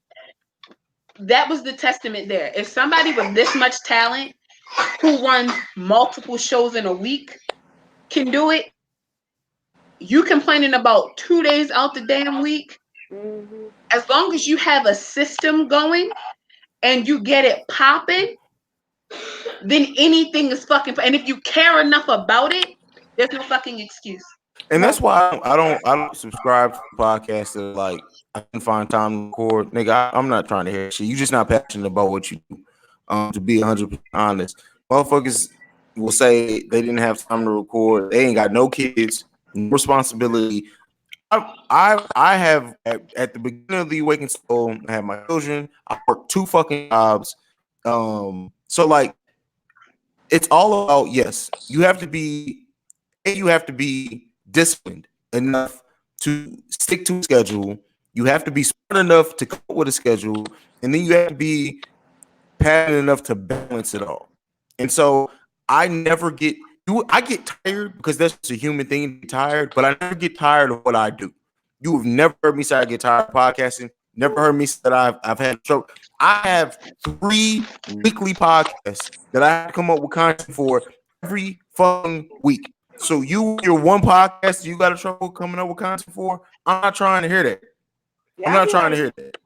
that was the testament there. If somebody with this much talent who runs multiple shows in a week can do it, you complaining about 2 days out the damn week. Mm-hmm. As long as you have a system going and you get it popping, then anything is fucking. And if you care enough about it, there's no fucking excuse. And No. that's why I don't subscribe to podcasts that are like I can find time to record. Nigga, I'm not trying to hear shit. You just not passionate about what you do. To be 100% honest, motherfuckers will say they didn't have time to record. They ain't got no kids, no responsibility. I have at the beginning of the Awakened Soul, I have my children. I work 2 fucking jobs. So like it's all about, yes, you have to be disciplined enough to stick to a schedule. You have to be smart enough to come up with a schedule, and then you have to be passionate enough to balance it all. And so I never get I get tired because that's just a human thing to be tired, but I never get tired of what I do. You have never heard me say I get tired of podcasting. Never heard me say that I've had trouble. I have 3 weekly podcasts that I have to come up with content for every fucking week. So your one podcast you got a trouble coming up with content for? I'm not trying to hear that. I'm not trying to hear that.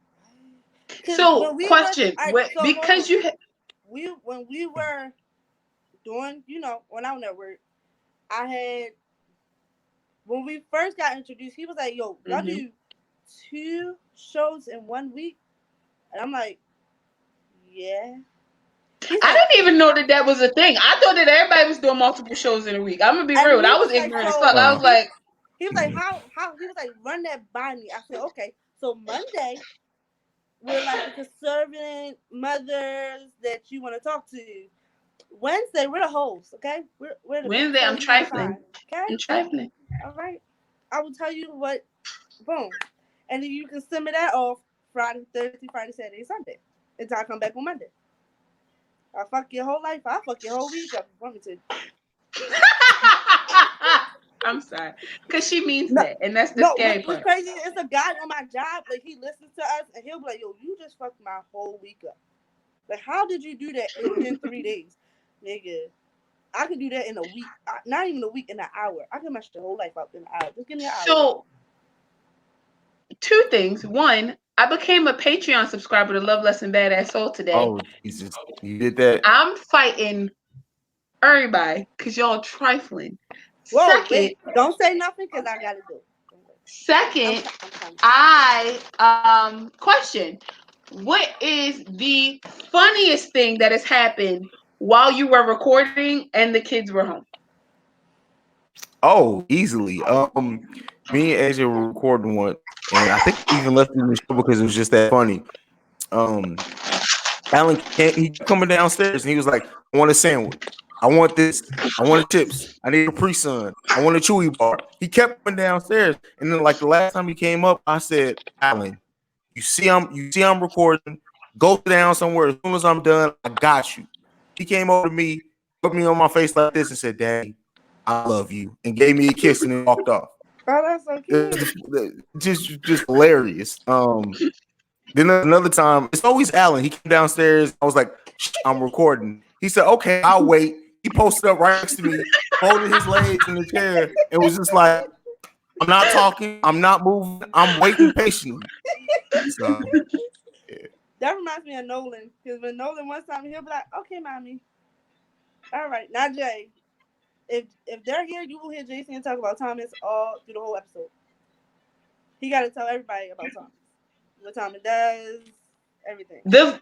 So, question: because you when we were doing, when I was at work, I had when we first got introduced, he was like, "Yo, y'all do 2 shows in 1 week," and I'm like, "Yeah." I didn't even know that was a thing. I thought that everybody was doing multiple shows in a week. I'm gonna be real. I was ignorant as fuck. I was like, he was like, how? He was like, run that by me. I said, okay. So Monday, we're like the conservative mothers that you want to talk to. Wednesday, we're the hosts, okay? We're the Wednesday, I'm trifling. Okay? I'm trifling. All right. I will tell you what, boom. And then you can send me that off Friday, Thursday, Friday, Saturday, Sunday. Until I come back on Monday. I'll fuck your whole life. I'll fuck your whole week up if you want me to. I'm sorry. Because she means that. And that's the scary part. What's crazy is a guy on my job, like, he listens to us, and he'll be like, yo, you just fucked my whole week up. Like, how did you do that in 3 days? Nigga, I could do that in a week. Not even a week, in an hour. I can mess your whole life up in an hour. Just give me an hour. So, 2 things. One, I became a Patreon subscriber to Love Lesson Badass Soul today. Oh, Jesus. You did that? I'm fighting everybody because y'all trifling. Whoa, Second, wait. Don't say nothing because I got to do it. Second, question. What is the funniest thing that has happened while you were recording and the kids were home? Oh, easily. Me and AJ were recording one, and I think we even left it in the show because it was just that funny. Alan he coming downstairs and he was like, I want a sandwich. I want this. I want chips. I need a pre-sun. I want a Chewy bar. He kept coming downstairs. And then like the last time he came up, I said, Alan, you see I'm recording. Go down somewhere. As soon as I'm done, I got you. He came over to me, put me on my face like this and said, Daddy, I love you. And gave me a kiss and then walked off. Oh, that's so cute. Just hilarious. Then another time, it's always Alan. He came downstairs. I was like, I'm recording. He said, okay, I'll wait. He posted up right next to me, folded his legs in the chair, and was just like, I'm not talking. I'm not moving. I'm waiting patiently. So, yeah. That reminds me of Nolan. Because when Nolan one time, he'll be like, okay, mommy. All right. Now, Jay, if they're here, you will hear Jason talk about Thomas all through the whole episode. He got to tell everybody about Thomas. What Thomas does, everything. Do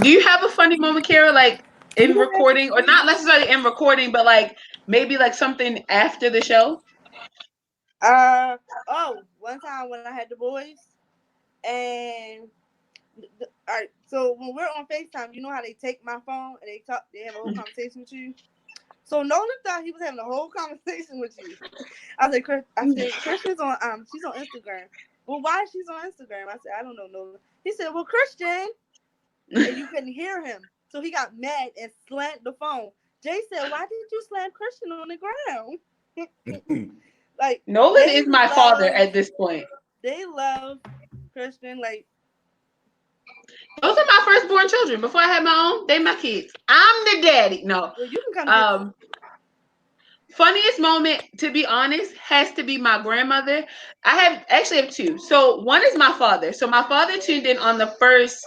you have a funny moment, Kara, like in recording, or not necessarily in recording, but like maybe like something after the show? One time when I had the boys, and all right, so when we're on FaceTime, you know how they take my phone and they have a whole conversation with you. So Nolan thought he was having a whole conversation with you. I said, Christian's on she's on Instagram. Well, why she's on Instagram? I said, I don't know, Nolan. He said, well, Christian, and you couldn't hear him. So he got mad and slammed the phone. Jay said, why did you slam Christian on the ground? Like, Nolan is my father at this point. They love Christian. Like, Those are my firstborn children. Before I had my own, they my kids. I'm the daddy. No. Well, you can come get Funniest moment, to be honest, has to be my grandmother. I actually have two. So one is my father. So my father tuned in on the first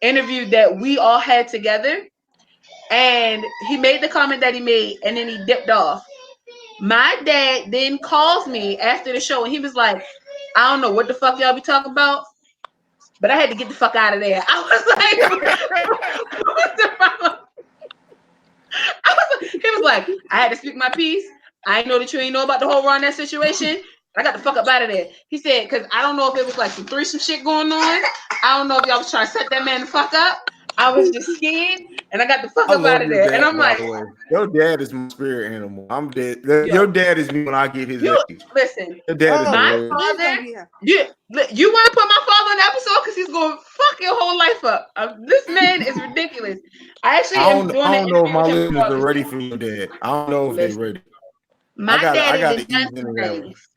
interview that we all had together, and he made the comment that he made, and then he dipped off. My dad then calls me after the show, and he was like, I don't know what the fuck y'all be talking about, but I had to get the fuck out of there. I was like, what's the problem? He was like, I had to speak my piece. I know that you ain't know about the whole Ron that situation. I got the fuck up out of there. He said, because I don't know if it was like some threesome shit going on. I don't know if y'all was trying to set that man the fuck up. I was just scared, and I got the fuck I up out love of your there. And dad, I'm by like, the way. Your dad is my spirit animal. I'm dead. yo, Your dad is me when I get his age. listen, Your dad is Oh, my hilarious. please don't father, be him. you want to put my father on the episode because he's going to fuck your whole life up. This man is ridiculous. I actually am doing I an don't know if interview my with him listeners are August. ready for your dad. I don't know if they're Listen, ready. my I dad is gotta in ease into that one. 1990s.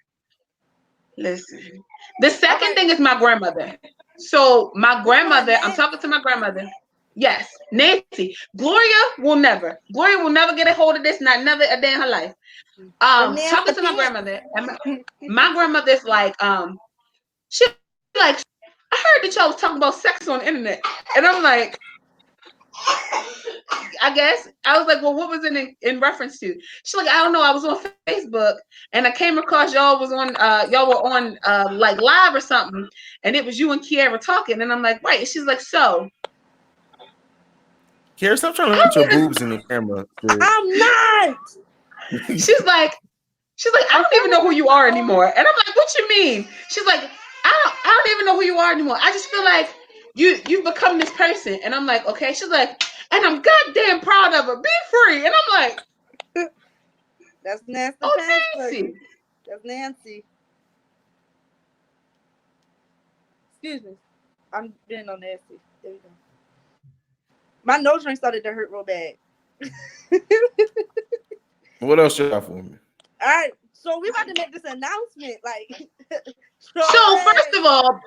Listen, the second right. thing is my grandmother. So my Which one, grandmother, I'm Nancy? talking to my grandmother. Yes, Nancy. Gloria will never get a hold of this, not never a day in her life. The Talking Nancy to my Pants. grandmother, and my grandmother's like, she like, I heard that y'all was talking about sex on the internet, and I'm like, I guess. I was like, well, what was it in reference to? She's like, I don't know. I was on Facebook and I came across y'all were on like live or something, and it was you and Kiara talking, and I'm like, right. She's like, so Kiara, stop trying to I put your don't even. boobs in the camera. Sid. I'm not. She's like, I don't even know who you are anymore, and I'm like, what you mean? She's like, I don't even know who you are anymore. I just feel like you've become this person, and I'm like, okay. She's like, and I'm goddamn proud of her. Be free, and I'm like, That's Nancy oh, Pants for Nancy. you. That's Nancy. Excuse me. I'm being on Nancy. There we go. My nose ring started to hurt real bad. What else you got for me? All right. So we about to make this announcement. Like, So first of all,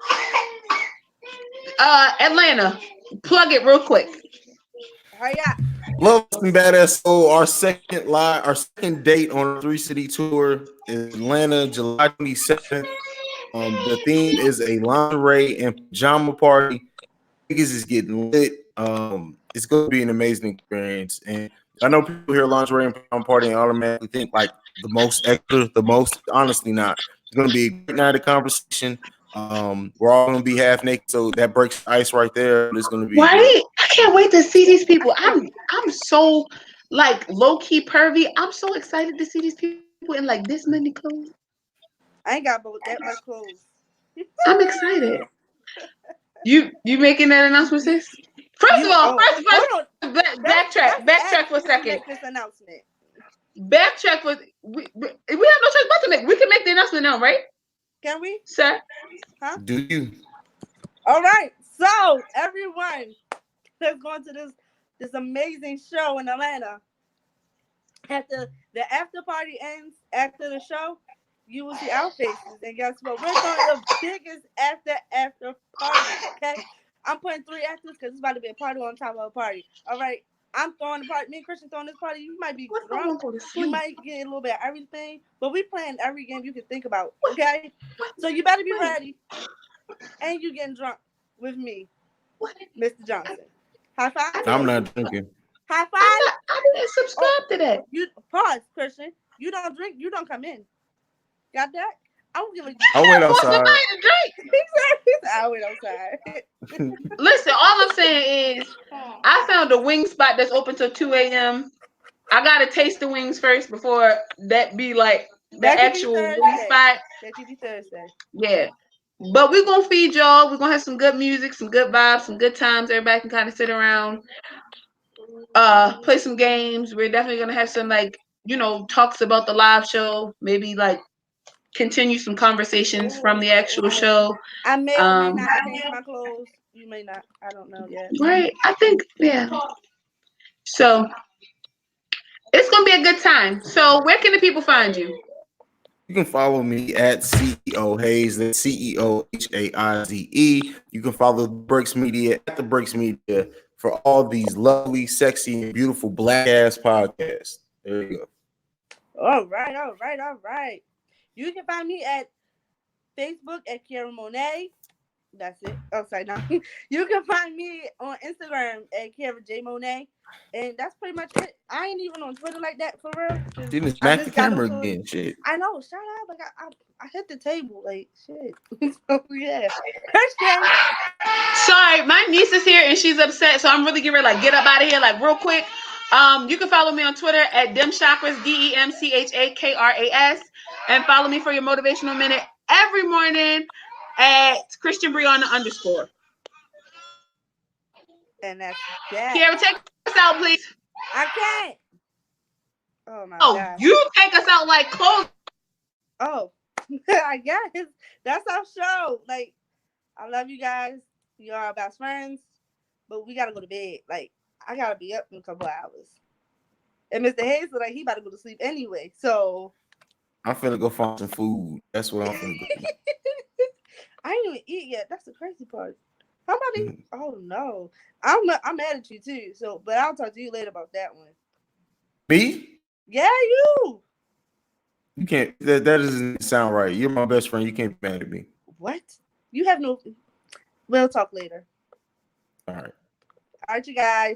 Atlanta, plug it real quick. hurry up. Love and Badass Soul, our second date on a 3-city tour is Atlanta, July 27th. The theme is a lingerie and pajama party. Niggas is getting lit. It's going to be an amazing experience. And I know people hear lingerie and pajama party and automatically think like the most extra, honestly not. It's going to be a great night of conversation. We're all going to be half naked, so that breaks the ice right there. It's going to be great. Right? I can't wait to see these people. I'm so like low key pervy. I'm so excited to see these people in like this many clothes. I ain't got that much clothes. I'm excited. You making that announcement, sis? First of all, Hold on. backtrack for a To second. make this announcement. Backtrack for we have no choice but to make. We can make the announcement now, right, Can we? sir? Huh? Do you? All right. So everyone that's going to this amazing show in Atlanta. After the after party ends, after the show, you will see our faces. And guess what? We're throwing the biggest after party. Okay? I'm putting 3 actors because it's about to be a party on top of a party. All right. I'm throwing the party. Me and Christian throwing this party. You might be drunk. You might get a little bit of everything. But we playing every game you can think about. Okay? So you better be ready. And you getting drunk with me, Mr. Johnson. High five. I'm not drinking. High five. I didn't subscribe to that. You pause, Christian. You don't drink. You don't come in. Got that? I don't give a. I'll wait outside. I wait outside. Listen, all I'm saying is I found a wing spot that's open till 2 a.m. I gotta taste the wings first before that be like the actual wing spot. That should be Thursday. Yeah. But we're gonna feed y'all. We're gonna have some good music, some good vibes, some good times. Everybody can kind of sit around, play some games. We're definitely gonna have some like, talks about the live show, maybe like continue some conversations from the actual show. I may or may not change my clothes. You may not. I don't know yet. Right. I think, yeah. So it's gonna be a good time. So where can the people find you? You can follow me at CEO Hayes. That's CEOHAIZE. You can follow Breaks Media at the Breaks Media for all these lovely, sexy, and beautiful black ass podcasts. There you go. All right. You can find me at Facebook at Kiara Monet. That's it. Oh, sorry, no. You can find me on Instagram at Kiara J Monet. And that's pretty much it. I ain't even on Twitter like that for real. You just I smack the just got camera onto it. again. Shit. I know. Shut up. Like I hit the table. Like shit. So yeah. Christian. Sorry, my niece is here and she's upset, so I'm really getting ready to get up out of here real quick. You can follow me on Twitter at Demchakras, DEMCHAKRAS, and follow me for your motivational minute every morning at Christian Brianna _. And that's that. Kiara, take us out, please. I can't. Oh my God. You take us out like close. Oh, I guess that's our show. Like, I love you guys. You are our best friends, but we gotta go to bed. Like, I gotta be up in a couple hours. And Mr. Hayes was like, he about to go to sleep anyway. So I'm finna go find some food. That's what I'm finna go do. I ain't even eat yet. That's the crazy part. How about you? Oh no, I'm mad at you too. So, but I'll talk to you later about that one. Me? Yeah, you. You can't. That doesn't sound right. You're my best friend. You can't be mad at me. What? You have no. We'll talk later. All right. All right, you guys.